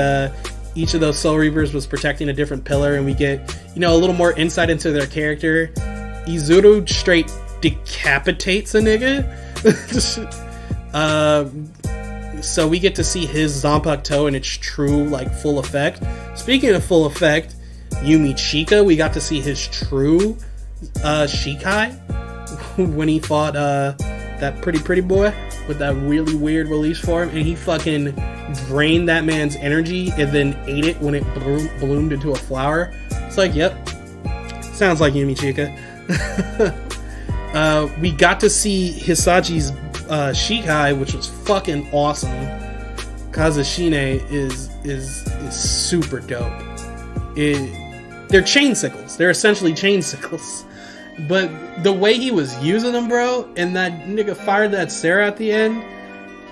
each of those Soul Reapers was protecting a different pillar, and we get, you know, a little more insight into their character. Izuru straight decapitates a nigga. So we get to see his Zanpakuto in its true, like, full effect. Speaking of full effect, Yumi Chika, we got to see his true Shikai when he fought that pretty boy with that really weird release form, and he fucking drained that man's energy and then ate it when it bloomed into a flower. It's like, yep, sounds like Yumi Chika. We got to see Hisachi's Shikai, which was fucking awesome. Kazashine is super dope. They're chain sickles. They're essentially chain sickles. But the way he was using them, bro, and that nigga fired that Sarah at the end,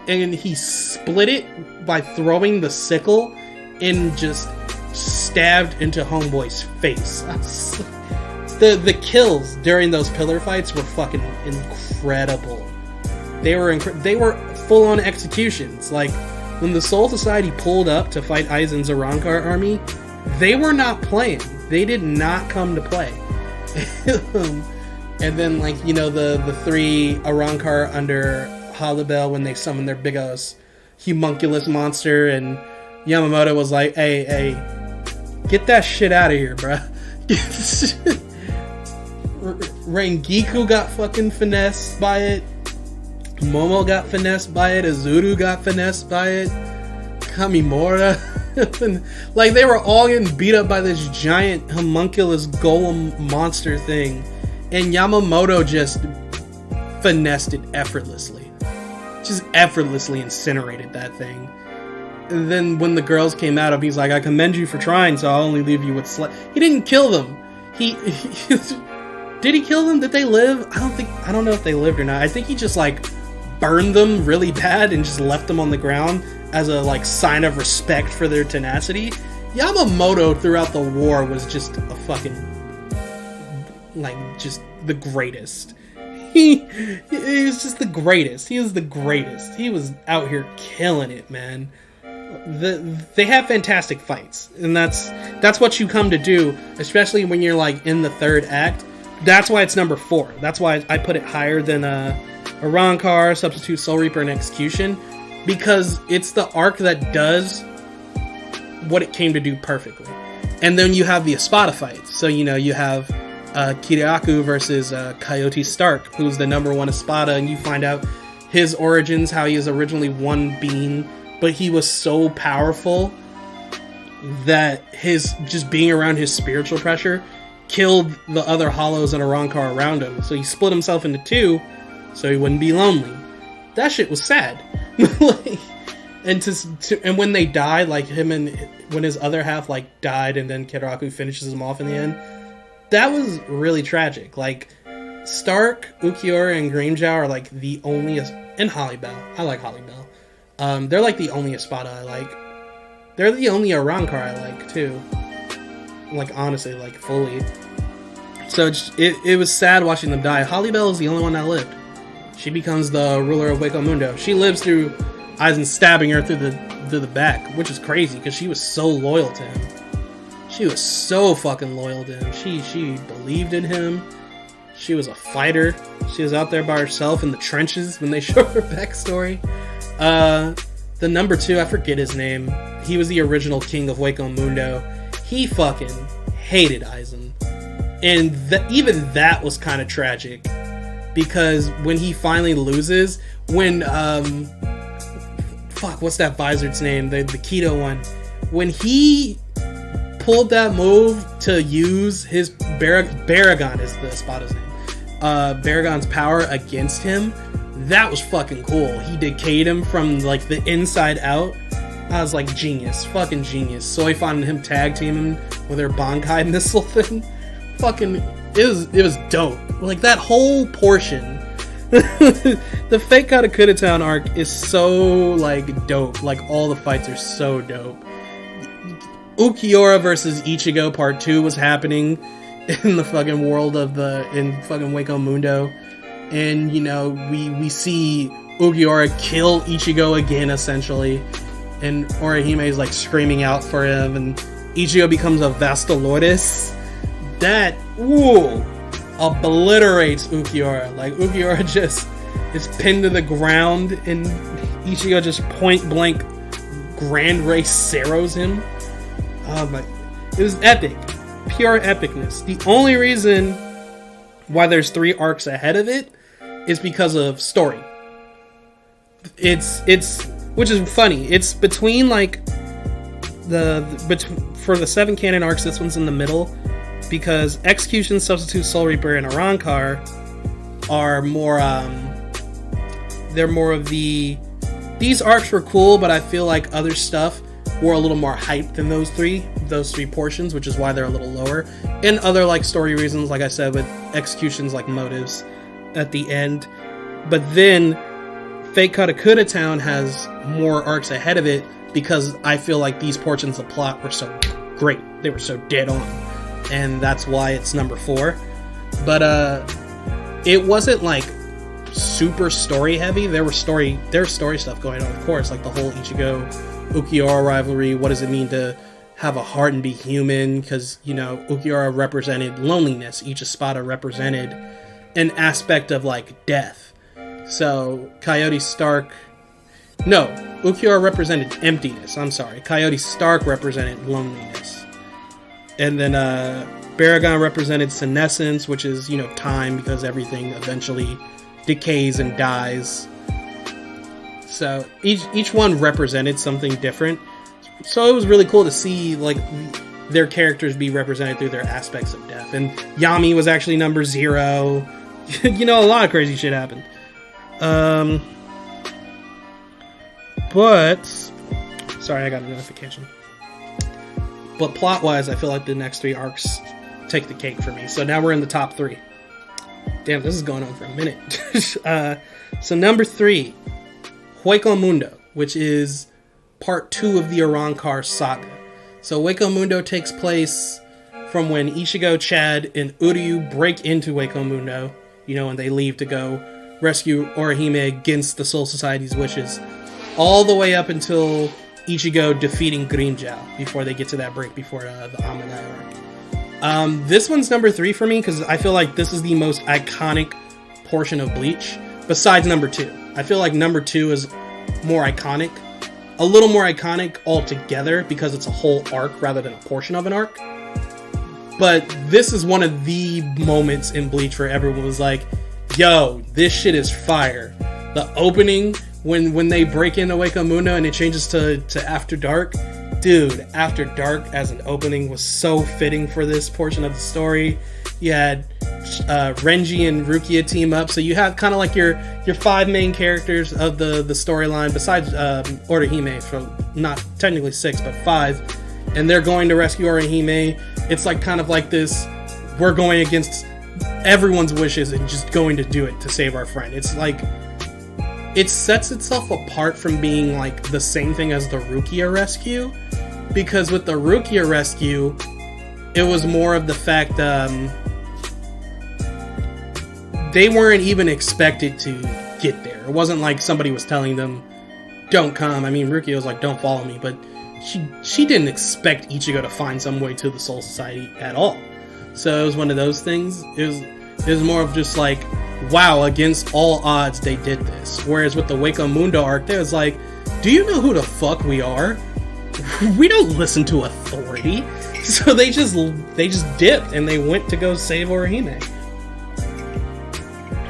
and he split it by throwing the sickle and just stabbed into Homeboy's face. The kills during those pillar fights were fucking incredible. They were full-on executions. Like, when the Soul Society pulled up to fight Aizen's Arrancar army, they were not playing. They did not come to play. And then, like, you know, the three Arrancar under Halibel when they summoned their big ass homunculus monster, and Yamamoto was like, hey, get that shit out of here, bruh. Rengiku got fucking finessed by it. Momo got finessed by it. Izuru got finessed by it. Kamimura. Like, they were all getting beat up by this giant homunculus golem monster thing, and Yamamoto just finessed it effortlessly. Just effortlessly incinerated that thing. And then when the girls came out of, he's like, I commend you for trying, so I'll only leave you with He didn't kill them. He did he kill them? Did they live? I don't know if they lived or not. I think he just, like, burned them really bad and just left them on the ground as a, like, sign of respect for their tenacity. Yamamoto throughout the war was just a fucking, like, just the greatest. He was just the greatest. He was the greatest. He was out here killing it, man. They have fantastic fights, and that's what you come to do, especially when you're, like, in the third act. That's why it's number 4. That's why I put it higher than Arrancar, Substitute Soul Reaper, and Execution, because it's the arc that does what it came to do perfectly. And then you have the Espada fights. So, you know, you have Kiriaku versus Coyote Stark, who's the number 1 Espada, and you find out his origins, how he is originally one being, but he was so powerful that his just being around his spiritual pressure killed the other hollows and Arrancar around him. So he split himself into 2 so he wouldn't be lonely. That shit was sad. Like, and when they died, like when his other half, like, died, and then Kiraku finishes him off in the end, that was really tragic. Like, Stark, Ukiura, and Grimmjow are, like, the only, and Halibel. I like Halibel. They're, like, the only Espada I like. They're the only Arrancar I like, too. Like, honestly, like, fully. So it was sad watching them die. Halibel is the only one that lived. She becomes the ruler of Hueco Mundo. She lives through Aizen stabbing her through the back, which is crazy because she was so loyal to him. She was so fucking loyal to him. She believed in him. She was a fighter. She was out there by herself in the trenches when they showed her backstory. The number 2, I forget his name. He was the original king of Hueco Mundo. He fucking hated Aizen. And even that was kind of tragic. Because when he finally loses, when, what's that Vizard's name? The Keto one. When he pulled that move to use his Baragon is the Espada's name. Baragon's power against him, that was fucking cool. He decayed him from, like, the inside out. I was like, genius, fucking genius. Soifon and him tag teaming with their Bankai missile thing, fucking, it was dope. Like, that whole portion, the Fate Katakura Town arc is so, like, dope. Like, all the fights are so dope. Ukiura versus Ichigo Part 2 was happening in the fucking world of in fucking Wako Mundo. And, you know, we see Ukiura kill Ichigo again, essentially. And Orihime is like screaming out for him, and Ichigo becomes a Vastaloris. That, ooh, obliterates Ukiura. Like, Ukiura just is pinned to the ground, and Ichigo just point blank Grand Race Zeros him. Oh my, it was epic. Pure epicness. The only reason why there's 3 arcs ahead of it is because of story. It's which is funny. It's between like for the 7 canon arcs, this one's in the middle because Execution, Substitute, Soul Reaper, and Arrancar are more they're more of these arcs were cool, but I feel like other stuff were a little more hyped than those three portions, which is why they're a little lower. And other like story reasons, like I said, with Execution's like motives at the end. But then Fate Katakura Town has more arcs ahead of it because I feel like these portions of plot were so great. They were so dead on. And that's why it's number 4. But it wasn't like super story heavy. There's story stuff going on, of course, like the whole Ichigo Ukiura rivalry. What does it mean to have a heart and be human? Because, you know, Ukiura represented loneliness. Each Espada represented an aspect of like death. So, Ukiura represented emptiness. I'm sorry. Coyote Stark represented loneliness. And then, Baragon represented senescence, which is, you know, time, because everything eventually decays and dies. So, each one represented something different. So, it was really cool to see, like, their characters be represented through their aspects of death. And Yami was actually number 0. You know, a lot of crazy shit happened. But sorry, I got a notification. But plot-wise, I feel like the next 3 arcs take the cake for me. So now we're in the top 3. Damn, this is going on for a minute. So number 3, Hueco Mundo, which is part 2 of the Arrancar saga. So Hueco Mundo takes place from when Ichigo, Chad, and Uryu break into Hueco Mundo, you know, and they leave to go rescue Orihime against the Soul Society's wishes, all the way up until Ichigo defeating Grimmjow before they get to that break before the Amanai arc. This one's number 3 for me because I feel like this is the most iconic portion of Bleach, besides number 2. I feel like number 2 is more iconic, a little more iconic altogether because it's a whole arc rather than a portion of an arc. But this is one of the moments in Bleach where everyone was like, yo, this shit is fire. The opening, when they break into Hueco Mundo and it changes to After Dark, dude, After Dark as an opening was so fitting for this portion of the story. You had Renji and Rukia team up, so you have kind of like your 5 main characters of the storyline, besides Orihime, from not technically 6, but 5, and they're going to rescue Orihime. It's like kind of like this, we're going against everyone's wishes and just going to do it to save our friend. It's like, it sets itself apart from being like the same thing as the Rukia rescue, because with the Rukia rescue, it was more of the fact they weren't even expected to get there. It wasn't like somebody was telling them, don't come. I mean, Rukia was like, don't follow me, but she didn't expect Ichigo to find some way to the Soul Society at all. So it was one of those things. It was more of just like, wow, against all odds they did this. Whereas with the Hueco Mundo arc, there was like, do you know who the fuck we are? We don't listen to authority. So they just dipped and they went to go save Orihime.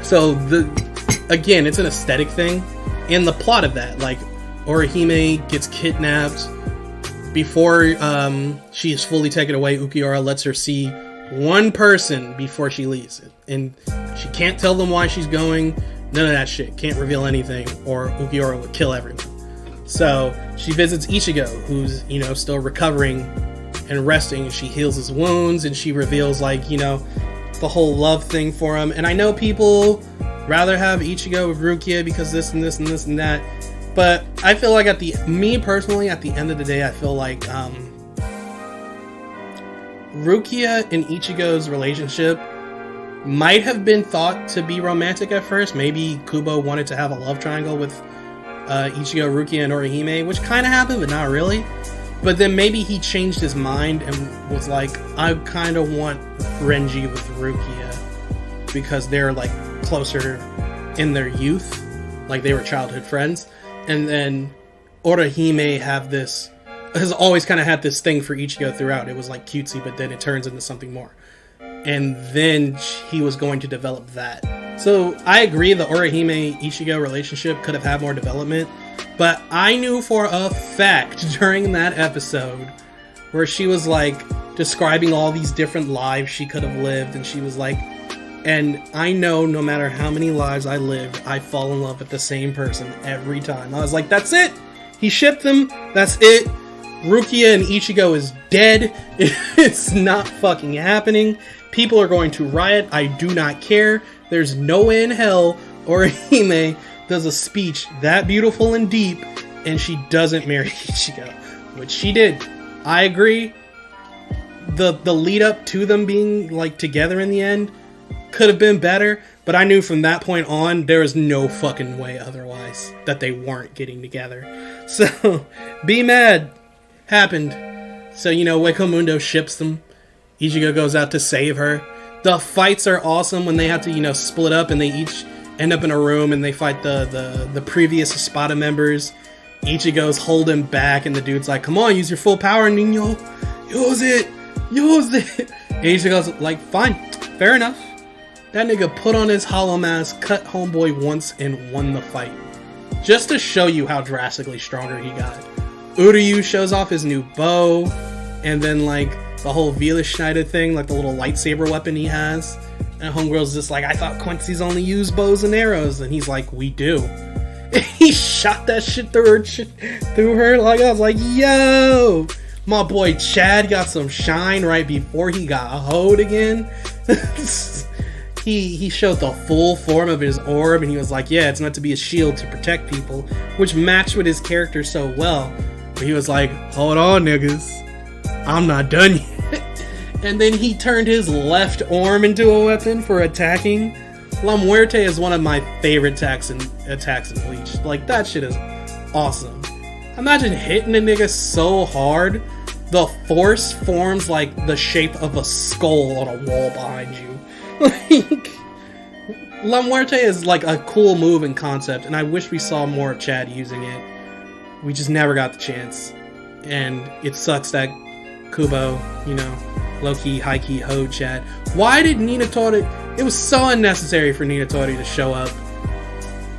So again, it's an aesthetic thing, and the plot of that, like Orihime gets kidnapped. Before she is fully taken away, Ukiura lets her see one person before she leaves, and she can't tell them why she's going. None of that shit. Can't reveal anything, or Ukiura would kill everyone. So she visits Ichigo, who's, you know, still recovering and resting, and she heals his wounds, and she reveals, like, you know, the whole love thing for him. And I know people rather have Ichigo with Rukia because this and this and this and that, but I feel like me personally, at the end of the day, I feel like Rukia and Ichigo's relationship might have been thought to be romantic at first. Maybe Kubo wanted to have a love triangle with Ichigo, Rukia, and Orihime, which kind of happened, but not really. But then maybe he changed his mind and was like, I kind of want Renji with Rukia because they're, like, closer in their youth, like they were childhood friends. And then Orihime has always kind of had this thing for Ichigo throughout. It was like cutesy, but then it turns into something more. And then he was going to develop that. So I agree the Orihime-Ichigo relationship could have had more development, but I knew for a fact during that episode where she was, like, describing all these different lives she could have lived, and she was like, and I know no matter how many lives I lived, I fall in love with the same person every time. I was like, that's it! He shipped them, that's it! Rukia and Ichigo is dead. It's not fucking happening. People are going to riot. I do not care. There's no way in hell Orihime does a speech that beautiful and deep and she doesn't marry Ichigo, which she did. I agree. The lead up to them being, like, together in the end could have been better, but I knew from that point on there was no fucking way otherwise that they weren't getting together. So, be mad happened. So, you know, Hueco Mundo ships them. Ichigo goes out to save her. The fights are awesome when they have to, you know, split up and they each end up in a room and they fight the previous Espada members. Ichigo's holding back and the dude's like, come on, use your full power, Nino. Use it. And Ichigo's like, fine, fair enough. That nigga put on his hollow mask, cut homeboy once, and won the fight. Just to show you how drastically stronger he got. Uryu shows off his new bow, and then, like, the whole Vila Schneider thing, like the little lightsaber weapon he has. And Homegirl's just like, I thought Quincy's only used bows and arrows. And he's like, we do. And he shot that shit through her. Like, I was like, yo! My boy Chad got some shine right before he got hoed again. He showed the full form of his orb, and he was like, yeah, it's meant to be a shield to protect people, which matched with his character so well. But he was like, hold on, niggas. I'm not done yet. And then he turned his left arm into a weapon for attacking. La Muerte is one of my favorite attacks in Bleach. Like, that shit is awesome. Imagine hitting a nigga so hard, the force forms, like, the shape of a skull on a wall behind you. Like, La Muerte is, like, a cool move in concept, and I wish we saw more of Chad using it. We just never got the chance. And it sucks that Kubo, you know, low-key, high-key hoed Chad. Why did Minatori... It was so unnecessary for Minatori to show up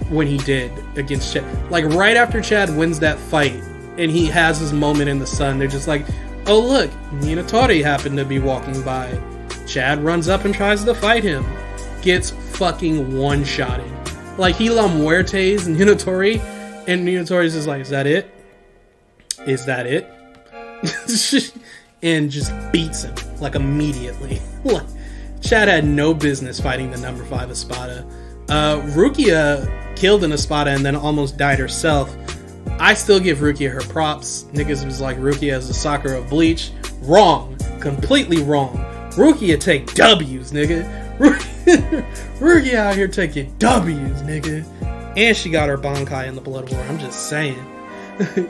when he did against Chad. Like, right after Chad wins that fight, and he has his moment in the sun, they're just like, oh look, Minatori happened to be walking by. Chad runs up and tries to fight him. Gets fucking one-shotted. Like, he La Muertes Minatori, and Minatori's just like, is that it? Is that it? And just beats him, like, immediately. Like, Chad had no business fighting the number 5 Espada. Rukia killed an Espada and then almost died herself. I still give Rukia her props. Niggas was like, Rukia is the Sakura of Bleach. Wrong. Completely wrong. Rukia take W's, nigga. Rukia out here taking W's, nigga. And she got her Bankai in the Blood War. I'm just saying.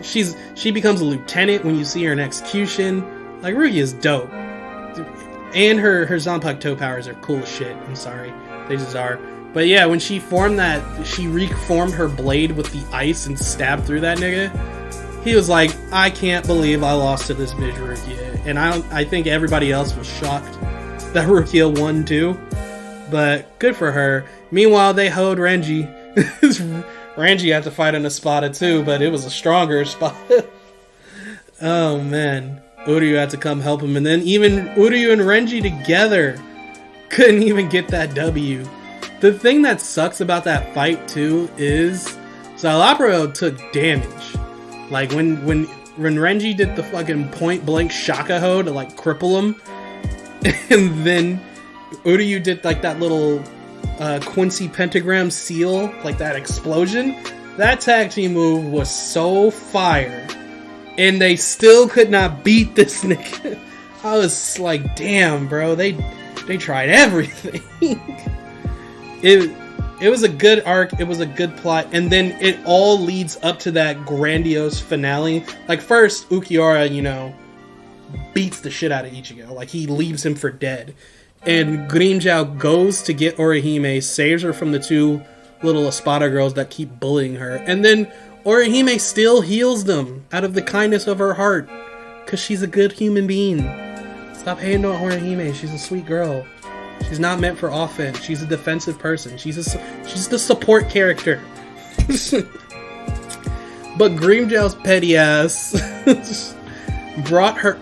She becomes a lieutenant when you see her in execution. Like, Rukia's dope. And her Zanpakuto powers are cool as shit. I'm sorry. They just are. But yeah, when she reformed her blade with the ice and stabbed through that nigga, he was like, I can't believe I lost to this bitch Rukia. And I think everybody else was shocked that Rukia won too. But good for her. Meanwhile, they hoed Renji. Renji had to fight an Espada too, but it was a stronger Espada. Oh man. Uryu had to come help him, and then even Uryu and Renji together couldn't even get that W. The thing that sucks about that fight too is Salapro took damage, Like when Renji did the fucking point blank Shakaho to like cripple him, and then Uryu did like that little Quincy pentagram seal, like that explosion. That tag team move was so fire, and they still could not beat this nigga. I was like, damn, bro, they tried everything. It was a good arc, it was a good plot, and then it all leads up to that grandiose finale. Like, first, Ukiura, you know, beats the shit out of Ichigo. Like, he leaves him for dead. And Grimmjow goes to get Orihime, saves her from the two little Espada girls that keep bullying her. And then Orihime still heals them out of the kindness of her heart. Because she's a good human being. Stop hating on Orihime, she's a sweet girl. She's not meant for offense. She's a defensive person. She's the support character. But Grimmjow's petty ass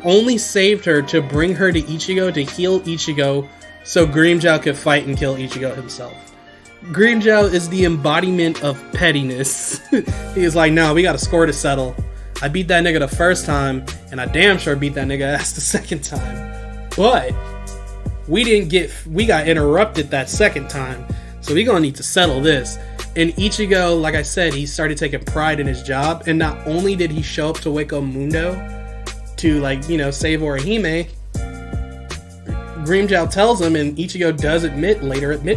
only saved her to bring her to Ichigo to heal Ichigo so Grimmjow could fight and kill Ichigo himself. Grimmjow is the embodiment of pettiness. He's like, no, we got a score to settle. I beat that nigga the first time, and I damn sure beat that nigga ass the second time. But we got interrupted that second time, so we gonna need to settle this. And Ichigo, like I said, he started taking pride in his job, and not only did he show up to Wako Mundo to, like, you know, save Orihime, Grimmjow tells him, and Ichigo does admit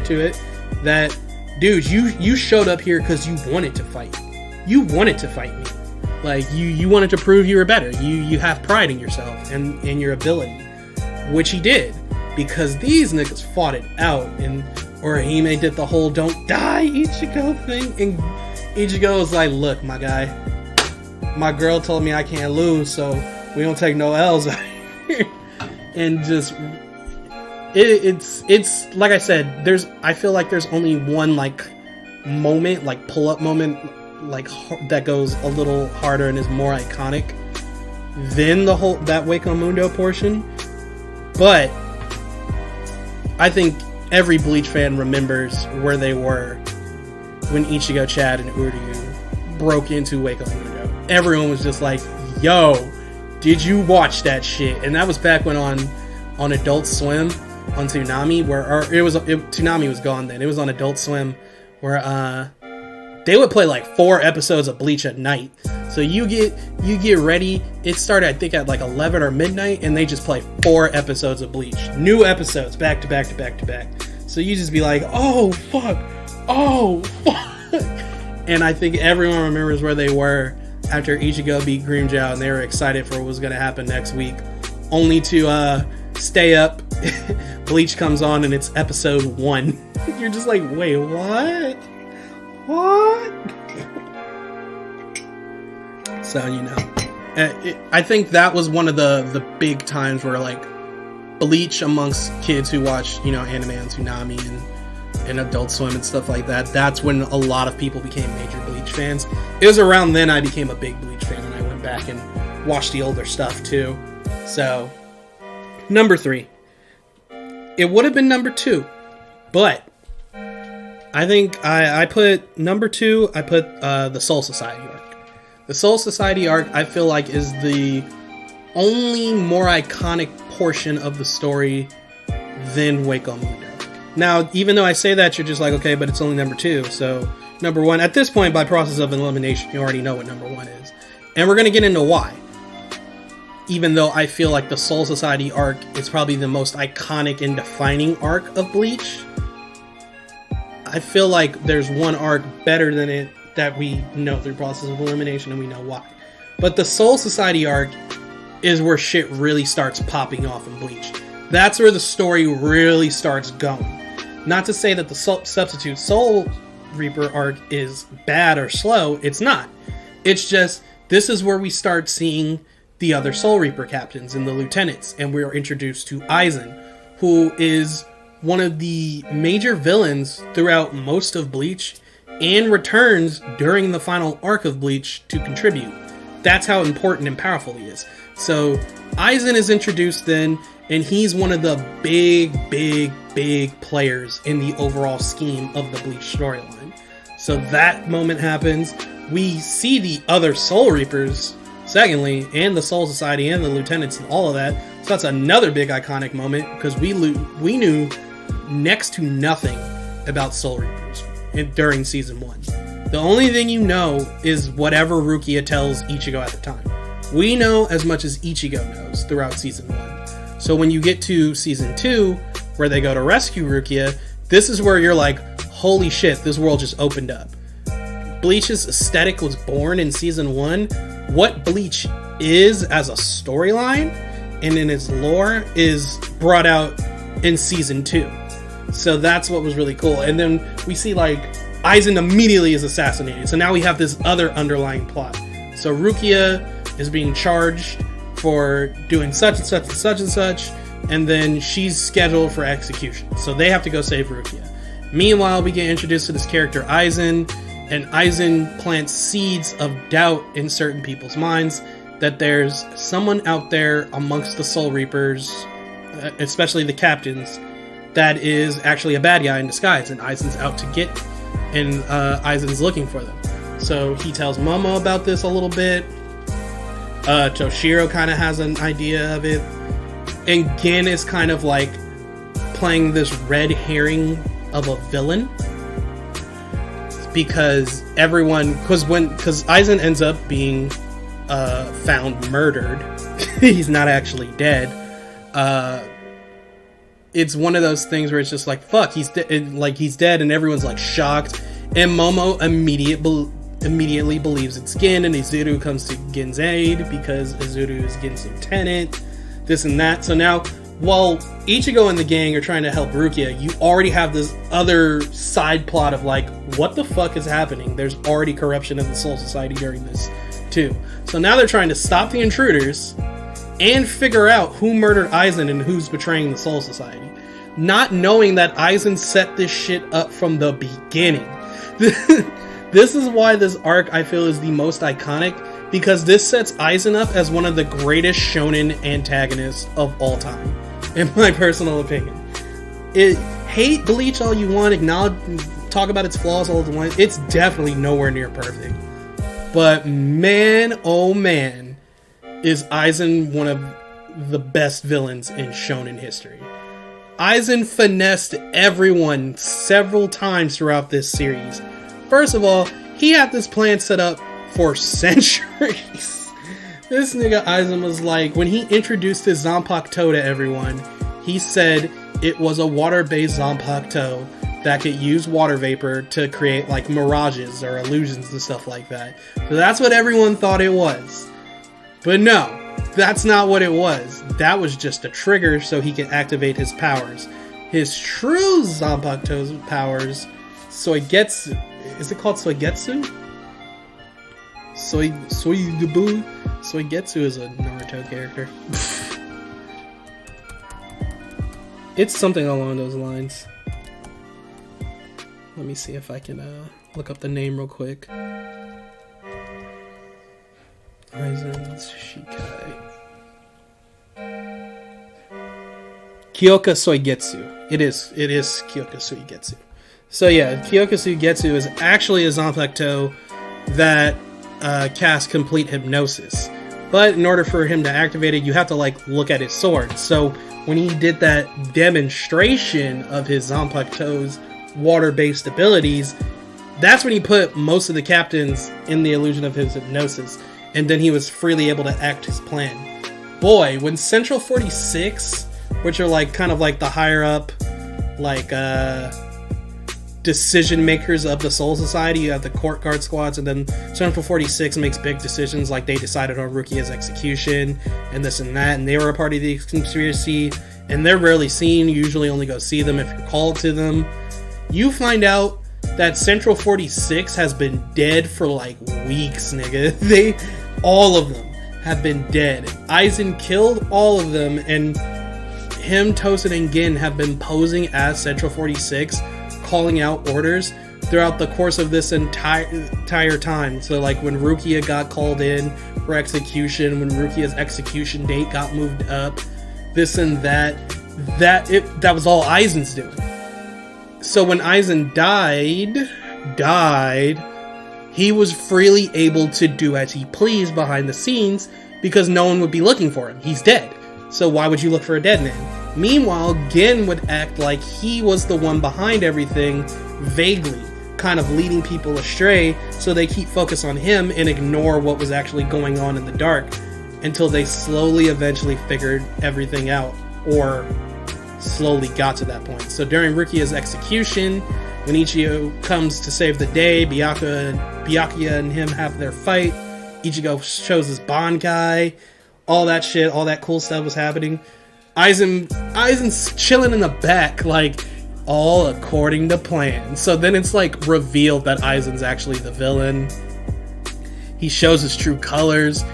to it, that, dude, you showed up here because you wanted to fight. You wanted to fight me. Like, you wanted to prove you were better. You have pride in yourself and in your ability, which he did. Because these niggas fought it out, and Orihime did the whole "don't die, Ichigo" thing, and Ichigo was like, "Look, my guy, my girl told me I can't lose, so we don't take no L's out here." And just it's like I said, I feel like there's only one like moment, like pull up moment, like that goes a little harder and is more iconic than that Wako Mundo portion, but I think every Bleach fan remembers where they were when Ichigo, Chad, and Uryu broke into Wako Mundo. Everyone was just like, yo, did you watch that shit? And that was back when on Adult Swim, on Toonami, Toonami was gone then. It was on Adult Swim, where they would play like 4 episodes of Bleach at night. So you get ready. It started, I think, at like 11 or midnight, and they just play 4 episodes of Bleach. New episodes, back to back to back to back. So you just be like, oh, fuck. And I think everyone remembers where they were after Ichigo beat Grimmjow, and they were excited for what was going to happen next week. Only to stay up. Bleach comes on, and it's episode 1. You're just like, wait, what? So, you know, I think that was one of the big times where, like, Bleach amongst kids who watch, you know, anime on Toonami and Adult Swim and stuff like that, that's when a lot of people became major Bleach fans. It was around then I became a big Bleach fan, and I went back and watched the older stuff too. So, number 3. It would have been number 2, but I think I put number 2, I put the Soul Society arc. The Soul Society arc, I feel like, is the only more iconic portion of the story than Wako Mundo. Now, even though I say that, you're just like, okay, but it's only number 2. So, number 1, at this point, by process of elimination, you already know what number 1 is. And we're going to get into why. Even though I feel like the Soul Society arc is probably the most iconic and defining arc of Bleach, I feel like there's one arc better than it that we know through process of elimination, and we know why. But the Soul Society arc is where shit really starts popping off in Bleach. That's where the story really starts going. Not to say that the Substitute Soul Reaper arc is bad or slow. It's not. It's just, this is where we start seeing the other Soul Reaper captains and the lieutenants, and we are introduced to Aizen, who is one of the major villains throughout most of Bleach, and returns during the final arc of Bleach to contribute. That's how important and powerful he is. So Aizen is introduced then, and he's one of the big players in the overall scheme of the Bleach storyline. So that moment happens. we see the other Soul Reapers, secondly, and the Soul Society and the Lieutenants and all of that. So that's another big iconic moment, because we knew next to nothing about Soul Reapers during Season 1. The only thing you know is whatever Rukia tells Ichigo at the time. We know as much as Ichigo knows throughout Season 1. So when you get to Season 2, where they go to rescue Rukia, this is where you're like, holy shit, this world just opened up. Bleach's aesthetic was born in Season 1. What Bleach is as a storyline and in its lore is brought out in Season 2. So that's what was really cool. And then we see like Aizen immediately is assassinated. So now we have this other underlying plot. So Rukia is being charged for doing such and such and such and such, and then she's scheduled for execution. So they have to go save Rukia. Meanwhile, we get introduced to this character Aizen, and Aizen plants seeds of doubt in certain people's minds that there's someone out there amongst the Soul Reapers, especially the captains, that is actually a bad guy in disguise, and Aizen's out to get, and Aizen's looking for them. So he tells Momo about this a little bit. Toshiro kind of has an idea of it, and Gin is kind of like playing this red herring of a villain, because Aizen ends up being found murdered. He's not actually dead. It's one of those things where it's just like, fuck, he's dead, and everyone's like shocked, and Momo immediately believes it's Gin, and Izuru comes to Gin's aid because Izuru is Gin's lieutenant, this and that. So now, while Ichigo and the gang are trying to help Rukia, you already have this other side plot of like, what the fuck is happening? There's already corruption in the Soul Society during this too. So now they're trying to stop the intruders and figure out who murdered Aizen and who's betraying the Soul Society, not knowing that Aizen set this shit up from the beginning. This is why this arc, I feel, is the most iconic, because this sets Aizen up as one of the greatest shonen antagonists of all time, in my personal opinion. Hate Bleach all you want, acknowledge, talk about its flaws all the time, it's definitely nowhere near perfect. But man, oh man, is Aizen one of the best villains in shonen history. Aizen finessed everyone several times throughout this series. First of all, he had this plan set up for centuries. This nigga Aizen was like, when he introduced his Zanpakuto to everyone, he said it was a water-based Zanpakuto that could use water vapor to create like mirages or illusions and stuff like that. So that's what everyone thought it was. But no, that's not what it was. That was just a trigger so he could activate his powers. His true Zanpakuto's powers, Soigetsu. Is it called Soigetsu? Soigetsu is a Naruto character. It's something along those lines. Let me see if I can look up the name real quick. Aizen's Shikai. Kyoka Soigetsu. It is Kyoka Soigetsu. So yeah, Kyoka Soigetsu is actually a Zanpakuto that casts complete hypnosis. But in order for him to activate it, you have to like look at his sword. So when he did that demonstration of his Zanpakuto's water-based abilities, that's when he put most of the captains in the illusion of his hypnosis, and then he was freely able to act his plan. Boy, when Central 46, which are like kind of like the higher up, like decision makers of the Soul Society, you have the court guard squads, and then Central 46 makes big decisions, like they decided on Rukia's execution and this and that, and they were a part of the conspiracy, and they're rarely seen. You usually only go see them if you're called to them. You find out that Central 46 has been dead for like weeks, nigga. All of them have been dead. Aizen killed all of them, and him, Tosin, and Gin have been posing as Central 46, calling out orders throughout the course of this entire time. So like when Rukia got called in for execution, when Rukia's execution date got moved up, this and that was all Aizen's doing. So when Aizen died, he was freely able to do as he pleased behind the scenes because no one would be looking for him. He's dead. So why would you look for a dead man? Meanwhile, Gin would act like he was the one behind everything, vaguely, kind of leading people astray, so they keep focus on him and ignore what was actually going on in the dark until they slowly eventually figured everything out, or slowly got to that point. So during Rukia's execution, when Ichigo comes to save the day, Byakuya and him have their fight. Ichigo shows his Bankai, all that shit, all that cool stuff was happening. Aizen's chilling in the back, like, all according to plan. So then it's like revealed that Aizen's actually the villain. He shows his true colors,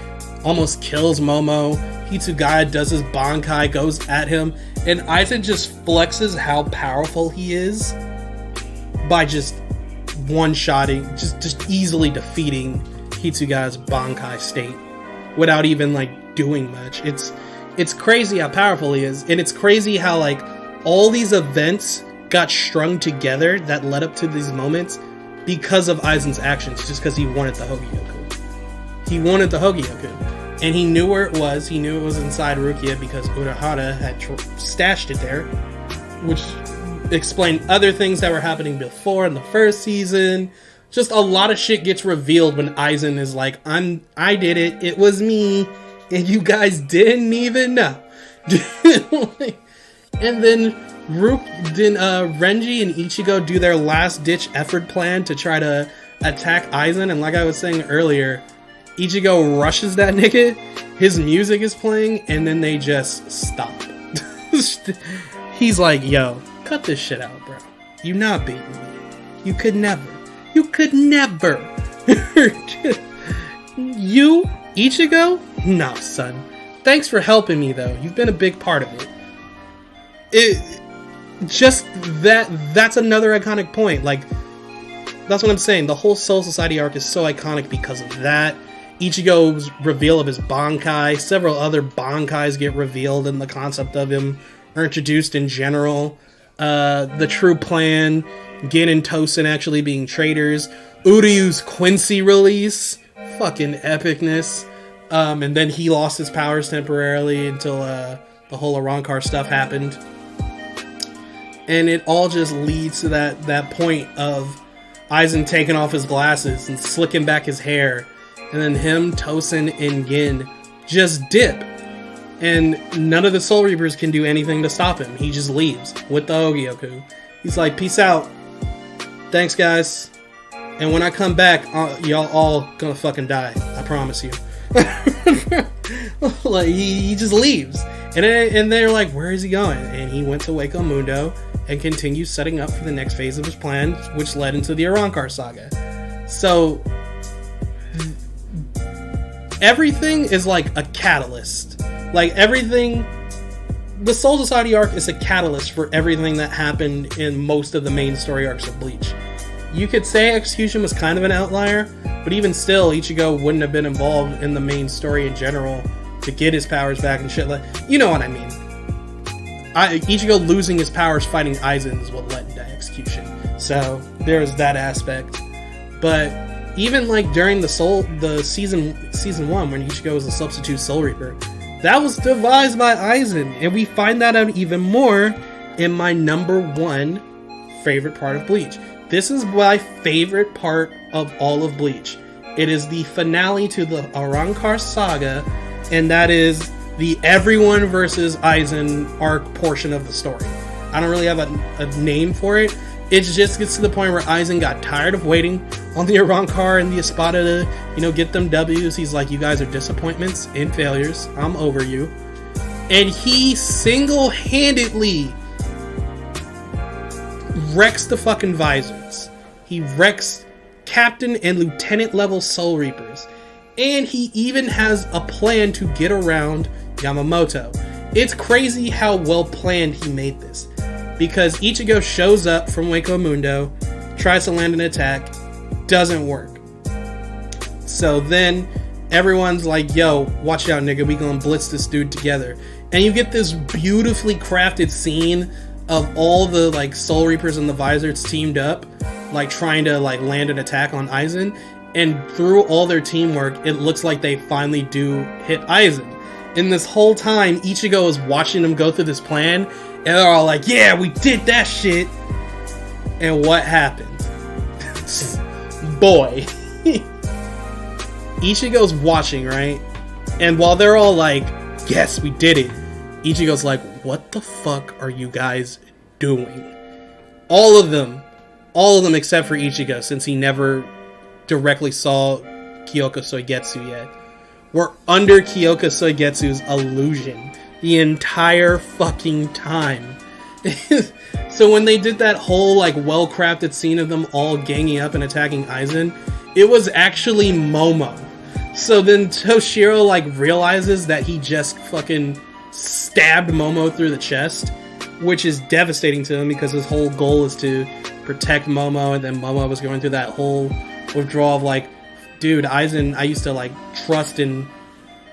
almost kills Momo. Hitsugaya does his Bankai, goes at him, and Aizen just flexes how powerful he is by just one-shotting, just easily defeating Hitsugaya's Bankai state without even like doing much. It's crazy how powerful he is, and it's crazy how like all these events got strung together that led up to these moments because of Aizen's actions, just because he wanted the Hogyoku. He wanted the Hogyoku, and he knew where it was. He knew it was inside Rukia because Urahara had stashed it there, which explained other things that were happening before in the first season. Just a lot of shit gets revealed when Aizen is like, I did it, it was me, and you guys didn't even know. And then Renji and Ichigo do their last ditch effort plan to try to attack Aizen, and like I was saying earlier, Ichigo rushes that nigga, his music is playing, and then they just stop. He's like, yo, cut this shit out, bro. You not beating me. You could never. You, Ichigo? No, son. Thanks for helping me, though. You've been a big part of it. That's another iconic point. Like, that's what I'm saying. The whole Soul Society arc is so iconic because of that. Ichigo's reveal of his Bankai. Several other Bankais get revealed, and the concept of him are introduced in general. The true plan, Gin and Tosen actually being traitors, Uryu's Quincy release, fucking epicness, and then he lost his powers temporarily until the whole Arrancar stuff happened, and it all just leads to that point of Aizen taking off his glasses and slicking back his hair, and then him, Tosen, and Gin just dip. And none of the Soul Reapers can do anything to stop him. He just leaves with the Hogyoku. He's like, peace out. Thanks, guys. And when I come back, y'all all gonna fucking die. I promise you. Like, he just leaves. And they're like, where is he going? And he went to Hueco Mundo and continued setting up for the next phase of his plan, which led into the Arrancar saga. So, everything is like a catalyst. Like, everything, the Soul Society arc is a catalyst for everything that happened in most of the main story arcs of Bleach. You could say Execution was kind of an outlier, but even still, Ichigo wouldn't have been involved in the main story in general to get his powers back and shit like, you know what I mean. Ichigo losing his powers fighting Aizen is what led into Execution. So, there's that aspect. But even like during the season 1, when Ichigo was a substitute Soul Reaper, that was devised by Aizen, and we find that out even more in my number 1 favorite part of Bleach. This is my favorite part of all of Bleach. It is the finale to the Arrancar saga, and that is the everyone versus Aizen arc portion of the story. I don't really have a name for it. It just gets to the point where Aizen got tired of waiting on the Arrancar and the Espada to, get them W's. He's like, you guys are disappointments and failures. I'm over you. And he single-handedly wrecks the fucking visors. He wrecks captain and lieutenant level Soul Reapers. And he even has a plan to get around Yamamoto. It's crazy how well planned he made this. Because Ichigo shows up from Hueco Mundo, tries to land an attack, doesn't work. So then everyone's like, yo, watch out, nigga, we gonna blitz this dude together. And you get this beautifully crafted scene of all the Soul Reapers and the Visors teamed up, trying to land an attack on Aizen. And through all their teamwork, it looks like they finally do hit Aizen. And this whole time, Ichigo is watching them go through this plan, and they're all like, yeah, we did that shit. And what happened? Boy. Ichigo's watching, right? And while they're all like, yes, we did it, Ichigo's like, what the fuck are you guys doing? All of them except for Ichigo, since he never directly saw Kyoka Soigetsu yet, were under Kyoka Soigetsu's illusion the entire fucking time. So when they did that whole like well-crafted scene of them all ganging up and attacking Aizen, it was actually Momo. So then Toshiro like realizes that he just fucking stabbed Momo through the chest, which is devastating to him because his whole goal is to protect Momo, and then Momo was going through that whole withdrawal of like, dude, Aizen, I used to like trust and,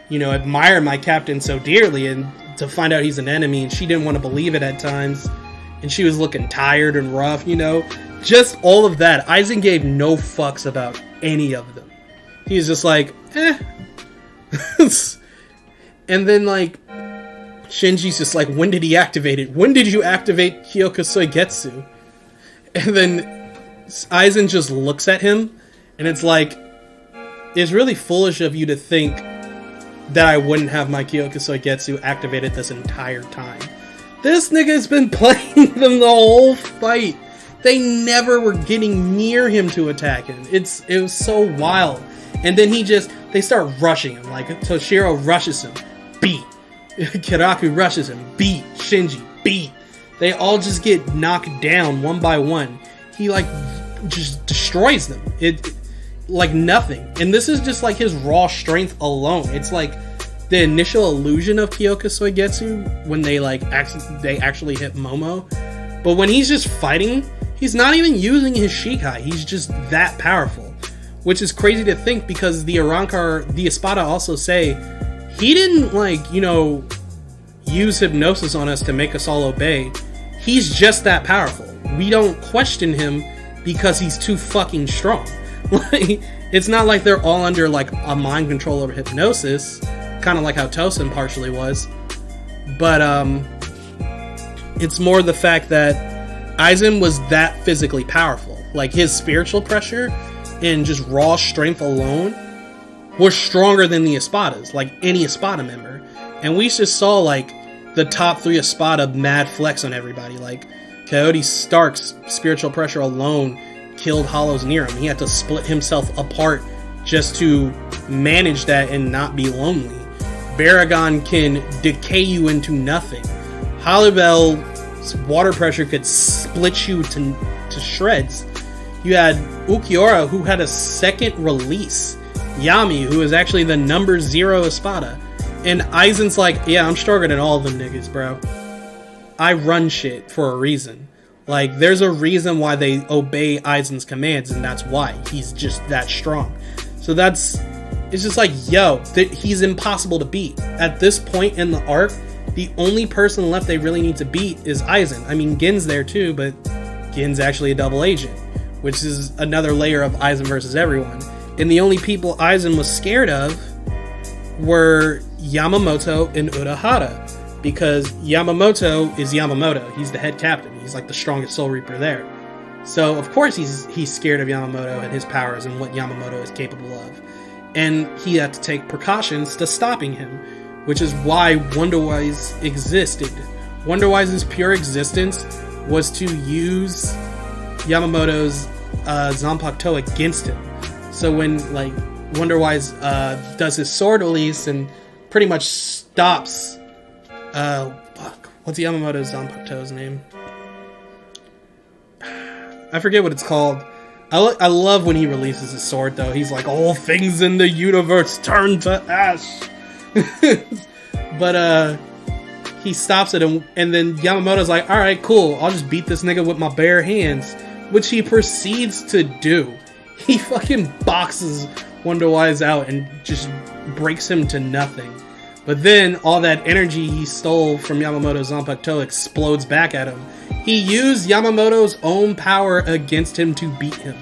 you know, admire my captain so dearly, and to find out he's an enemy, and she didn't want to believe it at times, and she was looking tired and rough, you know, just all of that. Aizen gave no fucks about any of them. He's just like, eh. And then like Shinji's just like, when did he activate it? When did you activate Kyoka Soigetsu? And then Aizen just looks at him, and it's like, it's really foolish of you to think that I wouldn't have my Kyoka Soigetsu activated this entire time. This nigga's been playing them the whole fight. They never were getting near him to attack him. It was so wild. And then they start rushing him. Like, Toshiro rushes him, beat. Kiraku rushes him, beat. Shinji, beat. They all just get knocked down one by one. He, like, just destroys them. It like nothing. And this is just, like, his raw strength alone. It's, like, the initial illusion of Kyoka Soigetsu when they, like, they actually hit Momo. But when he's just fighting, he's not even using his Shikai. He's just that powerful. Which is crazy to think, because the Espada also say he didn't, like, you know, use hypnosis on us to make us all obey. He's just that powerful. We don't question him because he's too fucking strong. Like, it's not like they're all under, like, a mind control over hypnosis, kind of like how Tosen partially was. But it's more the fact that Aizen was that physically powerful. Like, his spiritual pressure and just raw strength alone was stronger than the Espadas, like any Espada member. And we just saw, like, the top 3 Espada mad flex on everybody. Like, Coyote Stark's spiritual pressure alone killed hollows near him. He had to split himself apart just to manage that and not be lonely. Baragon can decay you into nothing. Holibel's water pressure could split you to shreds. You had Ukiura, who had a second release. Yami, who is actually the number 0 Espada. And Aizen's like, yeah, I'm stronger than all of them niggas, bro. I run shit for a reason. Like, there's a reason why they obey Aizen's commands, and that's why. He's just that strong. So it's just like, yo, he's impossible to beat. At this point in the arc, the only person left they really need to beat is Aizen. I mean, Gin's there too, but Gin's actually a double agent, which is another layer of Aizen versus everyone. And the only people Aizen was scared of were Yamamoto and Urahara, because Yamamoto is Yamamoto. He's the head captain. He's like the strongest Soul Reaper there. So of course he's scared of Yamamoto and his powers and what Yamamoto is capable of. And he had to take precautions to stopping him, which is why Wonderwise existed. Wonderwise's pure existence was to use Yamamoto's Zanpakuto against him. So when, like, Wonderwise does his sword release and pretty much stops what's Yamamoto's Zanpakuto's name? I forget what it's called. I love when he releases his sword, though. He's like, all things in the universe turn to ash. But he stops it, and then Yamamoto's like, alright, cool, I'll just beat this nigga with my bare hands, which he proceeds to do. He fucking boxes Wonderwise out and just breaks him to nothing. But then all that energy he stole from Yamamoto's Zanpakuto explodes back at him. He used Yamamoto's own power against him to beat him.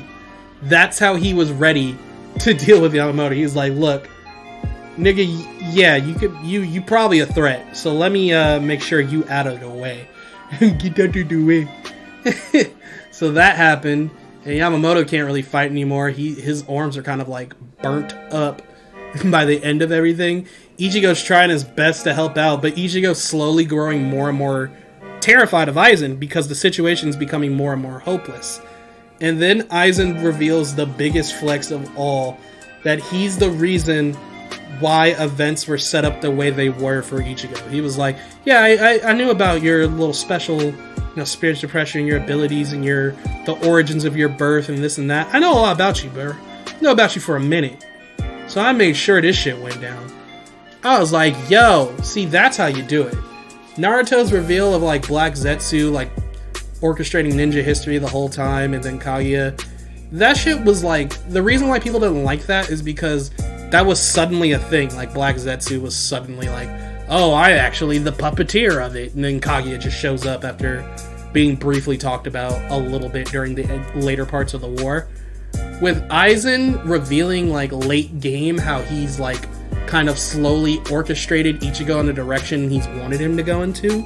That's how he was ready to deal with Yamamoto. He's like, look, nigga, yeah, you probably a threat. So let me make sure you out of the way. Get out of the way. So that happened, and Yamamoto can't really fight anymore. His arms are kind of like burnt up by the end of everything. Ichigo's trying his best to help out, but Ichigo's slowly growing more and more terrified of Aizen because the situation's becoming more and more hopeless. And then Aizen reveals the biggest flex of all, that he's the reason why events were set up the way they were for Ichigo. He was like, yeah, I knew about your little special, spirit depression, your abilities, and the origins of your birth and this and that. I know a lot about you, bro. I know about you for a minute. So I made sure this shit went down. I was like, yo, see, that's how you do it. Naruto's reveal of like Black Zetsu, like orchestrating ninja history the whole time, and then Kaguya, that shit was like, the reason why people didn't like that is because that was suddenly a thing. Like Black Zetsu was suddenly like, oh, I actually the puppeteer of it, and then Kaguya just shows up after being briefly talked about a little bit during the later parts of the war. With Aizen revealing like late game how he's like kind of slowly orchestrated Ichigo in the direction he's wanted him to go into,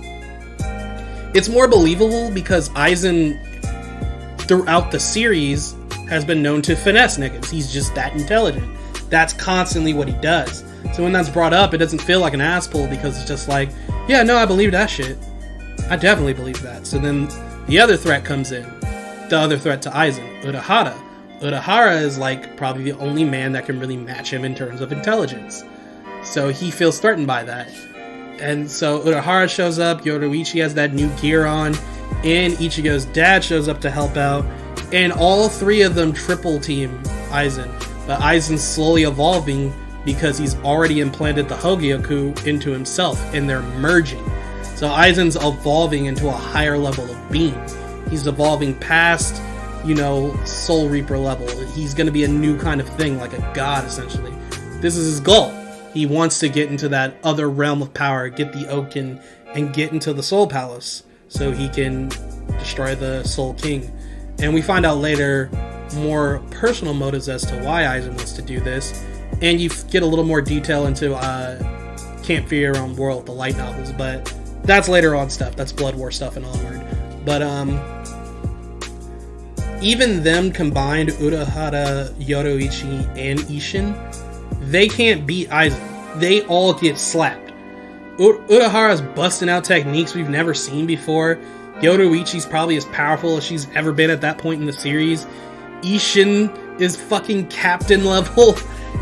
it's more believable because Aizen throughout the series has been known to finesse niggas. He's just that intelligent. That's constantly what he does. So when that's brought up, it doesn't feel like an ass pull because it's just like, yeah, no, I believe that shit. I definitely believe that. So then the other threat comes in. The other threat to Aizen, Urahara. Urahara is like probably the only man that can really match him in terms of intelligence. So he feels threatened by that. And so Urahara shows up, Yoruichi has that new gear on, and Ichigo's dad shows up to help out, and all three of them triple team Aizen. But Aizen's slowly evolving because he's already implanted the Hogyoku into himself, and they're merging. So Aizen's evolving into a higher level of being. He's evolving past, Soul Reaper level. He's going to be a new kind of thing, like a god, essentially. This is his goal. He wants to get into that other realm of power, get the Oaken, and get into the Soul Palace so he can destroy the Soul King. And we find out later more personal motives as to why Aizen wants to do this. And you get a little more detail into Can't Fear Your Own World, the light novels, but that's later on stuff. That's Blood War stuff and onward. But even them combined, Urahara, Yoruichi, and Isshin, they can't beat Aizen. They all get slapped. Urahara's busting out techniques we've never seen before. Yoruichi's probably as powerful as she's ever been at that point in the series. Isshin is fucking captain level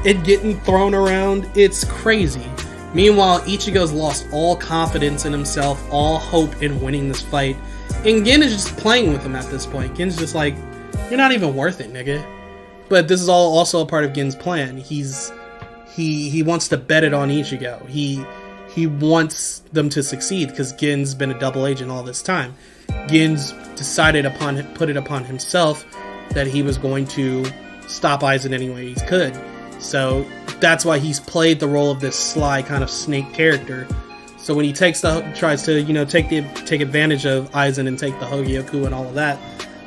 and getting thrown around. It's crazy. Meanwhile, Ichigo's lost all confidence in himself, all hope in winning this fight. And Gin is just playing with him at this point. Gin's just like, you're not even worth it, nigga. But this is all also a part of Gin's plan. He wants to bet it on Ichigo. He wants them to succeed because Gin's been a double agent all this time. Gin's put it upon himself that he was going to stop Aizen any way he could. So that's why he's played the role of this sly kind of snake character. So when he tries to take advantage of Aizen and take the Hogyoku and all of that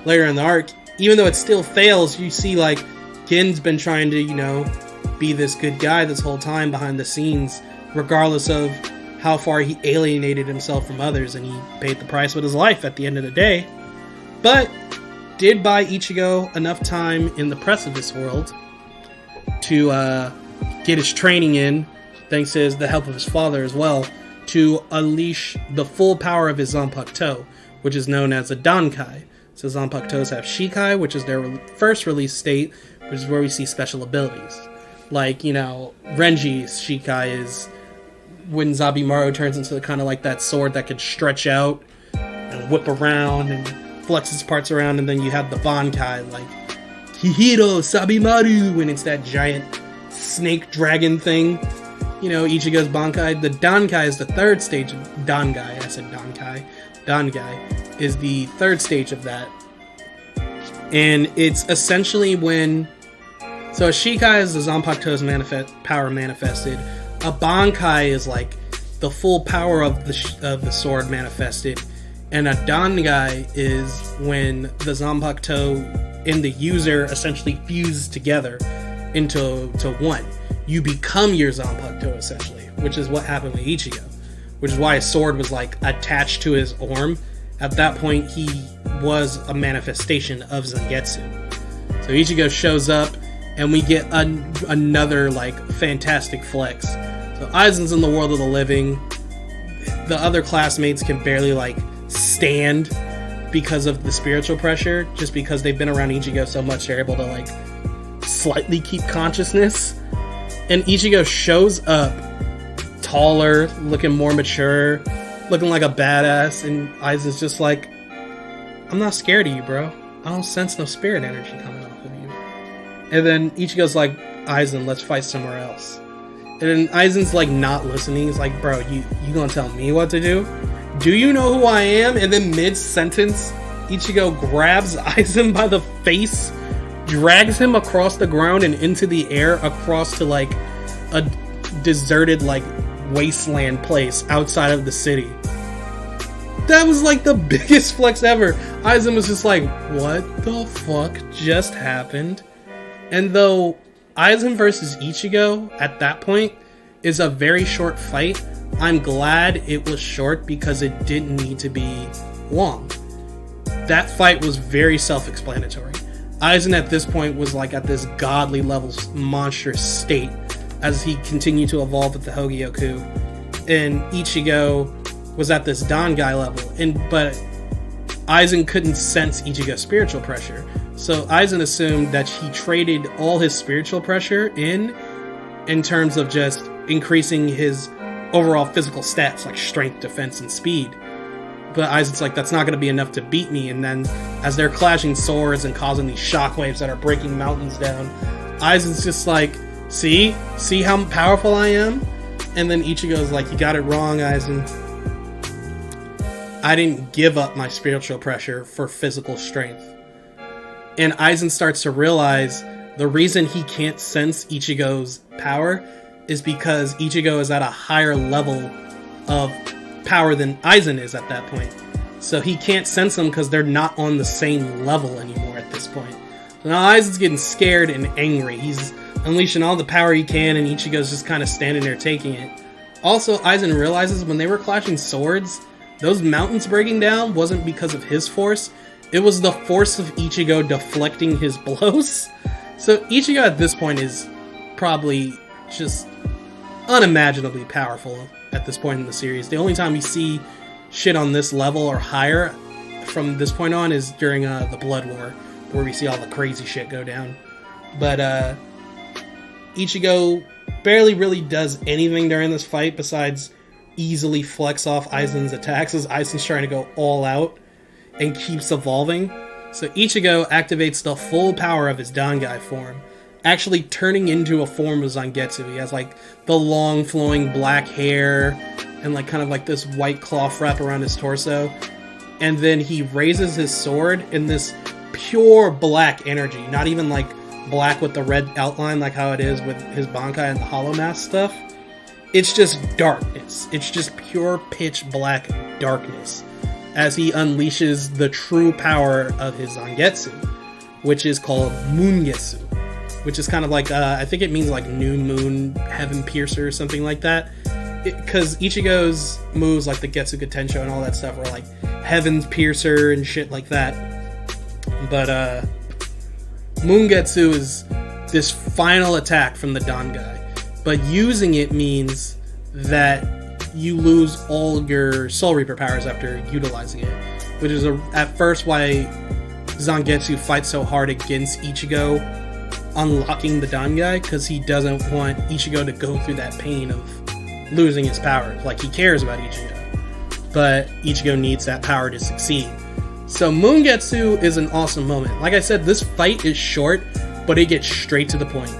later in the arc, even though it still fails, you see like Gin's been trying to be this good guy this whole time behind the scenes, regardless of how far he alienated himself from others, and he paid the price with his life at the end of the day. But did buy Ichigo enough time in the precipice world to get his training in, thanks to the help of his father as well, to unleash the full power of his Zanpakuto, which is known as a Dankai. So Zanpakutos have Shikai, which is their first release state, which is where we see special abilities. Like, Renji's Shikai is when Zabimaru turns into kind of like that sword that could stretch out and whip around and flex its parts around, and then you have the Bankai, like Hihiro Sabimaru, when it's that giant snake dragon thing. Ichigo's Bankai. The Dankai is the third stage of Dangai. I said Dankai. Dangai is the third stage of that. And it's essentially when... So a Shikai is the Zanpakuto's power manifested. A Bankai is like the full power of the sword manifested. And a Dangai is when the Zanpakuto and the user essentially fuse together. into one. You become your Zanpakuto essentially, which is what happened with Ichigo, which is why his sword was like attached to his arm. At that point, he was a manifestation of Zangetsu. So Ichigo shows up, and we get another like fantastic flex. So Aizen's in the world of the living. The other classmates can barely like stand because of the spiritual pressure, just because they've been around Ichigo so much, they're able to like slightly keep consciousness. And Ichigo shows up taller, looking more mature, looking like a badass, and Aizen's just like, I'm not scared of you, bro. I don't sense no spirit energy coming off of you. And then Ichigo's like, Aizen, let's fight somewhere else. And then Aizen's like not listening. He's like, bro, you gonna tell me what to do? Do you know who I am? And then mid-sentence, Ichigo grabs Aizen by the face, drags him across the ground and into the air across to like a deserted like wasteland place outside of the city. That was like the biggest flex ever. Aizen was just like, what the fuck just happened? And though Aizen versus Ichigo at that point is a very short fight, I'm glad it was short because it didn't need to be long. That fight was very self-explanatory. Aizen at this point was like at this godly level monstrous state as he continued to evolve with the Hogyoku, and Ichigo was at this Dangai level, but Aizen couldn't sense Ichigo's spiritual pressure, so Aizen assumed that he traded all his spiritual pressure in terms of just increasing his overall physical stats like strength, defense, and speed. But Aizen's like, that's not going to be enough to beat me. And then as they're clashing swords and causing these shockwaves that are breaking mountains down, Aizen's just like, see how powerful I am? And then Ichigo's like, you got it wrong, Aizen. I didn't give up my spiritual pressure for physical strength. And Aizen starts to realize the reason he can't sense Ichigo's power is because Ichigo is at a higher level of power than Aizen is at that point. So he can't sense them because they're not on the same level anymore at this point. So now Aizen's getting scared and angry. He's unleashing all the power he can, and Ichigo's just kind of standing there taking it. Also, Aizen realizes when they were clashing swords, those mountains breaking down wasn't because of his force. It was the force of Ichigo deflecting his blows. So Ichigo at this point is probably just unimaginably powerful at this point in the series. The only time we see shit on this level or higher from this point on is during the Blood War, where we see all the crazy shit go down. But Ichigo barely really does anything during this fight besides easily flex off Aizen's attacks as Aizen's trying to go all out and keeps evolving. So Ichigo activates the full power of his Dangai form, actually turning into a form of Zangetsu. He has like the long flowing black hair and like kind of like this white cloth wrap around his torso. And then he raises his sword in this pure black energy, not even like black with the red outline like how it is with his Bankai and the Hollow Mask stuff. It's just darkness. It's just pure pitch black darkness as he unleashes the true power of his Zangetsu, which is called Moongetsu, which is kind of like, I think it means like New Moon, Heaven Piercer or something like that. Because Ichigo's moves like the Getsuga Tensho and all that stuff are like Heaven's Piercer and shit like that. But Moongetsu is this final attack from the Dangai. But using it means that you lose all your Soul Reaper powers after utilizing it. Which is at first why Zangetsu fights so hard against Ichigo unlocking the Dangai, because he doesn't want Ichigo to go through that pain of losing his power. Like, he cares about Ichigo, but Ichigo needs that power to succeed. So Moongetsu is an awesome moment. Like I said, this fight is short, but it gets straight to the point.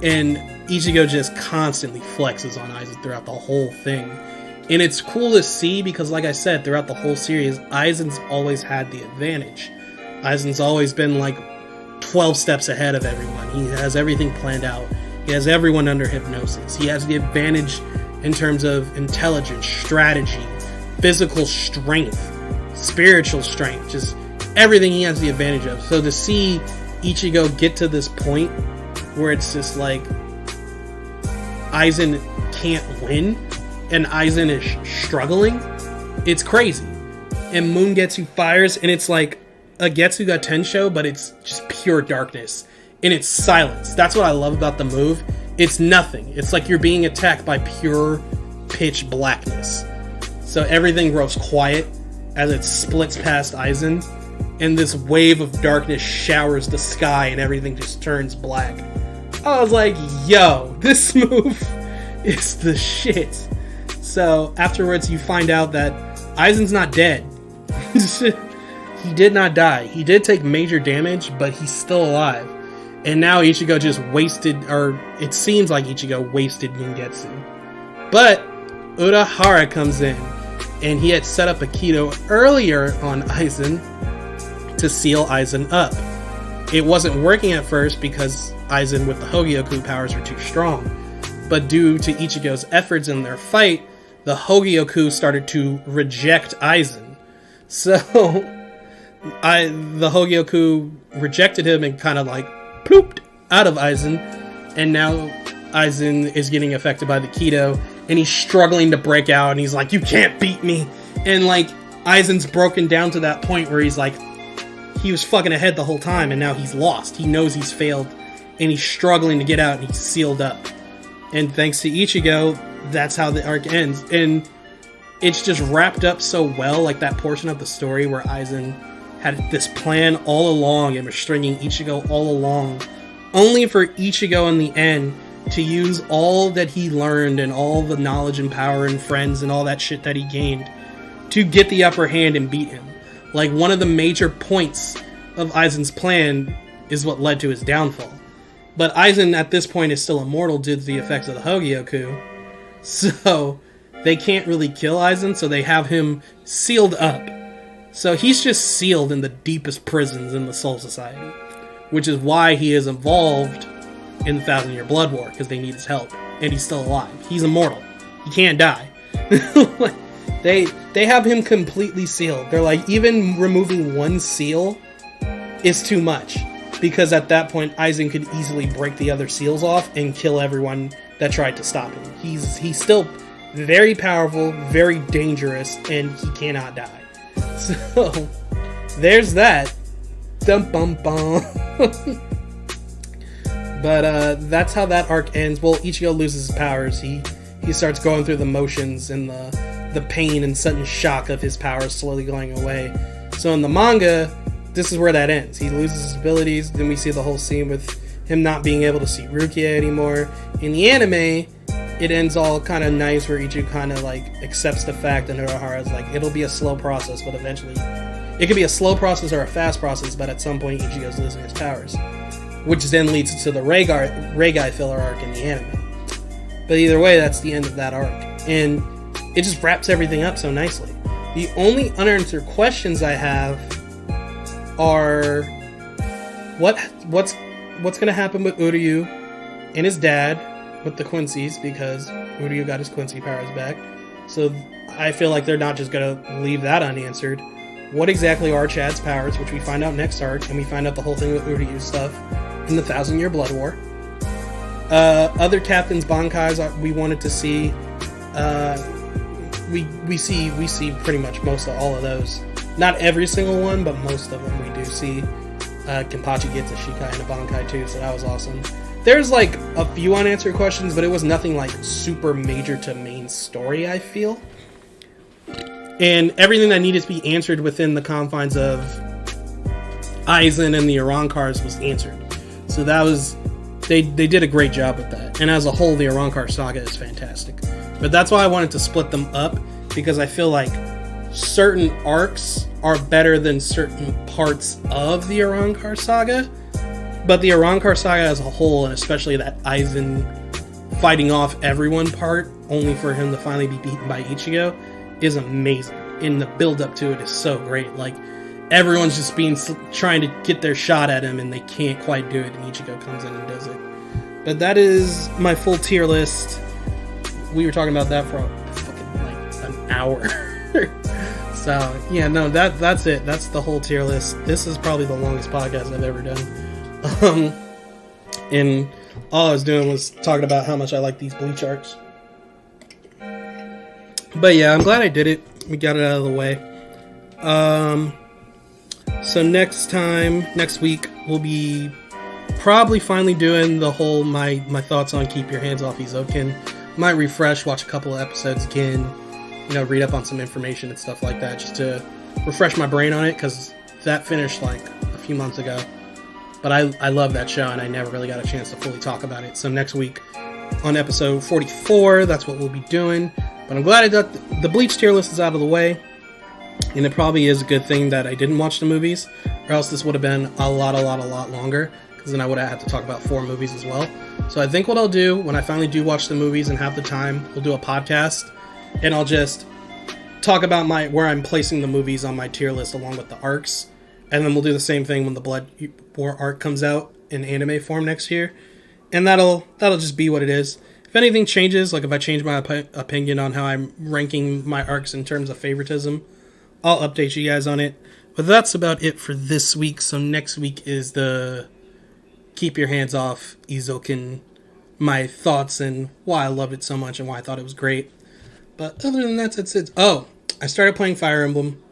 And Ichigo just constantly flexes on Aizen throughout the whole thing. And it's cool to see because, like I said, throughout the whole series, Aizen's always had the advantage. Aizen's always been like 12 steps ahead of everyone. He has everything planned out. He has everyone under hypnosis. He has the advantage in terms of intelligence, strategy, physical strength, spiritual strength, just everything he has the advantage of. So to see Ichigo get to this point where it's just like Aizen can't win and Aizen is struggling. It's crazy. And Moongetsu fires, and it's like a Getsuga Tensho, but it's just pure darkness. And it's silence. That's what I love about the move. It's nothing. It's like you're being attacked by pure pitch blackness. So everything grows quiet as it splits past Aizen, and this wave of darkness showers the sky and everything just turns black. I was like, yo, this move is the shit. So afterwards you find out that Aizen's not dead. He did not die. He did take major damage, but he's still alive. And now Ichigo just wasted, or it seems like Ichigo wasted Ningetsu. But Urahara comes in, and he had set up a Kido earlier on Aizen to seal Aizen up. It wasn't working at first because Aizen with the Hogyoku powers were too strong. But due to Ichigo's efforts in their fight, the Hogyoku started to reject Aizen. So the Hogyoku rejected him and kind of like plooped out of Aizen, and now Aizen is getting affected by the Kido, and he's struggling to break out, and he's like, you can't beat me. And like Aizen's broken down to that point where he's like, he was fucking ahead the whole time, and now he's lost. He knows he's failed, and he's struggling to get out, and he's sealed up. And thanks to Ichigo, that's how the arc ends. And it's just wrapped up so well, like that portion of the story where Aizen had this plan all along and was stringing Ichigo all along, only for Ichigo in the end to use all that he learned and all the knowledge and power and friends and all that shit that he gained to get the upper hand and beat him. Like, one of the major points of Aizen's plan is what led to his downfall. But Aizen at this point is still immortal due to the effects of the Hogyoku, so they can't really kill Aizen, so they have him sealed up. So he's just sealed in the deepest prisons in the Soul Society, which is why he is involved in the 1,000-Year Blood War, because they need his help, and he's still alive. He's immortal. He can't die. They have him completely sealed. They're like, even removing one seal is too much, because at that point Aizen could easily break the other seals off and kill everyone that tried to stop him. He's still very powerful, very dangerous, and he cannot die. So there's that. Dum bum bum. But that's how that arc ends. Well, Ichigo loses his powers. He starts going through the motions and the pain and sudden shock of his powers slowly going away. So in the manga, this is where that ends. He loses his abilities. Then we see the whole scene with him not being able to see Rukia anymore. In the anime, it ends all kind of nice where Ichigo kind of like accepts the fact that Urahara's like, it'll be a slow process, but eventually it could be a slow process or a fast process, but at some point Ichigo's losing his powers, which then leads to the Reigai filler arc in the anime. But either way, that's the end of that arc, and it just wraps everything up so nicely. The only unanswered questions I have are what's going to happen with Uryu and his dad with the Quincy's, because Uryu got his Quincy powers back. So I feel like they're not just going to leave that unanswered. What exactly are Chad's powers, which we find out next arc, and we find out the whole thing with Uryu's stuff in the 1,000-Year Blood War. Other captains Bankais we wanted to see. We see pretty much most of all of those. Not every single one, but most of them we do see. Kenpachi gets a Shikai and a Bankai too, so that was awesome. There's like a few unanswered questions, but it was nothing like super major to main story, I feel. And everything that needed to be answered within the confines of Aizen and the Arankars was answered. So that was, they did a great job with that. And as a whole, the Arankar saga is fantastic. But that's why I wanted to split them up, because I feel like certain arcs are better than certain parts of the Arankar saga. But the Arankar saga as a whole, and especially that Aizen fighting off everyone part, only for him to finally be beaten by Ichigo, is amazing. And the build up to it is so great. Like, everyone's just trying to get their shot at him, and they can't quite do it, and Ichigo comes in and does it. But that is my full tier list. We were talking about that for fucking like an hour. So yeah, no, that's it. That's the whole tier list. This is probably the longest podcast I've ever done. And all I was doing was talking about how much I like these Bleach arcs. But yeah, I'm glad I did it. We got it out of the way. So next week, we'll be probably finally doing the whole my thoughts on Keep Your Hands Off Izoken. Might refresh, watch a couple of episodes again, read up on some information and stuff like that, just to refresh my brain on it, because that finished like a few months ago. But I love that show, and I never really got a chance to fully talk about it. So next week, on episode 44, that's what we'll be doing. But I'm glad I got the Bleach tier list is out of the way. And it probably is a good thing that I didn't watch the movies, or else this would have been a lot longer, because then I would have had to talk about 4 movies as well. So I think what I'll do, when I finally do watch the movies and have the time, we'll do a podcast, and I'll just talk about where I'm placing the movies on my tier list along with the arcs, and then we'll do the same thing when the Blood War arc comes out in anime form next year, and that'll just be what it is. If anything changes, like if I change my opinion on how I'm ranking my arcs in terms of favoritism, I'll update you guys on it. But that's about it for this week. So next week is the Keep Your Hands Off Izoken, my thoughts and why I loved it so much and why I thought it was great. But other than that, that's it. Oh, I started playing Fire Emblem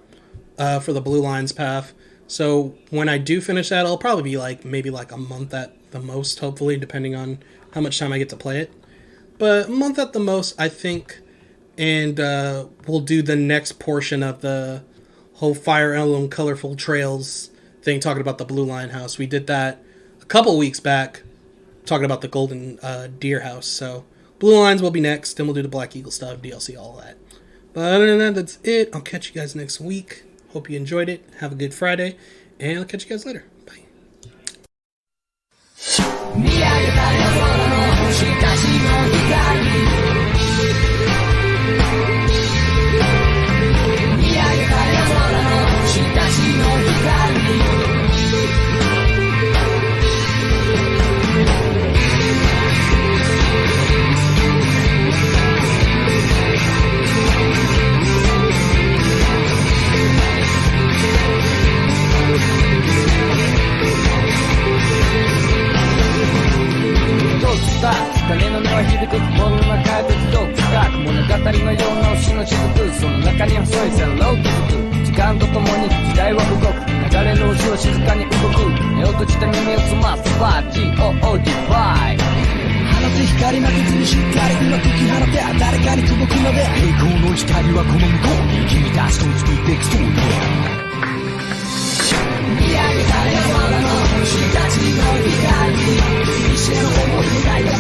for the Blue Lines path. So when I do finish that, it'll probably be maybe a month at the most, hopefully, depending on how much time I get to play it. But a month at the most, I think. And we'll do the next portion of the whole Fire Emblem Colorful Trails thing, talking about the Blue Line House. We did that a couple weeks back, talking about the Golden Deer House. So Blue Lines will be next, then we'll do the Black Eagle stuff, DLC, all that. But other than that, that's it. I'll catch you guys next week. Hope you enjoyed it. Have a good Friday, and I'll catch you guys later. Bye. 鐘の音は響く心の中へ別動深く物語のような星の雫その中に細い線路を築く時間とともに時代は動く流れる星は静かに動く目を閉じて耳を澄ますバー GOOD バイ放つ光負けずにしっかり今解き放て誰かに届くので栄光の光はこの向こうに君たちと作っていくストーリー見上げたれ空の星たちの光一緒の想い描いた